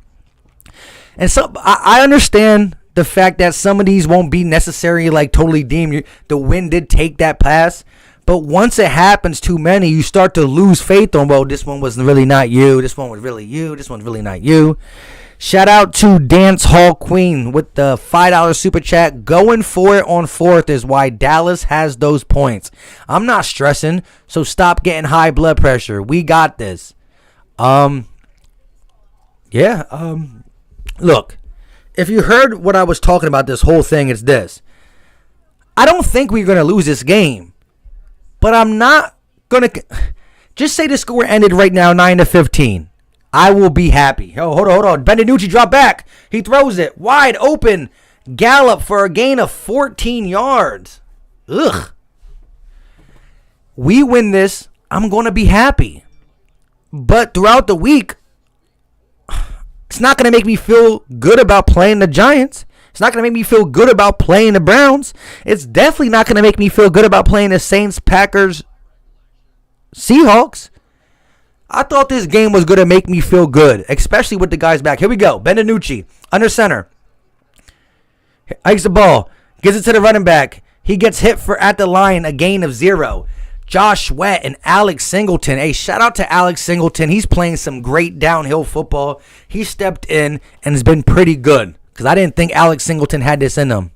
[SPEAKER 1] And so I understand the fact that some of these won't be necessarily like totally deemed. The win did take that pass. But once it happens too many, you start to lose faith on, well, this one was really not you. This one was really you. This one's really not you. Shout out to Dance Hall Queen with the $5 super chat. Going for it on 4th is why Dallas has those points. I'm not stressing, so stop getting high blood pressure. We got this. Look, if you heard what I was talking about this whole thing, it's this. I don't think we're going to lose this game. But I'm not going to just say the score ended right now 9-15. I will be happy. Oh, hold on. Benvenucci drop back. He throws it wide open. Gallup for a gain of 14 yards. Ugh. We win this, I'm going to be happy. But throughout the week, it's not going to make me feel good about playing the Giants. It's not going to make me feel good about playing the Browns. It's definitely not going to make me feel good about playing the Saints, Packers, Seahawks. I thought this game was going to make me feel good, especially with the guys back. Here we go. Benvenucci, under center. Hikes the ball. Gives it to the running back. He gets hit for at the line, a gain of 0. Josh Sweat and Alex Singleton. Hey, shout out to Alex Singleton. He's playing some great downhill football. He stepped in and has been pretty good. Because I didn't think Alex Singleton had this in him.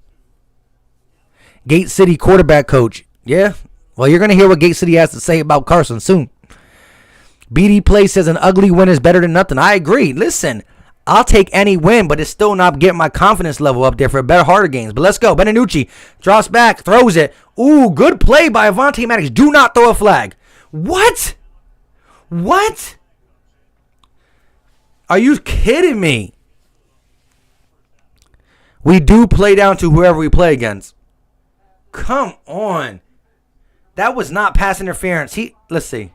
[SPEAKER 1] Gate City quarterback coach. Yeah? Well, you're going to hear what Gate City has to say about Carson soon. BD Play says an ugly win is better than nothing. I agree. Listen, I'll take any win, but it's still not getting my confidence level up there for better, harder games. But let's go. Benvenucci drops back, throws it. Ooh, good play by Avonte Maddox. Do not throw a flag. What? Are you kidding me? We do play down to whoever we play against. Come on. That was not pass interference. Let's see.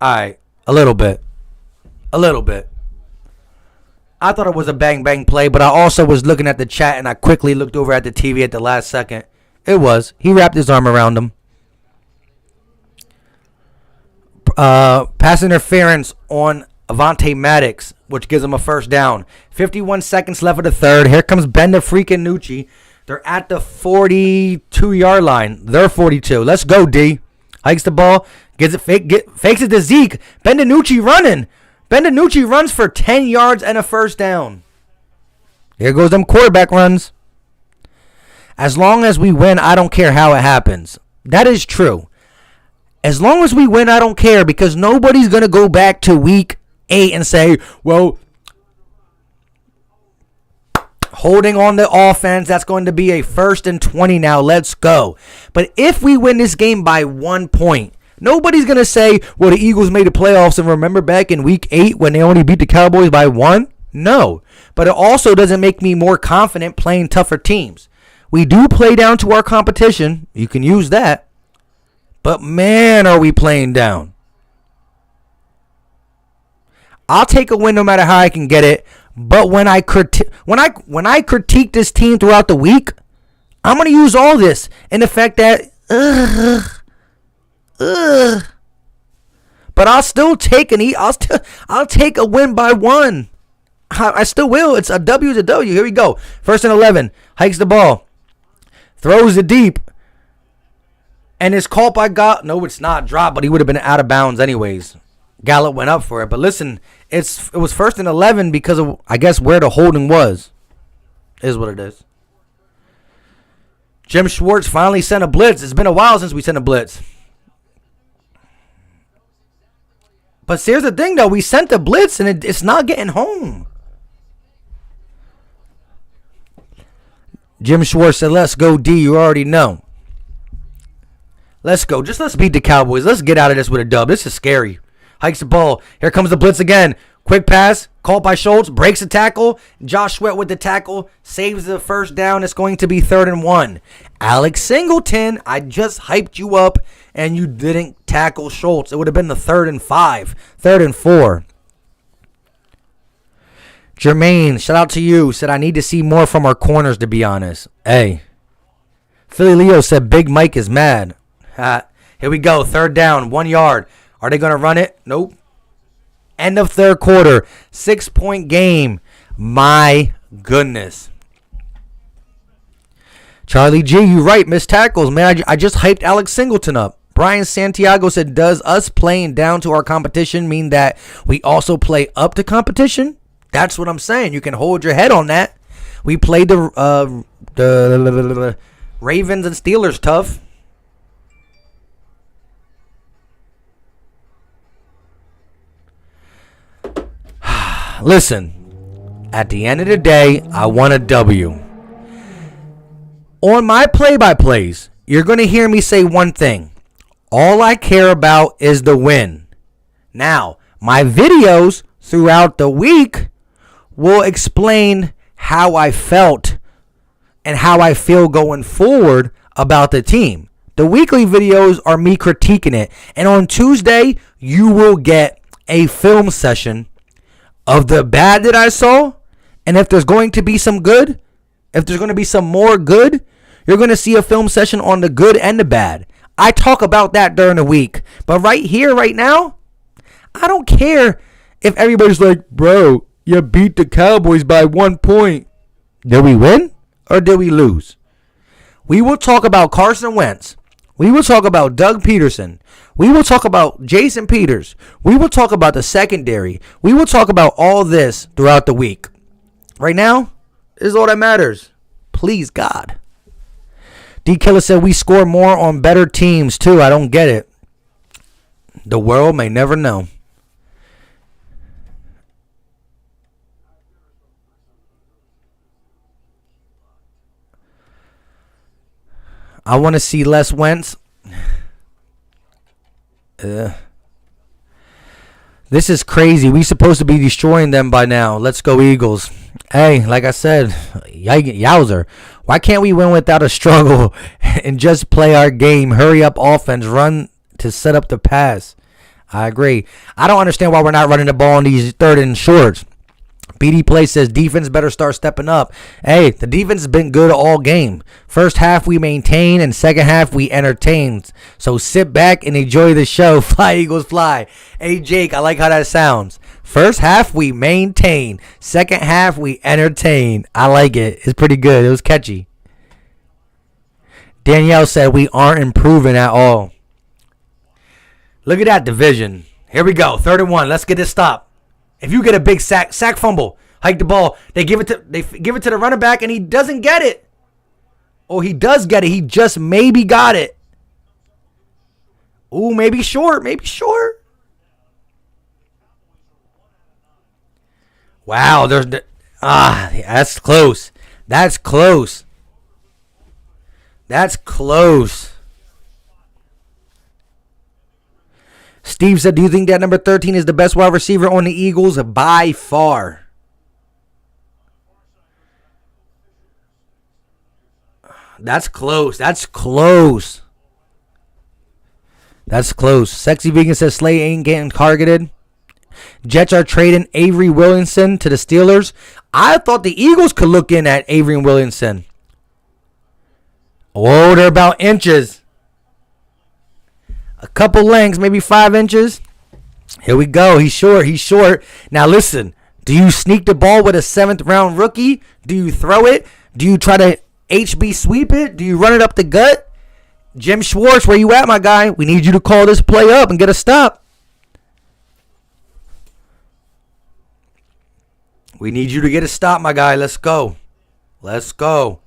[SPEAKER 1] All right. A little bit. I thought it was a bang play, but I also was looking at the chat and I quickly looked over at the TV at the last second. It was. He wrapped his arm around him. Pass interference on Avonte Maddox, which gives him a first down. 51 seconds left of the third. Here comes Ben the freaking Nucci. They're at the 42-yard line. They're 42. Let's go, D. Hikes the ball. Fakes it to Zeke. Ben the Nucci running. Ben the Nucci runs for 10 yards and a first down. Here goes them quarterback runs. As long as we win, I don't care how it happens. That is true. As long as we win, I don't care, because nobody's going to go back to week 8 and say, well, holding on the offense, that's going to be a 1st and 20 now. Let's go. But if we win this game by 1 point, nobody's going to say, well, the Eagles made the playoffs and remember back in week 8 when they only beat the Cowboys by 1? No. But it also doesn't make me more confident playing tougher teams. We do play down to our competition. You can use that. But man, are we playing down. I'll take a win no matter how I can get it. But when I critique this team throughout the week, I'm going to use all this in the fact that but I'll still take I'll take a win by 1. I still will. It's a W. Here we go. 1st and 11. Hikes the ball. Throws it deep. And it's called by God. No, it's not dropped, but he would have been out of bounds anyways. Gallup went up for it. But listen, it was 1st and 11 because of, I guess, where the holding was. Is what it is. Jim Schwartz finally sent a blitz. It's been a while since we sent a blitz. But here's the thing, though. We sent the blitz, and it's not getting home. Jim Schwartz said, let's go, D. You already know. Let's go. Let's beat the Cowboys. Let's get out of this with a dub. This is scary. Hikes the ball. Here comes the blitz again. Quick pass. Called by Schultz. Breaks the tackle. Josh Sweat with the tackle. Saves the first down. It's going to be 3rd and 1. Alex Singleton, I just hyped you up, and you didn't tackle Schultz. It would have been the 3rd and 5. 3rd and 4. Jermaine, shout out to you. Said, I need to see more from our corners, to be honest. Hey. Philly Leo said, Big Mike is mad. Here we go. 3rd down. 1 yard. Are they going to run it? Nope. End of 3rd quarter. 6-point game. My goodness. Charlie G, you right. Missed tackles. Man, I just hyped Alex Singleton up. Brian Santiago said, does us playing down to our competition mean that we also play up to competition? That's what I'm saying. You can hold your head on that. We played the Ravens and Steelers tough. Listen, at the end of the day, I want a W. On my play-by-plays, you're going to hear me say one thing. All I care about is the win. Now, my videos throughout the week will explain how I felt and how I feel going forward about the team. The weekly videos are me critiquing it. And on Tuesday, you will get a film session of the bad that I saw. And if there's going to be some good, if there's going to be some more good, you're going to see a film session on the good and the bad. I talk about that during the week. But right here, right now, I don't care if everybody's like, bro, you beat the Cowboys by 1 point. Did we win or did we lose? We will talk about Carson Wentz. We will talk about Doug Peterson. We will talk about Jason Peters. We will talk about the secondary. We will talk about all this throughout the week. Right now, this is all that matters. Please, God. D. Killer said we score more on better teams, too. I don't get it. The world may never know. I want to see less Wentz. This is crazy. We supposed to be destroying them by now. Let's go Eagles. Hey, like I said, yowzer. Why can't we win without a struggle and just play our game? Hurry up offense. Run to set up the pass. I agree. I don't understand why we're not running the ball on these 3rd and shorts. BD Play says defense better start stepping up. Hey, the defense has been good all game. First half we maintain and second half we entertain. So sit back and enjoy the show. Fly Eagles fly. Hey Jake, I like how that sounds. First half we maintain. Second half we entertain. I like it. It's pretty good. It was catchy. Danielle said we aren't improving at all. Look at that division. Here we go. 3rd and 1. Let's get this stop. If you get a big sack fumble, hike the ball, they give it to the running back and he doesn't get it. Or he does get it. He just maybe got it. Ooh, maybe short. Wow, that's close. That's close. Steve said, do you think that number 13 is the best wide receiver on the Eagles? By far. That's close. Sexy Vegan says Slay ain't getting targeted. Jets are trading Avery Williamson to the Steelers. I thought the Eagles could look in at Avery Williamson. Oh, they're about inches. A couple lengths, maybe 5 inches. Here we go. He's short. Now listen, do you sneak the ball with a 7th round rookie? Do you throw it? Do you try to HB sweep it? Do you run it up the gut? Jim Schwartz, where you at, my guy? We need you to call this play up and get a stop. We need you to get a stop, my guy. Let's go. Let's go.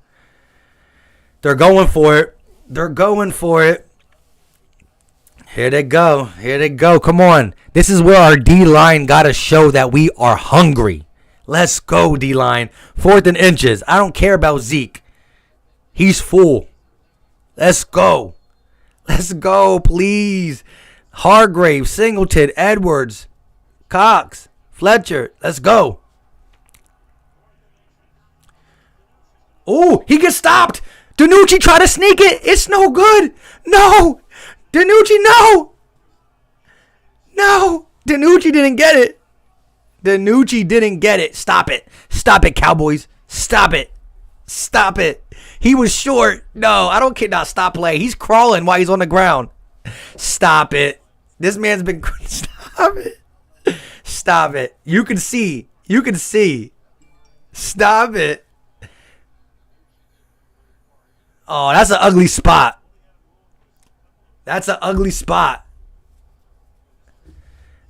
[SPEAKER 1] They're going for it. They're going for it. Here they go. Here they go. Come on. This is where our D-line got to show that we are hungry. Let's go, D-line. 4th and inches. I don't care about Zeke. He's full. Let's go. Let's go, please. Hargrave, Singleton, Edwards, Cox, Fletcher. Let's go. Oh, he gets stopped. DiNucci tried to sneak it. It's no good. No. DiNucci, no. No. DiNucci didn't get it. DiNucci didn't get it. Stop it. Stop it, Cowboys. Stop it. Stop it. He was short. No, I don't care. Now stop playing. He's crawling while he's on the ground. Stop it. This man's been... Stop it. Stop it. You can see. You can see. Stop it. Oh, that's an ugly spot. That's an ugly spot.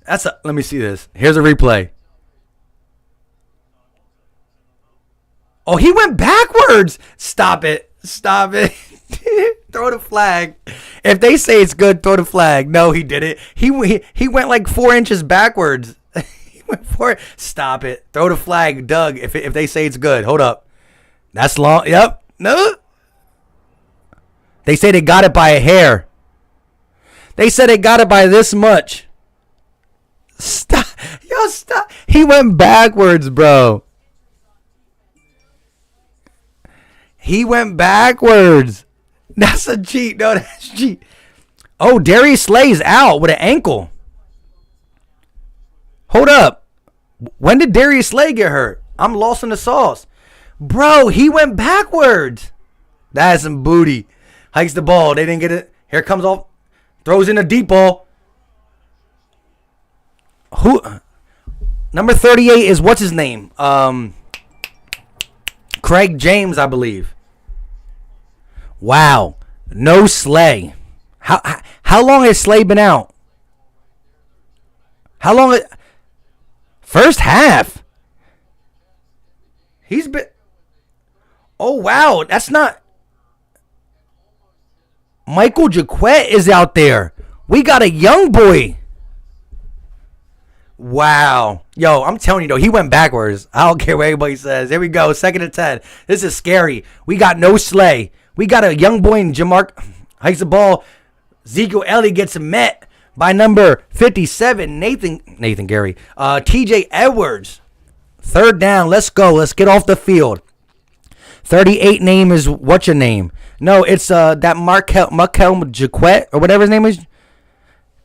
[SPEAKER 1] Let me see this. Here's a replay. Oh, he went backwards. Stop it. Stop it. Throw the flag. If they say it's good, throw the flag. No, he didn't. He went like 4 inches backwards. He went 4. Stop it. Throw the flag, Doug, if they say it's good. Hold up. That's long. Yep. No. They say they got it by a hair. They said they got it by this much. Stop. Yo, stop. He went backwards, bro. He went backwards. That's a cheat. No, that's cheat. Oh, Darius Slay's out with an ankle. Hold up. When did Darius Slay get hurt? I'm lost in the sauce. Bro, he went backwards. That's some booty. Hikes the ball. They didn't get it. Here comes off. Throws in a deep ball. Who? Number 38 is what's his name? Craig James, I believe. Wow. No Slay. How long has Slay been out? How long? First half. He's been. Oh, wow. That's not. Michael Jaquette is out there. We got a young boy. Wow. Yo, I'm telling you, though, he went backwards. I don't care what anybody says. Here we go. 2nd and 10. This is scary. We got no Slay. We got a young boy in Jamark. Hikes the ball. Ezekiel Elliott gets met by number 57, Nathan Gary. TJ Edwards. 3rd down. Let's go. Let's get off the field. 38 name is what's your name? No, it's that Markel Jaquette or whatever his name is.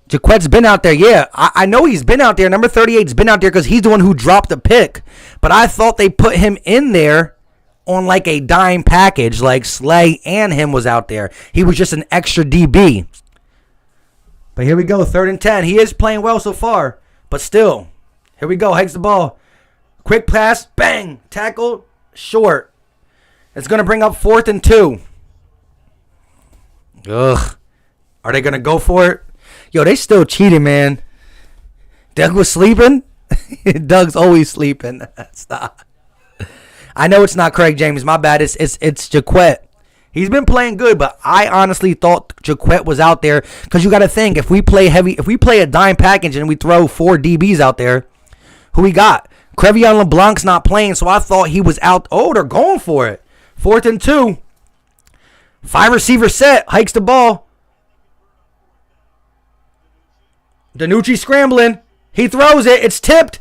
[SPEAKER 1] Jaquette's been out there. Yeah, I know he's been out there. Number 38's been out there because he's the one who dropped the pick. But I thought they put him in there on like a dime package, like Slay and him was out there. He was just an extra DB. But here we go, 3rd and 10. He is playing well so far, but still. Here we go, hikes the ball. Quick pass, bang, tackle, short. It's going to bring up 4th and 2. Ugh. Are they going to go for it? Yo, they still cheating, man. Doug was sleeping? Doug's always sleeping. Stop. I know it's not Craig James. My bad. It's Jaquette. He's been playing good, but I honestly thought Jaquette was out there because you got to think if we play a dime package and we throw 4 DBs out there, who we got? Crevion LeBlanc's not playing, so I thought he was out. Oh, they're going for it. 4th and 2. 5 receiver set. Hikes the ball. DiNucci scrambling. He throws it. It's tipped.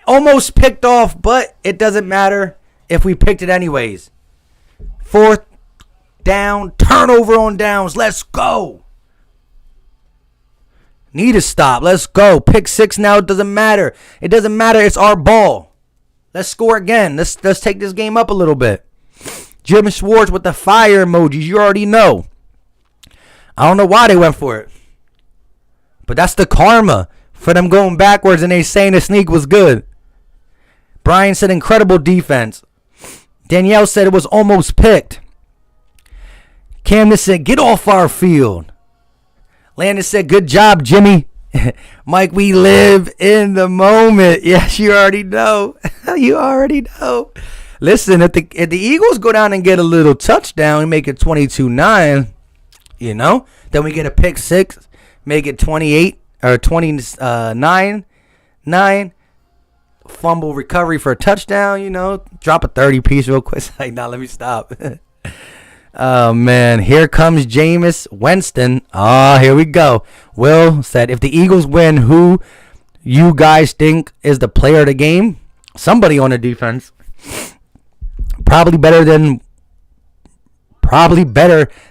[SPEAKER 1] Almost picked off, but it doesn't matter if we picked it anyways. 4th down. Turnover on downs. Let's go. Need a stop. Let's go. Pick 6 now. It doesn't matter. It doesn't matter. It's our ball. Let's score again. Let's take this game up a little bit. Jim Schwartz with the fire emojis. You already know. I don't know why they went for it. But that's the karma for them going backwards and they saying the sneak was good. Brian said incredible defense. Danielle said it was almost picked. Camden said, get off our field. Landon said, good job, Jimmy. Mike, we live in the moment. Yes, you already know. You already know. Listen, if the Eagles go down and get a little touchdown and make it 22-9, you know, then we get a pick six, make it 28 or 29-9, fumble recovery for a touchdown, you know, drop a 30 piece real quick. Like, nah, let me stop. Oh, man. Here comes Jameis Winston. Oh, here we go. Will said, if the Eagles win, who you guys think is the player of the game? Somebody on the defense. Probably better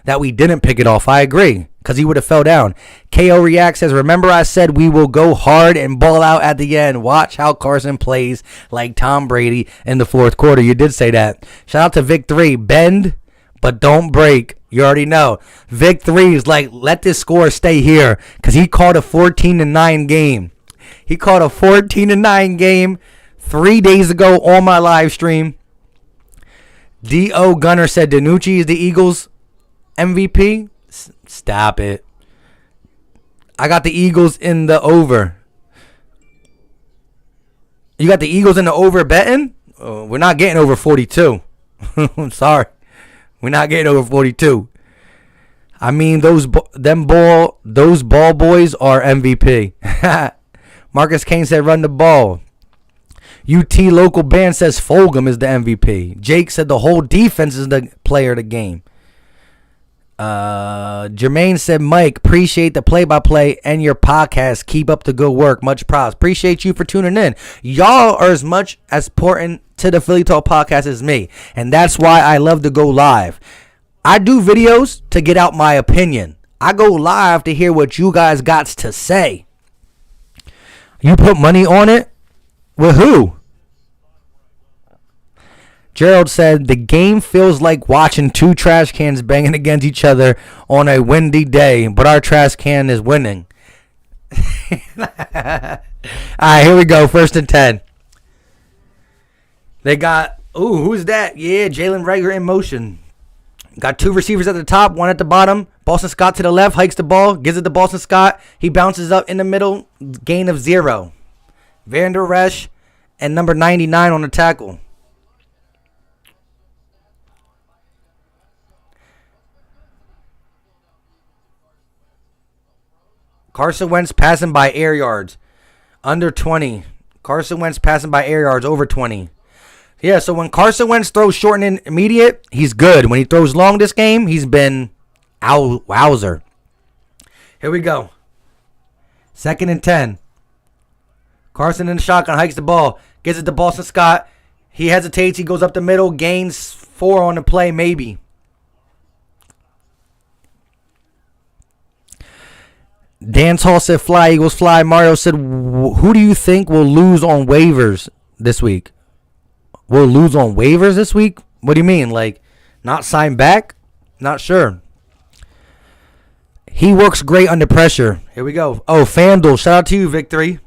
[SPEAKER 1] that we didn't pick it off. I agree, because he would have fell down. KO React says, remember I said we will go hard and ball out at the end. Watch how Carson plays like Tom Brady in the fourth quarter. You did say that. Shout out to Vic 3. Bend, but don't break. You already know. Vic 3 is like, let this score stay here, because he called a 14-9 game. He called a 14-9 game 3 days ago on my live stream. D.O. Gunner said DiNucci is the Eagles MVP. Stop it. I got the Eagles in the over. You got the Eagles in the over betting? We're not getting over 42. I'm sorry. We're not getting over 42. I mean, those ball boys are MVP. Marcus Kane said run the ball. UT local band says Fulgham is the MVP. Jake said the whole defense is the player of the game. Jermaine said, Mike, appreciate the play-by-play and your podcast. Keep up the good work. Much props. Appreciate you for tuning in. Y'all are as much as important to the Philly Talk podcast as me. And that's why I love to go live. I do videos to get out my opinion. I go live to hear what you guys got to say. You put money on it? With who? Gerald said, the game feels like watching two trash cans banging against each other on a windy day, but our trash can is winning. All right, here we go. 1st and 10. They got, who's that? Yeah, Jalen Reagor in motion. Got two receivers at the top, one at the bottom. Boston Scott to the left, hikes the ball, gives it to Boston Scott. He bounces up in the middle, gain of 0. Vander Esch and number 99 on the tackle. Carson Wentz passing by air yards. Under 20. Carson Wentz passing by air yards over 20. Yeah, so when Carson Wentz throws short and immediate, he's good. When he throws long this game, he's been wowzer. Here we go. 2nd and 10. Carson in the shotgun, hikes the ball, gives it to Boston Scott. He hesitates, he goes up the middle, gains 4 on the play, maybe. Dance Hall said, fly, Eagles, fly. Mario said, who do you think will lose on waivers this week? Will lose on waivers this week? What do you mean? Like, not sign back? Not sure. He works great under pressure. Here we go. Oh, FanDuel, shout out to you, Victory.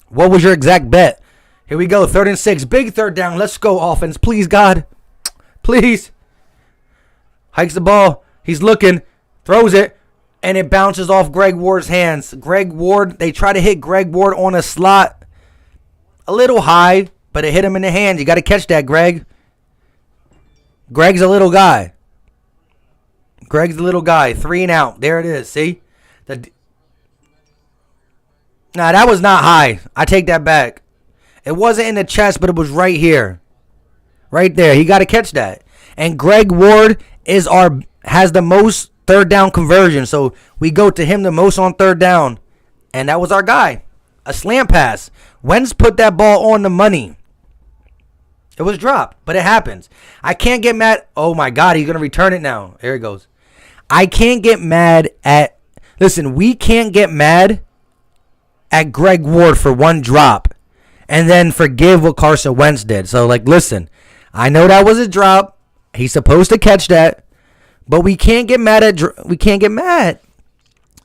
[SPEAKER 1] What was your exact bet? Here we go. 3rd and 6. Big 3rd down. Let's go, offense. Please, God. Please. Hikes the ball. He's looking. Throws it. And it bounces off Greg Ward's hands. Greg Ward. They try to hit Greg Ward on a slot. A little high. But it hit him in the hands. You got to catch that, Greg. Greg's a little guy. Greg's the little guy. 3 and out. There it is. See? Nah, that was not high. I take that back. It wasn't in the chest, but it was right here. Right there. He got to catch that. And Greg Ward has the most 3rd down conversion. So we go to him the most on 3rd down. And that was our guy. A slant pass. Wentz put that ball on the money. It was dropped, but it happens. I can't get mad. Oh, my God. He's going to return it now. There he goes. I can't get mad at. Listen, we can't get mad at Greg Ward for one drop and then forgive what Carson Wentz did. So, like, listen, I know that was a drop. He's supposed to catch that, but we can't get mad at. We can't get mad.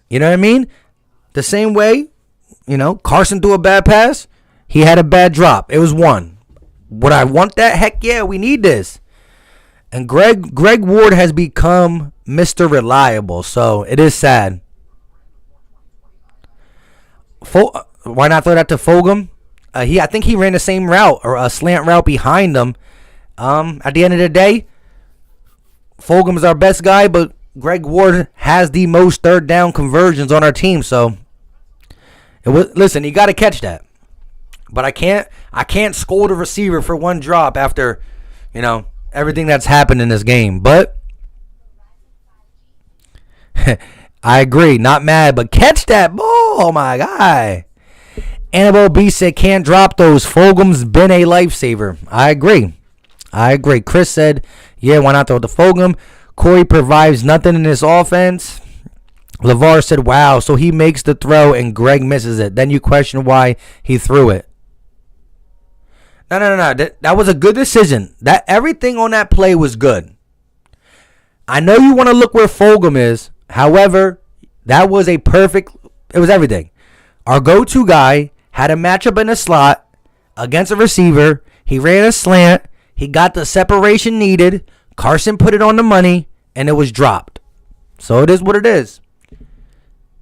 [SPEAKER 1] You know what I mean? The same way, you know, Carson threw a bad pass. He had a bad drop. It was 1. Would I want that? Heck yeah, we need this. And Greg Ward has become Mr. Reliable, so it is sad. Why not throw that to Fulgham? I think he ran the same route or a slant route behind him. At the end of the day, Fulgham is our best guy, but Greg Ward has the most third down conversions on our team. So, listen, you got to catch that. But I can't scold a receiver for one drop after, everything that's happened in this game. But I agree, not mad, but catch that ball, my guy. Annabelle B said can't drop those. Fulgham's been a lifesaver. I agree. Chris said, yeah, why not throw the Fulgham? Corey provides nothing in this offense. LeVar said, wow, so he makes the throw and Greg misses it. Then you question why he threw it. No. That was a good decision. That everything on that play was good. I know you want to look where Fulgham is. However, that was it was everything. Our go-to guy had a matchup in the slot against a receiver. He ran a slant. He got the separation needed. Carson put it on the money, and it was dropped. So it is what it is.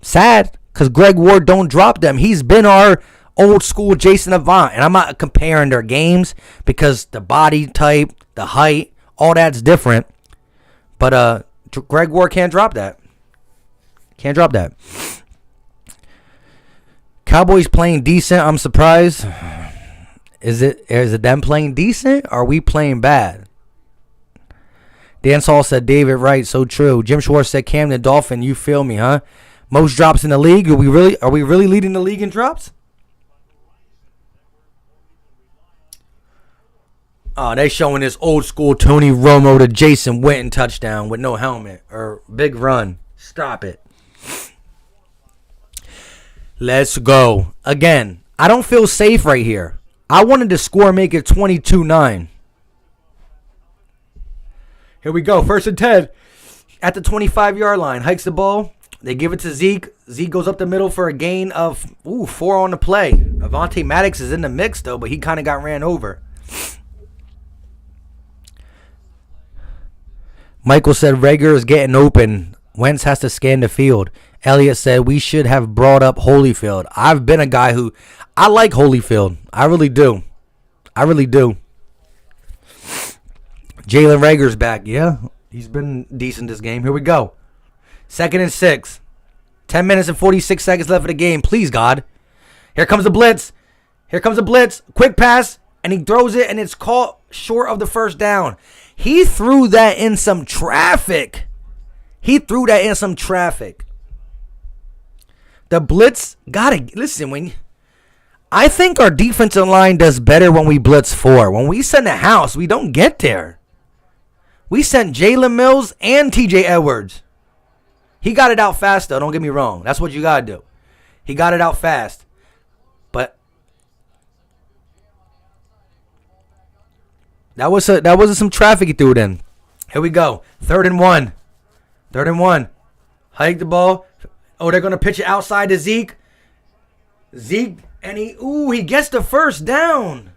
[SPEAKER 1] Sad, because Greg Ward don't drop them. He's been our old school Jason Avant, and I'm not comparing their games because the body type, the height, all that's different. But Greg Ward can't drop that. Can't drop that. Cowboys playing decent. I'm surprised. Is it them playing decent? Or are we playing bad? Dan Saul said, David Wright, so true. Jim Schwartz said, Camden Dolphin, you feel me, huh? Most drops in the league. Are we really leading the league in drops? Oh, they showing this old school Tony Romo to Jason Witten touchdown with no helmet or big run. Stop it. Let's go. Again, I don't feel safe right here. I wanted to score and make it 22-9. Here we go. 1st and 10 at the 25-yard line. Hikes the ball. They give it to Zeke. Zeke goes up the middle for a gain of 4 on the play. Avonte Maddox is in the mix, though, but he kind of got ran over. Michael said Reagor is getting open. Wentz has to scan the field. Elliott said we should have brought up Holyfield. I've been a guy who I like Holyfield. I really do. Jalen Reagor's back. Yeah, he's been decent this game. Here we go. 2nd and 6. 10 minutes and 46 seconds left of the game. Please, God. Here comes the blitz. Quick pass, and he throws it, and it's caught short of the first down. He threw that in some traffic. The blitz, listen, I think our defensive line does better when we blitz 4. When we send a house, we don't get there. We sent Jalen Mills and TJ Edwards. He got it out fast, though. Don't get me wrong. That's what you got to do. He got it out fast. But that was some traffic he threw it in. Here we go. 3rd and 1. Hike the ball. Oh, they're going to pitch it outside to Zeke. And he gets the first down.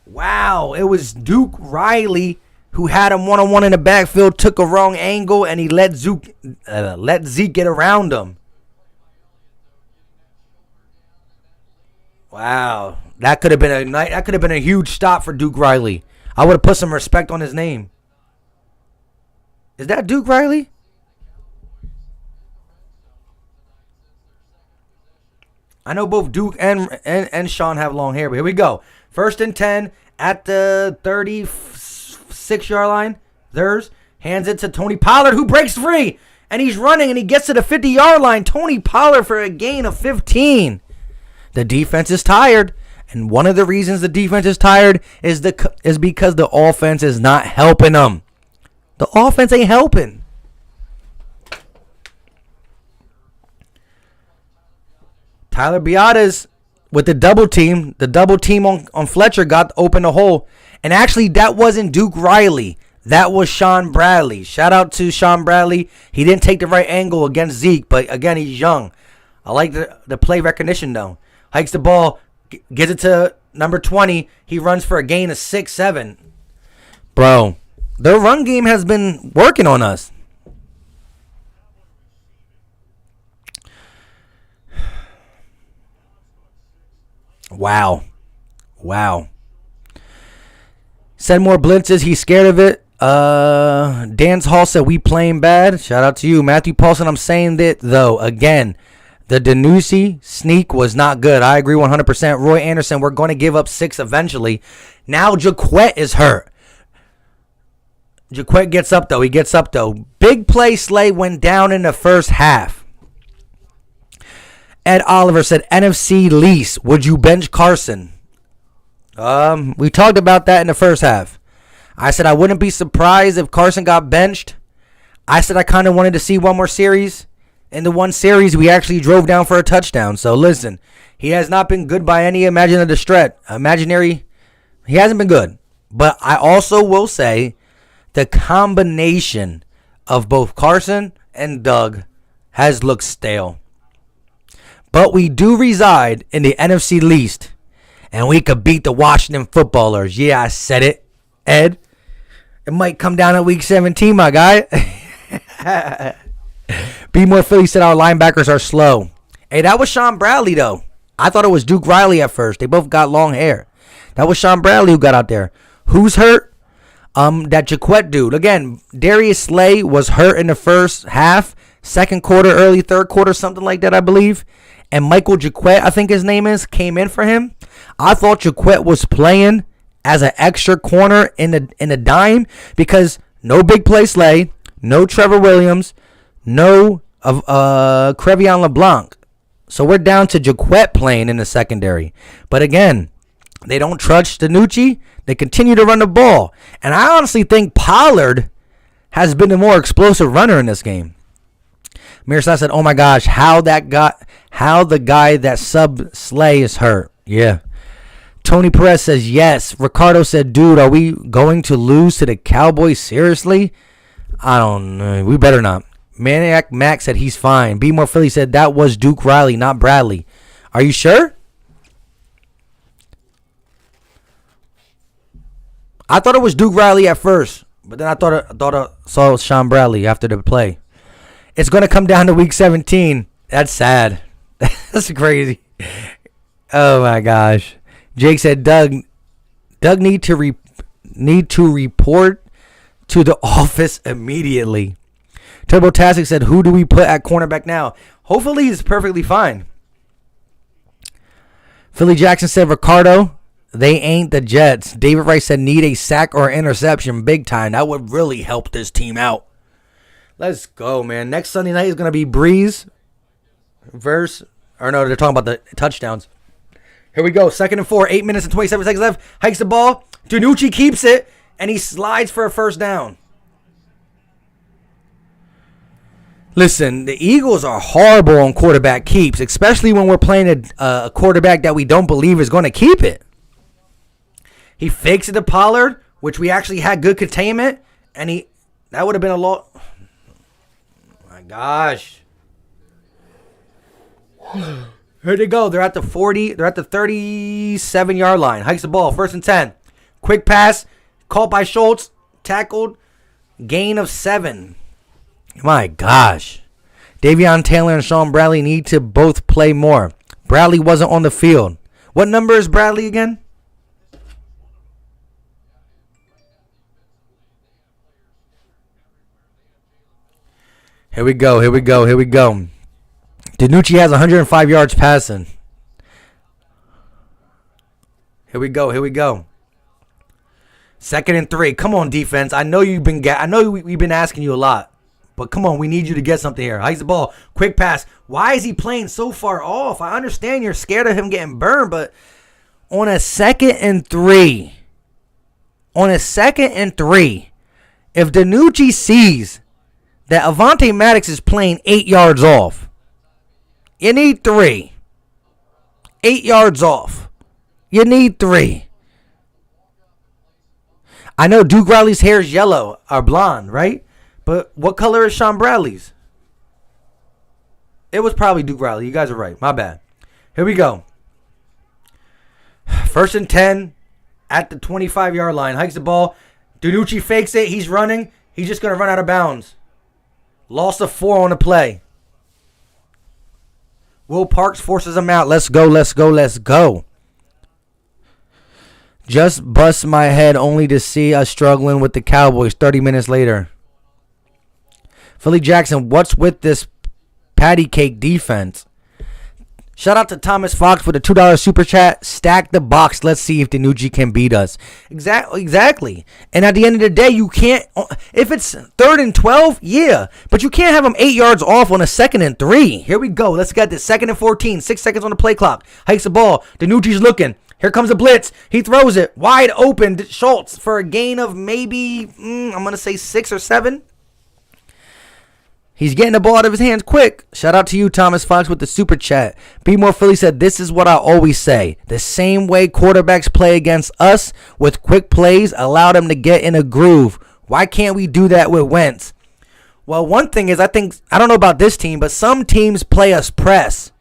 [SPEAKER 1] Wow, it was Duke Riley who had him one-on-one in the backfield, took a wrong angle, and he let Zeke get around him. Wow, that could have been a huge stop for Duke Riley. I would have put some respect on his name. Is that Duke Riley? I know both Duke and Sean have long hair, but here we go. 1st and 10 at the 36-yard line. Theirs hands it to Tony Pollard, who breaks free. And he's running, and he gets to the 50-yard line. Tony Pollard for a gain of 15. The defense is tired. And one of the reasons the defense is tired is because the offense is not helping them. The offense ain't helping. Tyler Biadasz with the double team. The double team on Fletcher got open a hole. And actually, that wasn't Duke Riley. That was Sean Bradley. Shout out to Sean Bradley. He didn't take the right angle against Zeke, but again, he's young. I like the play recognition, though. Hikes the ball, gets it to number 20. He runs for a gain of 6-7. Bro, Their run game has been working on us. Wow. Send more blitzes. He's scared of it. Dan Hall said we playing bad. Shout out to you. Matthew Paulson, I'm saying that, though. Again, the Danucci sneak was not good. I agree 100%. Roy Anderson, we're going to give up 6 eventually. Now Jaquette is hurt. Jaquette gets up, though. He gets up, though. Big play Slay went down in the first half. Ed Oliver said, NFC lease. Would you bench Carson? We talked about that in the first half. I said I wouldn't be surprised if Carson got benched. I said I kind of wanted to see one more series. In the one series, we actually drove down for a touchdown. So listen, he has not been good by any imaginary. He hasn't been good. But I also will say the combination of both Carson and Doug has looked stale. But we do reside in the NFC least. And we could beat the Washington footballers. Yeah, I said it, Ed. It might come down at week 17, my guy. Be More Philly said our linebackers are slow. Hey, that was Sean Bradley, though. I thought it was Duke Riley at first. They both got long hair. That was Sean Bradley who got out there. Who's hurt? That Jaquette dude. Again, Darius Slay was hurt in the first half. Second quarter, early third quarter, something like that, I believe. And Michael Jaquette, I think his name is, came in for him. I thought Jaquette was playing as an extra corner in the dime because no big play Slay, no Trevor Williams, no Crevion LeBlanc. So we're down to Jaquette playing in the secondary. But again, they don't trust Danucci. They continue to run the ball. And I honestly think Pollard has been the more explosive runner in this game. Mirsad said, oh my gosh, how the guy that sub Slay is hurt. Yeah. Tony Perez says yes. Ricardo said, dude, are we going to lose to the Cowboys? Seriously? I don't know. We better not. Maniac Max said he's fine. Be More Philly said that was Duke Riley, not Bradley. Are you sure? I thought it was Duke Riley at first, but then I thought I saw Sean Bradley after the play. It's going to come down to week 17. That's sad. That's crazy. Oh my gosh. Jake said Doug need to report to the office immediately. TurboTastic said, who do we put at cornerback now? Hopefully he's perfectly fine. Philly Jackson said, Ricardo, they ain't the Jets. David Rice said, need a sack or interception big time. That would really help this team out. Let's go, man. Next Sunday night is going to be Breeze they're talking about the touchdowns. Here we go. 2nd and 4, 8 minutes and 27 seconds left. Hikes the ball. Danucci keeps it, and he slides for a first down. Listen, the Eagles are horrible on quarterback keeps, especially when we're playing a quarterback that we don't believe is going to keep it. He fakes it to Pollard, which we actually had good containment, and that would have been a lot. Oh my gosh. Here they go. They're at the 40. They're at the 37-yard line. Hikes the ball. 1st and 10. Quick pass. Caught by Schultz. Tackled. Gain of 7. My gosh. Davion Taylor and Sean Bradley need to both play more. Bradley wasn't on the field. What number is Bradley again? Here we go. Danucci has 105 yards passing. Here we go. 2nd and 3. Come on, defense. I know we've been asking you a lot. But come on, we need you to get something here. Hikes the ball. Quick pass. Why is he playing so far off? I understand you're scared of him getting burned, but on a 2nd and 3, if Danucci sees that Avonte Maddox is playing 8 yards off, you need 3. 8 yards off. You need 3. I know Duke Riley's hair is yellow or blonde, right? But what color is Sean Bradley's? It was probably Duke Riley. You guys are right. My bad. Here we go. 1st and 10 at the 25-yard line. Hikes the ball. DiNucci fakes it. He's running. He's just going to run out of bounds. Loss of 4 on the play. Will Parks forces him out. Let's go, let's go, let's go. Just bust my head only to see us struggling with the Cowboys 30 minutes later. Philly Jackson, what's with this patty cake defense? Shout out to Thomas Fox for the $2 super chat. Stack the box. Let's see if DiNucci can beat us. Exactly. And at the end of the day, you can't. If it's 3rd and 12, yeah. But you can't have them 8 yards off on a 2nd and 3. Here we go. Let's get this. 2nd and 14. 6 seconds on the play clock. Hikes the ball. DiNucci's looking. Here comes a blitz. He throws it. Wide open. Schultz for a gain of maybe, I'm going to say 6 or 7. He's getting the ball out of his hands quick. Shout out to you, Thomas Fox, with the super chat. Be More Philly said, this is what I always say. The same way quarterbacks play against us with quick plays, allow them to get in a groove. Why can't we do that with Wentz? Well, one thing is, I don't know about this team, but some teams play us press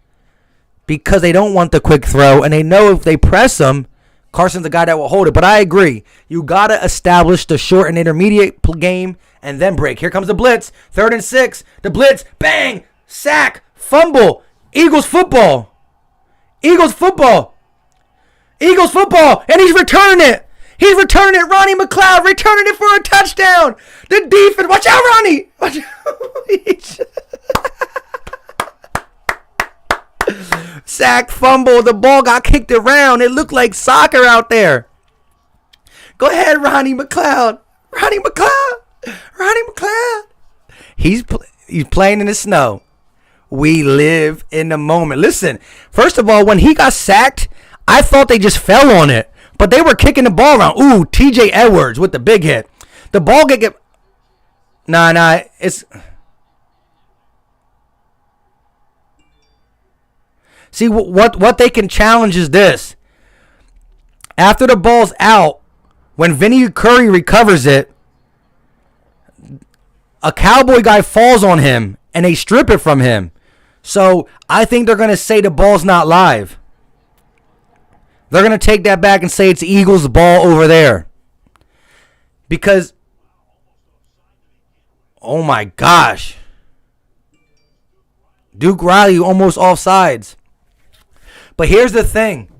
[SPEAKER 1] because they don't want the quick throw, and they know if they press them, Carson's the guy that will hold it. But I agree. You got to establish the short and intermediate game and then break. Here comes the blitz. 3rd and 6. The blitz. Bang. Sack. Fumble. Eagles football. Eagles football. Eagles football. And he's returning it. He's returning it. Ronnie McLeod returning it for a touchdown. The defense. Watch out, Ronnie. Watch out. Sack, fumble. The ball got kicked around. It looked like soccer out there. Go ahead, Ronnie McLeod. Ronnie McLeod. Ronnie McLeod. He's playing in the snow. We live in the moment. Listen, first of all, when he got sacked, I thought they just fell on it. But they were kicking the ball around. Ooh, TJ Edwards with the big hit. The ball get... Nah, it's... See, what they can challenge is this. After the ball's out, when Vinny Curry recovers it, a Cowboy guy falls on him, and they strip it from him. So I think they're going to say the ball's not live. They're going to take that back and say it's Eagles' ball over there. Because, oh my gosh. Duke Riley almost offsides. But here's the thing.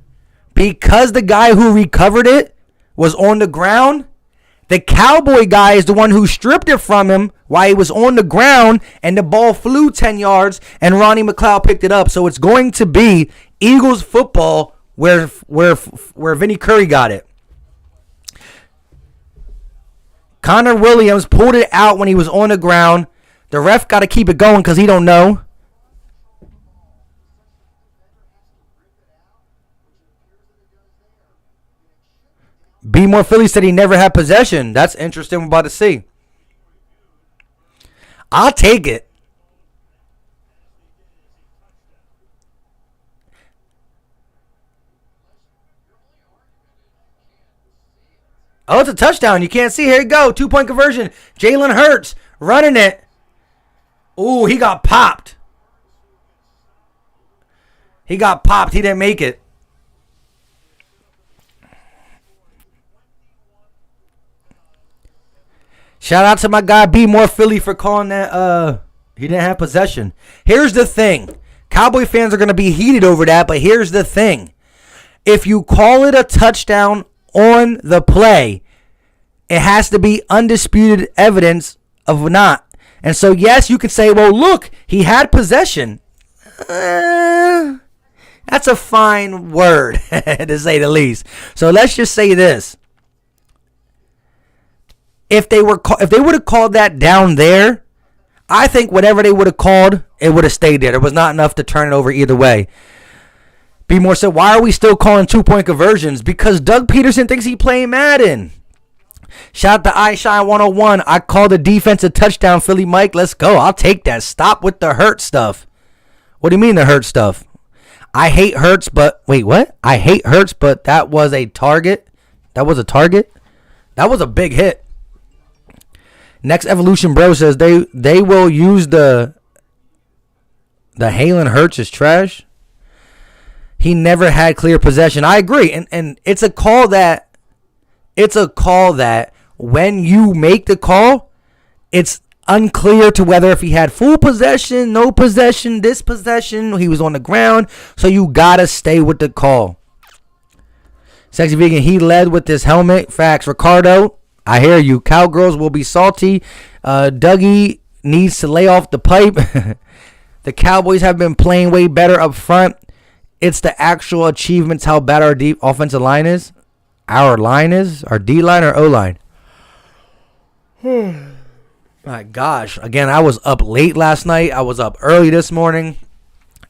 [SPEAKER 1] Because the guy who recovered it was on the ground, the Cowboy guy is the one who stripped it from him while he was on the ground, and the ball flew 10 yards, and Ronnie McLeod picked it up. So it's going to be Eagles football where Vinny Curry got it. Connor Williams pulled it out when he was on the ground. The ref got to keep it going because he don't know. Be More Philly said he never had possession. That's interesting. We're about to see. I'll take it. Oh, it's a touchdown. You can't see. Here you go. 2-point conversion. Jalen Hurts running it. Ooh, he got popped. He got popped. He didn't make it. Shout out to my guy Be More Philly for calling that he didn't have possession. Here's the thing. Cowboy fans are going to be heated over that, but here's the thing. If you call it a touchdown on the play, it has to be undisputed evidence of not. And so, yes, you can say, well, look, he had possession. That's a fine word, to say the least. So let's just say this. If they would have called that down there, I think whatever they would have called, it would have stayed there. There was not enough to turn it over either way. Be More said, why are we still calling 2-point conversions? Because Doug Peterson thinks he playing Madden. Shout out to iShine 101. I called the defense a touchdown, Philly Mike. Let's go. I'll take that. Stop with the hurt stuff. What do you mean the hurt stuff? I hate Hurts, but... Wait, what? I hate Hurts, but that was a target? That was a target? That was a big hit. Next Evolution Bro says they will use the Halen Hurts is trash. He never had clear possession. I agree. And it's a call that when you make the call, it's unclear to whether if he had full possession, no possession, this possession, he was on the ground. So you got to stay with the call. Sexy Vegan, he led with this helmet. Facts. Ricardo, I hear you. Cowgirls will be salty. Dougie needs to lay off the pipe. The Cowboys have been playing way better up front. It's the actual achievements, how bad our deep offensive line is. Our line is? Our D-line or O-line? My gosh. Again, I was up late last night. I was up early this morning.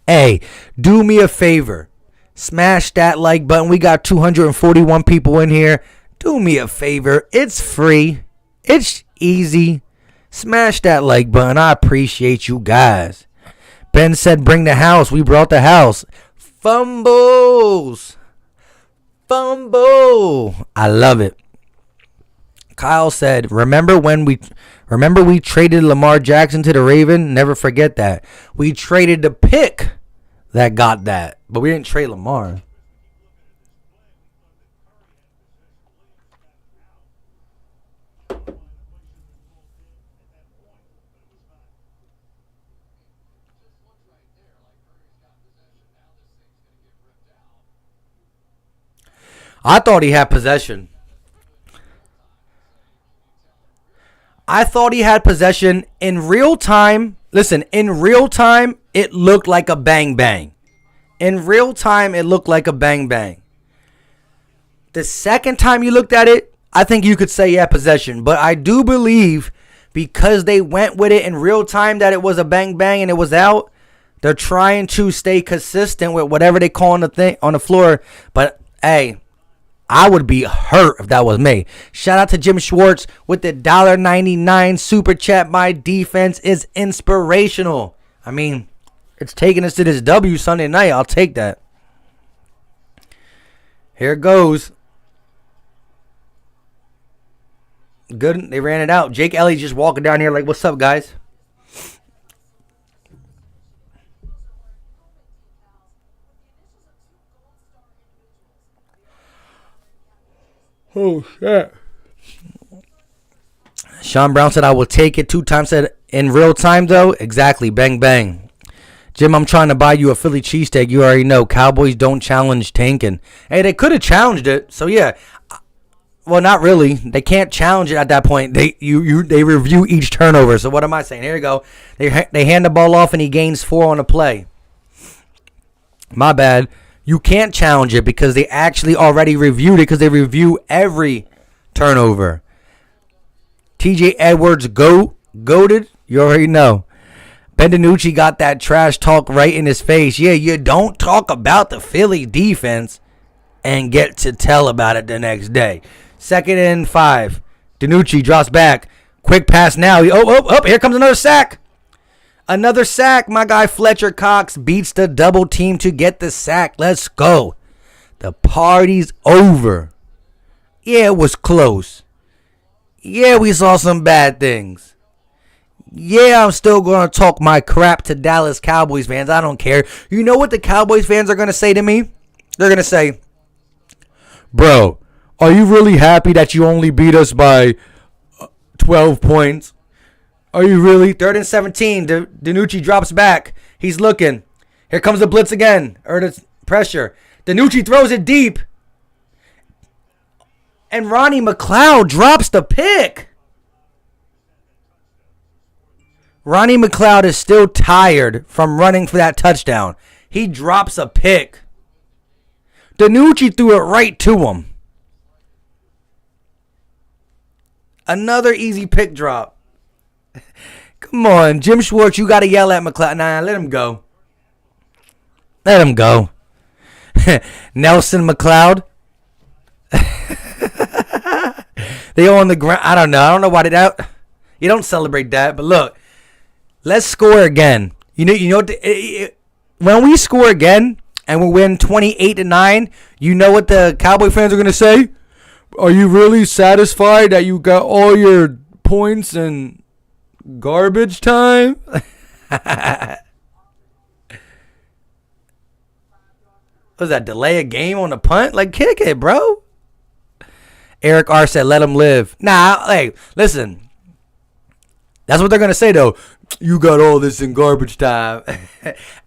[SPEAKER 1] Hey, do me a favor. Smash that like button. We got 241 people in here. Do me a favor. It's free. It's easy. Smash that like button. I appreciate you guys. Ben said bring the house. We brought the house. Fumbles. Fumble. I love it. Kyle said, remember we traded Lamar Jackson to the Ravens? Never forget that. We traded the pick that got that, but we didn't trade Lamar. I thought he had possession. I thought he had possession in real time. Listen, in real time, it looked like a bang bang. In real time, it looked like a bang bang. The second time you looked at it, I think you could say, yeah, possession. But I do believe because they went with it in real time that it was a bang bang and it was out, they're trying to stay consistent with whatever they call on the floor. But, hey, I would be hurt if that was me. Shout out to Jim Schwartz with the $1.99 super chat. My defense is inspirational. I mean, it's taking us to this W Sunday night. I'll take that. Here it goes. Good. They ran it out. Jake Elliott's just walking down here like, what's up, guys? Oh, shit. Sean Brown said, I will take it. 2 times said, in real time, though. Exactly. Bang, bang. Jim, I'm trying to buy you a Philly cheesesteak. You already know. Cowboys don't challenge tanking. Hey, they could have challenged it. So, yeah. Well, not really. They can't challenge it at that point. They review each turnover. So, what am I saying? Here you go. They hand the ball off, and he gains 4 on the play. My bad. You can't challenge it because they actually already reviewed it because they review every turnover. TJ Edwards goated. You already know. Ben DiNucci got that trash talk right in his face. Yeah, you don't talk about the Philly defense and get to tell about it the next day. 2nd and 5. DiNucci drops back. Quick pass now. Here comes another sack. Another sack. My guy Fletcher Cox beats the double team to get the sack. Let's go. The party's over. Yeah, it was close. Yeah, we saw some bad things. Yeah, I'm still going to talk my crap to Dallas Cowboys fans. I don't care. You know what the Cowboys fans are going to say to me? They're going to say, bro, are you really happy that you only beat us by 12 points? Are you really? 3rd and 17. DiNucci drops back. He's looking. Here comes the blitz again. Or the pressure. DiNucci throws it deep. And Ronnie McLeod drops the pick. Ronnie McLeod is still tired from running for that touchdown. He drops a pick. DiNucci threw it right to him. Another easy pick drop. Come on, Jim Schwartz, you got to yell at McLeod. Nah, let him go. Let him go. Nelson McLeod. They on the ground. I don't know why you don't celebrate that. But look, let's score again. You know when we score again and we win 28-9, you know what the Cowboy fans are going to say? Are you really satisfied that you got all your points in garbage time? Was that delay a game on the punt? Like, kick it, bro. Eric R said, let him live. Nah, hey, listen. That's what they're going to say, though. You got all this in garbage time.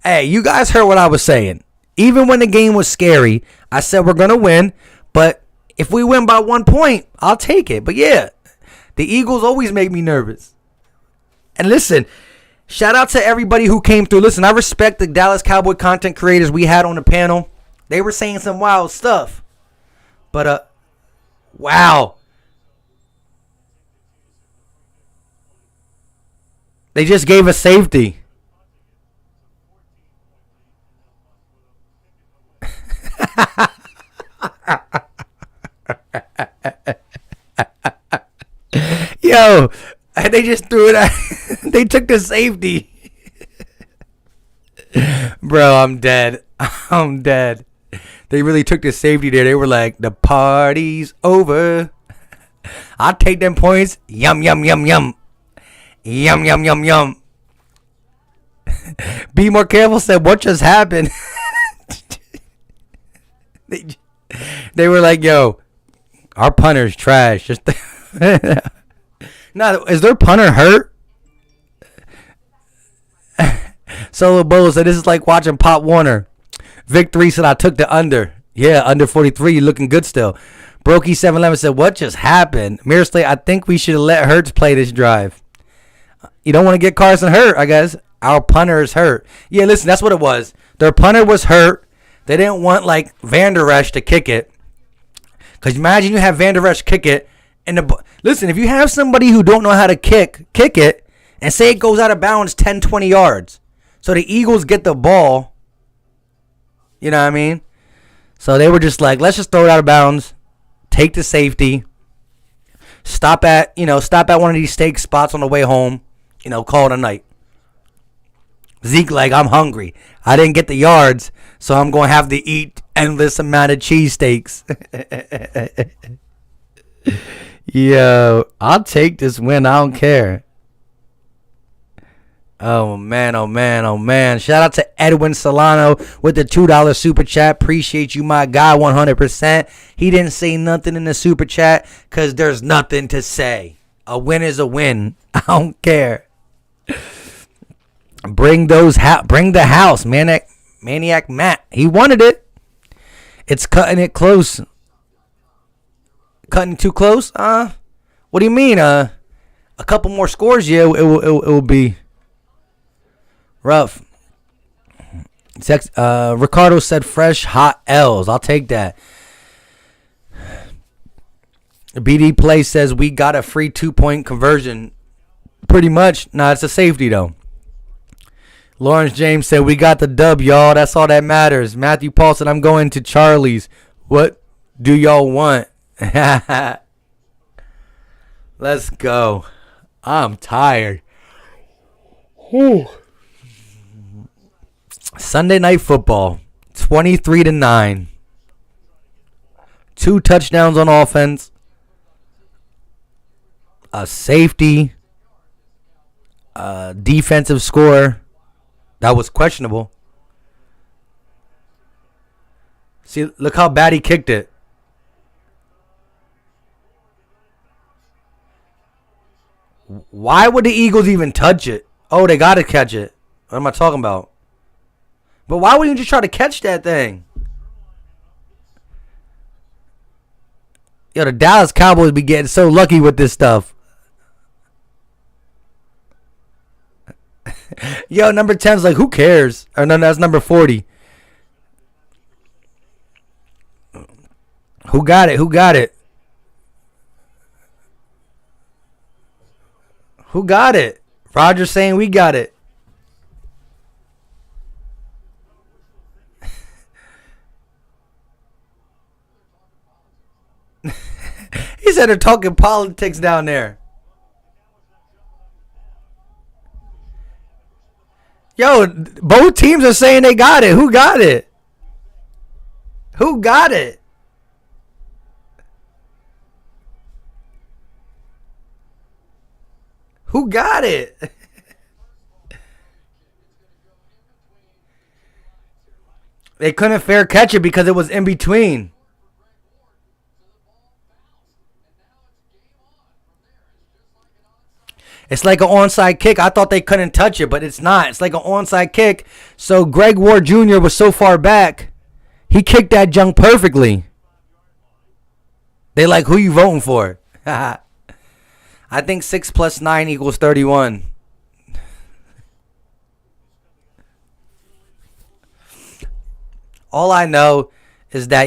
[SPEAKER 1] Hey, you guys heard what I was saying. Even when the game was scary, I said we're going to win. But if we win by 1 point, I'll take it. But, yeah, the Eagles always make me nervous. And listen, shout out to everybody who came through. Listen, I respect the Dallas Cowboy content creators we had on the panel. They were saying some wild stuff. But, wow. They just gave us safety. Yo, they just threw it out. They took the safety. Bro, I'm dead. I'm dead. They really took the safety there. They were like, the party's over. I'll take them points. Yum, yum, yum, yum. Yum, yum, yum, yum. Be more careful said, what just happened? They were like, yo, our punter's trash. Just no, is their punter hurt? Solo Bolo said, this is like watching Pop Warner. Victory said, I took the under. Yeah, under 43. You looking good still. Brokey 711 said, what just happened? Mirsley, I think we should have let Hurts play this drive. You don't want to get Carson hurt, I guess. Our punter is hurt. Yeah, listen, that's what it was. Their punter was hurt. They didn't want, like, Van Der Esch to kick it. Because imagine you have Van Der Esch kick it. Listen, if you have somebody who don't know how to kick it, and say it goes out of bounds 10, 20 yards. So the Eagles get the ball. You know what I mean? So they were just like, let's just throw it out of bounds. Take the safety. Stop at one of these steak spots on the way home. Call it a night. Zeke like, I'm hungry. I didn't get the yards, so I'm going to have to eat endless amount of cheesesteaks. Yo, I'll take this win. I don't care. Oh, man, oh, man, oh, man. Shout out to Edwin Solano with the $2 super chat. Appreciate you, my guy, 100%. He didn't say nothing in the super chat because there's nothing to say. A win is a win. I don't care. Bring the house, Maniac Matt. He wanted it. It's cutting it close. Cutting too close? What do you mean? A couple more scores, yeah, it will be rough. Ricardo said fresh hot L's. I'll take that. BD Play says we got a free 2-point conversion. Pretty much. Nah, it's a safety though. Lawrence James said we got the dub, y'all. That's all that matters. Matthew Paul said I'm going to Charlie's. What do y'all want? Let's go. I'm tired. Whew. Sunday Night Football, 23-9. 2 touchdowns on offense. A safety. A defensive score that was questionable. See, look how bad he kicked it. Why would the Eagles even touch it? Oh, they got to catch it. What am I talking about? But why wouldn't you just try to catch that thing? Yo, the Dallas Cowboys be getting so lucky with this stuff. Yo, number 10's like, who cares? Or no, that's number 40. Who got it? Who got it? Who got it? Roger's saying we got it. He said they're talking politics down there. Yo, both teams are saying they got it. Who got it? Who got it? Who got it? They couldn't fair catch it because it was in between. It's like an onside kick. I thought they couldn't touch it, but it's not. It's like an onside kick. So Greg Ward Jr. was so far back, he kicked that junk perfectly. They like, who you voting for? I think 6 plus 9 equals 31. All I know is that,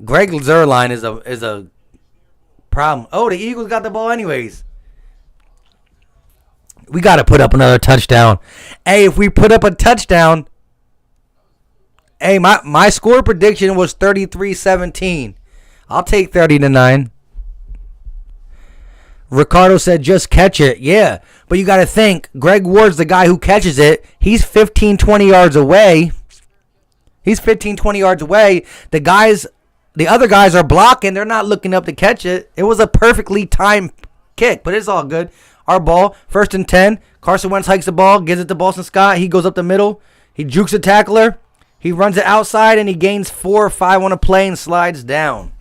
[SPEAKER 1] Greg Zuerlein is a problem. Oh, the Eagles got the ball anyways. We got to put up another touchdown. Hey, if we put up a touchdown, hey, my score prediction was 33-17. I'll take 30-9. Ricardo said, just catch it. Yeah, but you got to think, Greg Ward's the guy who catches it. He's 15, 20 yards away. The other guys are blocking. They're not looking up to catch it. It was a perfectly timed kick, but it's all good. Our ball, 1st and 10. Carson Wentz hikes the ball, gives it to Boston Scott. He goes up the middle. He jukes a tackler. He runs it outside, and he gains 4 or 5 on a play and slides down.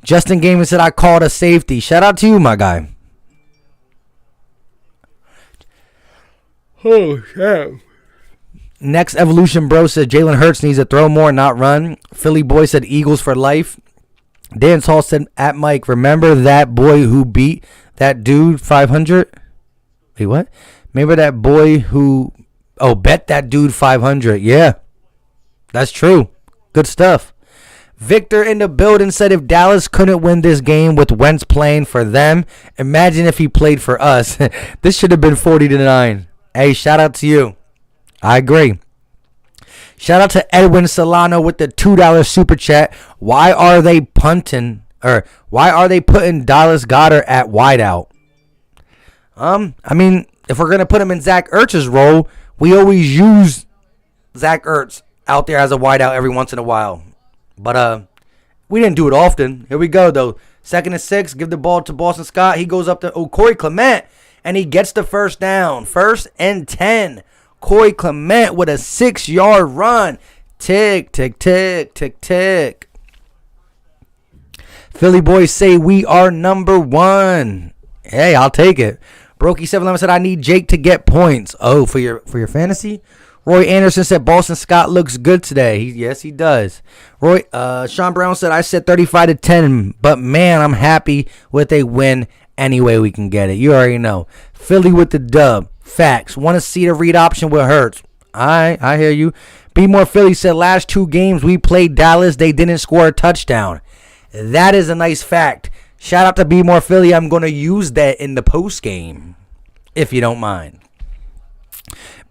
[SPEAKER 1] Justin Gaiman said, I called a safety. Shout out to you, my guy. Oh, shit. Next Evolution Bro said Jalen Hurts needs to throw more, not run. Philly Boy said Eagles for life. Dan Hall said at Mike, remember that boy who beat that dude 500? Wait, what? Remember that boy who... Oh, bet that dude 500. Yeah, that's true. Good stuff. Victor in the building said if Dallas couldn't win this game with Wentz playing for them, imagine if he played for us. This should have been 40-9. Hey, shout out to you. I agree. Shout out to Edwin Solano with the $2 super chat. Why are they putting Dallas Goedert at wideout? I mean, if we're gonna put him in Zach Ertz's role, we always use Zach Ertz out there as a wideout every once in a while. But we didn't do it often. Here we go though. 2nd and 6. Give the ball to Boston Scott. He goes up to Corey Clement and he gets the first down. 1st and 10. Corey Clement with a 6-yard run. Tick, tick, tick, tick, tick. Philly boys say we are number 1. Hey, I'll take it. Brokey 711 said I need Jake to get points. Oh, for your fantasy? Roy Anderson said Boston Scott looks good today. Yes, he does. Sean Brown said I said 35-10, but man, I'm happy with a win any way we can get it. You already know. Philly with the dub. Facts. Want to see the read option with Hurts. I hear you. Be More Philly said last 2 games we played Dallas, they didn't score a touchdown. That is a nice fact. Shout out to Be More Philly. I'm going to use that in the post game, if you don't mind.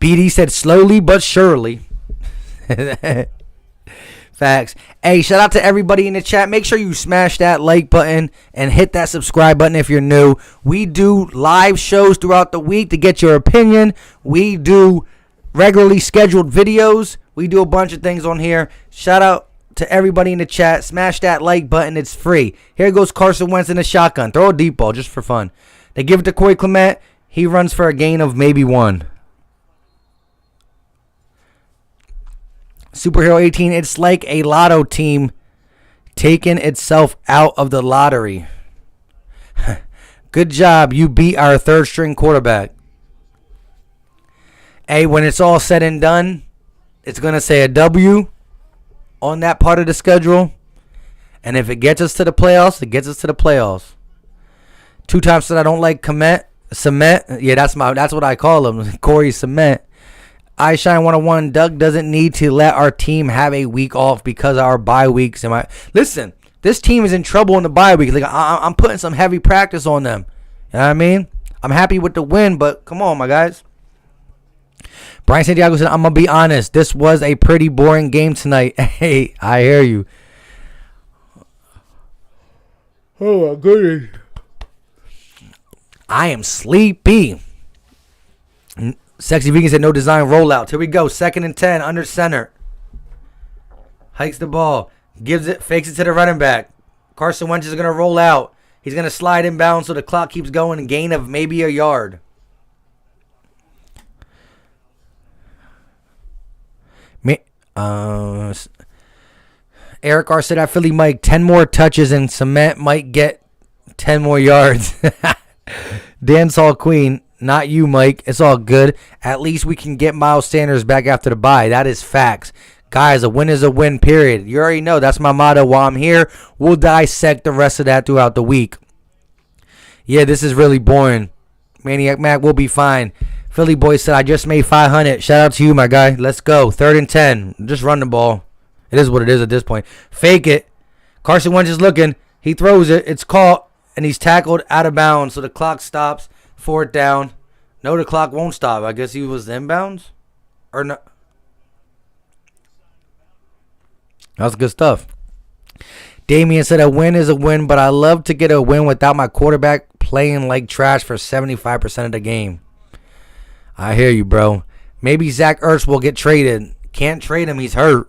[SPEAKER 1] BD said slowly but surely. Facts. Hey, shout out to everybody in the chat. Make sure you smash that like button and hit that subscribe button if you're new. We do live shows throughout the week to get your opinion. We do regularly scheduled videos. We do a bunch of things on here. Shout out to everybody in the chat. Smash that like button. It's free. Here goes Carson Wentz in the shotgun. Throw a deep ball just for fun. They give it to Corey Clement. He runs for a gain of maybe 1. Superhero 18, it's like a lotto team taking itself out of the lottery. Good job. You beat our 3rd string quarterback. Hey, when it's all said and done, it's going to say a W on that part of the schedule. And if it gets us to the playoffs, it gets us to the playoffs. 2 times that I don't like Cement. Yeah, that's what I call him. Corey Cement. I Shine 101. Doug doesn't need to let our team have a week off because of our bye weeks. Listen, this team is in trouble in the bye week. Like I'm putting some heavy practice on them. You know what I mean? I'm happy with the win, but come on, my guys. Brian Santiago said, I'm going to be honest. This was a pretty boring game tonight. Hey, I hear you. Oh, my goodness. I am sleepy. Sexy Vegan said no design rollout. Here we go. 2nd and 10 under center. Hikes the ball. Gives it. Fakes it to the running back. Carson Wentz is going to roll out. He's going to slide inbound so the clock keeps going and gain of maybe a yard. Eric R. said, I Philly Mike, 10 more touches and Cement might get 10 more yards. Dance Hall Queen, not you, Mike. It's all good. At least we can get Miles Sanders back after the bye. That is facts. Guys, a win is a win, period. You already know that's my motto while I'm here. We'll dissect the rest of that throughout the week. Yeah, this is really boring. Maniac Mac will be fine. Philly boy said, I just made 500. Shout out to you, my guy. Let's go. 3rd and 10. Just run the ball. It is what it is at this point. Fake it. Carson Wentz is looking. He throws it. It's caught. And he's tackled out of bounds. So the clock stops. 4th down. No, the clock won't stop. I guess he was inbounds? Or no? That's good stuff. Damian said a win is a win, but I love to get a win without my quarterback playing like trash for 75% of the game. I hear you, bro. Maybe Zach Ertz will get traded. Can't trade him. He's hurt.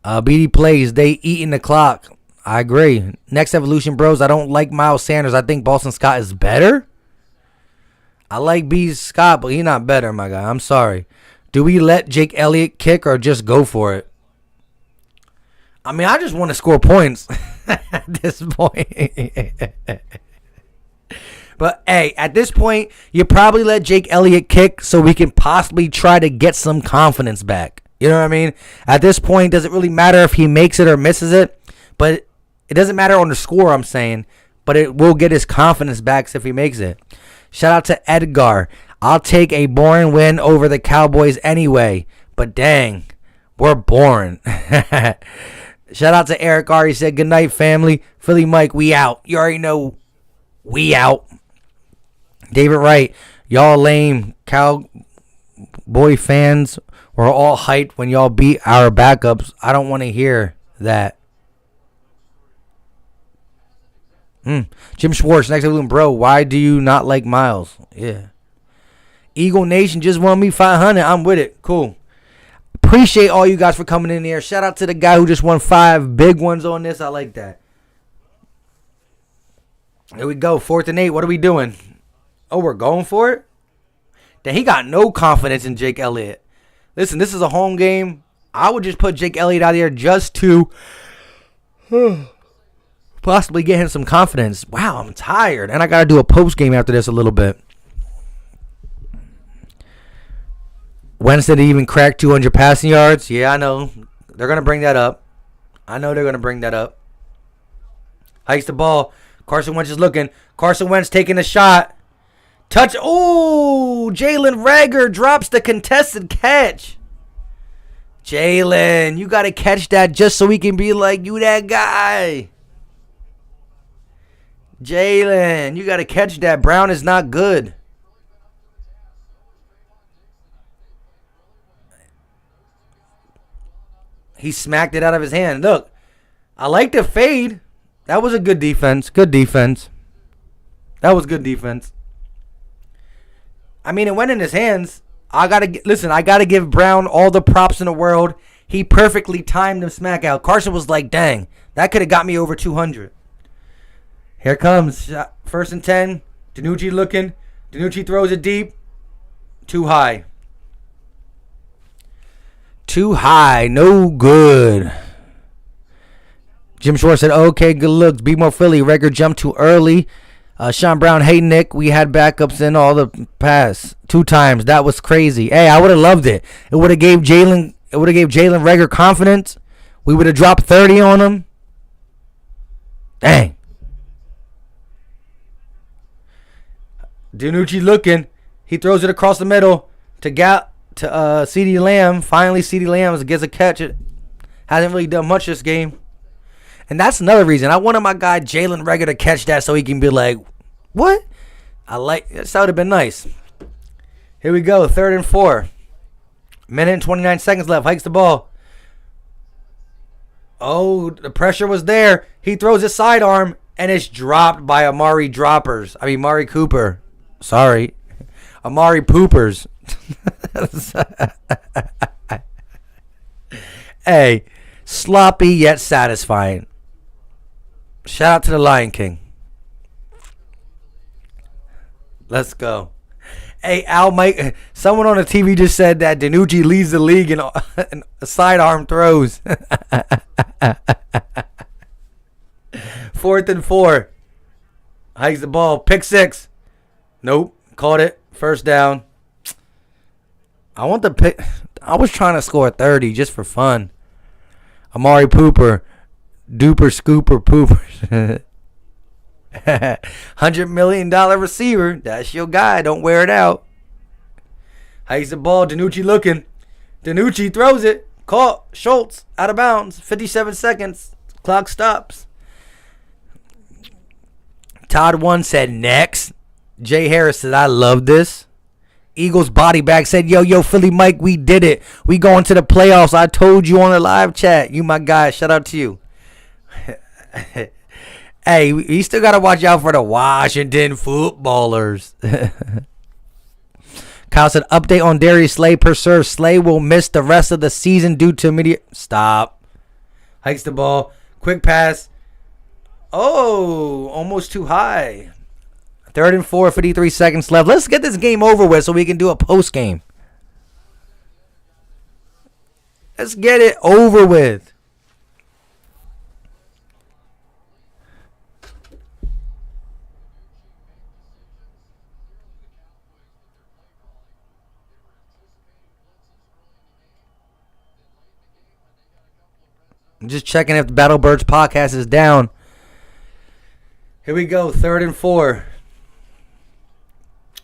[SPEAKER 1] BD plays. They eating the clock. I agree. Next evolution, bros. I don't like Miles Sanders. I think Boston Scott is better. I like B. Scott, but he's not better, my guy. I'm sorry. Do we let Jake Elliott kick or just go for it? I mean, I just want to score points at this point. But, hey, at this point, you probably let Jake Elliott kick so we can possibly try to get some confidence back. You know what I mean? At this point, does it really matter if he makes it or misses it? But it doesn't matter on the score, I'm saying. But it will get his confidence back if he makes it. Shout out to Edgar. I'll take a boring win over the Cowboys anyway. But, dang, we're boring. Shout out to Eric R. He said, good night, family. Philly Mike, we out. You already know we out. David Wright, y'all lame Cowboy fans were all hyped when y'all beat our backups. I don't want to hear that. Jim Schwartz, next evolution, bro. Why do you not like Miles? Yeah. Eagle Nation just won me 500. I'm with it. Cool. Appreciate all you guys for coming in here. Shout out to the guy who just won 5 big ones on this. I like that. Here we go. 4th and 8. What are we doing? Oh, we're going for it? Then he got no confidence in Jake Elliott. Listen, this is a home game. I would just put Jake Elliott out there just to possibly get him some confidence. Wow, I'm tired. And I got to do a post game after this a little bit. Wentz did even crack 200 passing yards. Yeah, I know. They're going to bring that up. I know they're going to bring that up. Hikes the ball. Carson Wentz is looking. Carson Wentz taking a shot. Touch. Oh, Jalen Reagor drops the contested catch. Jalen, you got to catch that just so we can be like, you that guy. Jalen, you got to catch that. Brown is not good. He smacked it out of his hand. Look, I like the fade. That was a good defense. Good defense. That was good defense. I mean, it went in his hands. I gotta give Brown all the props in the world. He perfectly timed the smack out. Carson was like, dang, that could have got me over 200. Here comes 1st and 10. DiNucci looking. DiNucci throws it deep. Too high. Too high. No good. Jim Schwartz said, okay, good looks. Be more Philly. Reagor jumped too early. Sean Brown, hey, Nick. We had backups in all the pass 2 times. That was crazy. Hey, I would have loved it. It would have gave Jalen Reagor confidence. We would have dropped 30 on him. Dang. DiNucci looking. He throws it across the middle to CeeDee Lamb. Finally, CeeDee Lamb gets a catch. It hasn't really done much this game. And that's another reason. I wanted my guy Jalen Reagor to catch that so he can be like, what? That would have been nice. Here we go. 3rd and 4. Minute and 29 seconds left. Hikes the ball. Oh, the pressure was there. He throws his sidearm, and it's dropped by Amari Cooper. Sorry. Amari Poopers. Hey, sloppy yet satisfying. Shout out to the Lion King. Let's go. Hey, Al Mike, someone on the TV just said that DiNucci leads the league in sidearm throws. 4th and 4. Hikes the ball. Pick 6. Nope. Caught it. First down. I want the pick. I was trying to score 30 just for fun. Amari Pooper. Duper Scooper Poopers. $100 million receiver. That's your guy. Don't wear it out. Hikes the ball. DiNucci looking. DiNucci throws it. Caught. Schultz out of bounds. 57 seconds. Clock stops. Todd 1 said next. Jay Harris said, I love this. Eagles body bag said, yo, Philly Mike, we did it. We going to the playoffs. I told you on the live chat. You my guy. Shout out to you. Hey, you still got to watch out for the Washington footballers. Kyle said, update on Darius Slay per serve. Slay will miss the rest of the season due to immediate. Stop. Hikes the ball. Quick pass. Oh, almost too high. 3rd and 4, 53 seconds left. Let's get this game over with so we can do a post game. Let's get it over with. I'm just checking if the Battle Birds podcast is down. Here we go. 3rd and 4.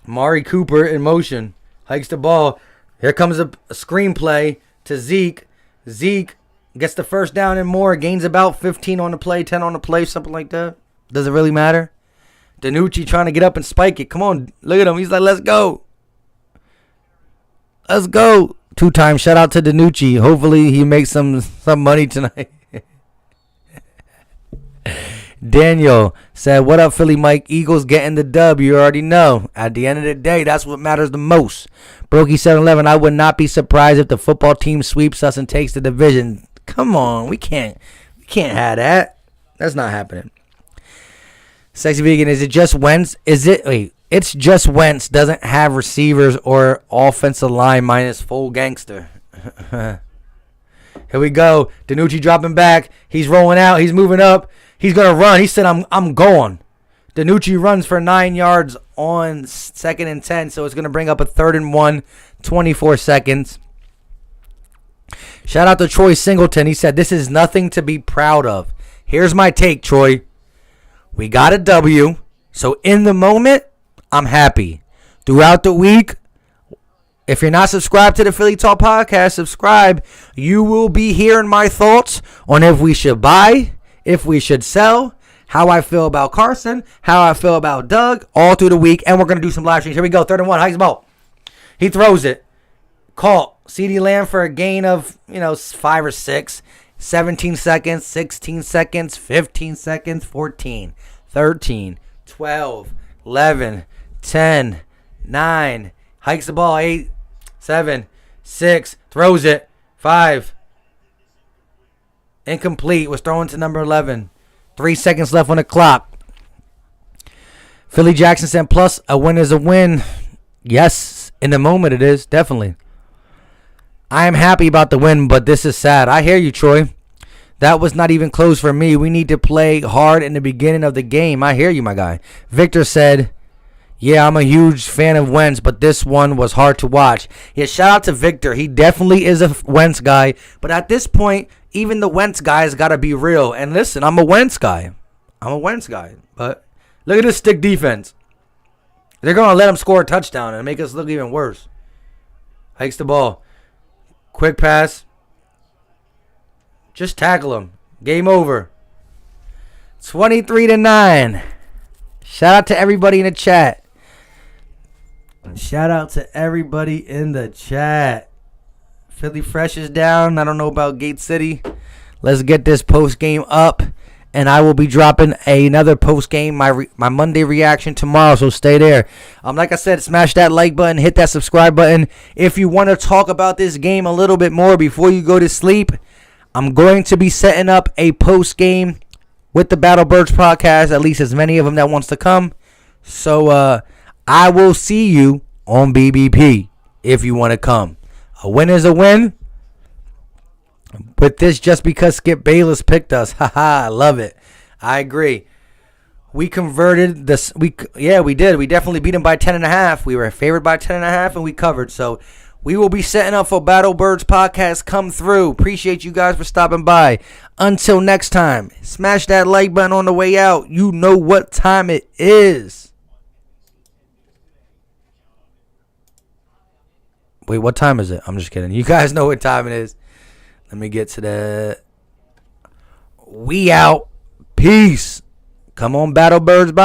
[SPEAKER 1] Mari Cooper in motion. Hikes the ball. Here comes a screenplay to Zeke. Zeke gets the first down and more. Gains about 15 on the play, 10 on the play, something like that. Does it really matter? DiNucci trying to get up and spike it. Come on. Look at him. He's like, let's go. Let's go. 2-time shout out to DiNucci. Hopefully he makes some money tonight. Daniel said, what up, Philly Mike? Eagles getting the dub. You already know. At the end of the day, that's what matters the most. Brokey 711, I would not be surprised if the football team sweeps us and takes the division. Come on. We can't have that. That's not happening. Sexy Vegan, is it just Wentz? It's just Wentz doesn't have receivers or offensive line minus full gangster. Here we go. DiNucci dropping back. He's rolling out. He's moving up. He's going to run. He said, I'm going. DiNucci runs for 9 yards on 2nd and 10, so it's going to bring up a 3rd and 1, 24 seconds. Shout out to Troy Singleton. He said, this is nothing to be proud of. Here's my take, Troy. We got a W, so in the moment, I'm happy. Throughout the week, if you're not subscribed to the Philly Talk Podcast, subscribe. You will be hearing my thoughts on if we should buy, if we should sell, how I feel about Carson, how I feel about Doug, all through the week. And we're going to do some live streams. Here we go. 3rd and 1. Hikes the ball. He throws it. Caught. CeeDee Lamb for a gain of, 5 or 6. 17 seconds, 16 seconds, 15 seconds, 14, 13, 12, 11, 10, 9. Hikes the ball. 8, 7, 6. Throws it. 5. Incomplete. Was thrown to number 11. 3 seconds left on the clock. Philly Jackson said, plus a win is a win. Yes, in the moment it is. Definitely. I am happy about the win, but this is sad. I hear you, Troy. That was not even close for me. We need to play hard in the beginning of the game. I hear you, my guy. Victor said, yeah, I'm a huge fan of Wentz, but this one was hard to watch. Yeah, shout out to Victor. He definitely is a Wentz guy. But at this point, even the Wentz guys got to be real. And listen, I'm a Wentz guy. But look at this stick defense. They're going to let him score a touchdown and make us look even worse. Hikes the ball. Quick pass. Just tackle him. Game over. 23-9. Shout out to everybody in the chat. Philly Fresh is down. I don't know about Gate City. Let's get this post game up. And I will be dropping another post game, my Monday reaction tomorrow. So stay there. Like I said, smash that like button, hit that subscribe button. If you want to talk about this game a little bit more before you go to sleep, I'm going to be setting up a post game with the Battle Birds podcast. At least as many of them that wants to come. So I will see you on BBP if you want to come. A win is a win. But this just because Skip Bayless picked us. Haha, I love it. I agree. We converted this. We did. We definitely beat them by 10.5. We were favored by 10.5, and we covered. So we will be setting up for Battle Birds podcast. Come through. Appreciate you guys for stopping by. Until next time, smash that like button on the way out. You know what time it is. Wait, what time is it? I'm just kidding. You guys know what time it is. Let me get to that. We out. Peace. Come on, Battle Birds podcast.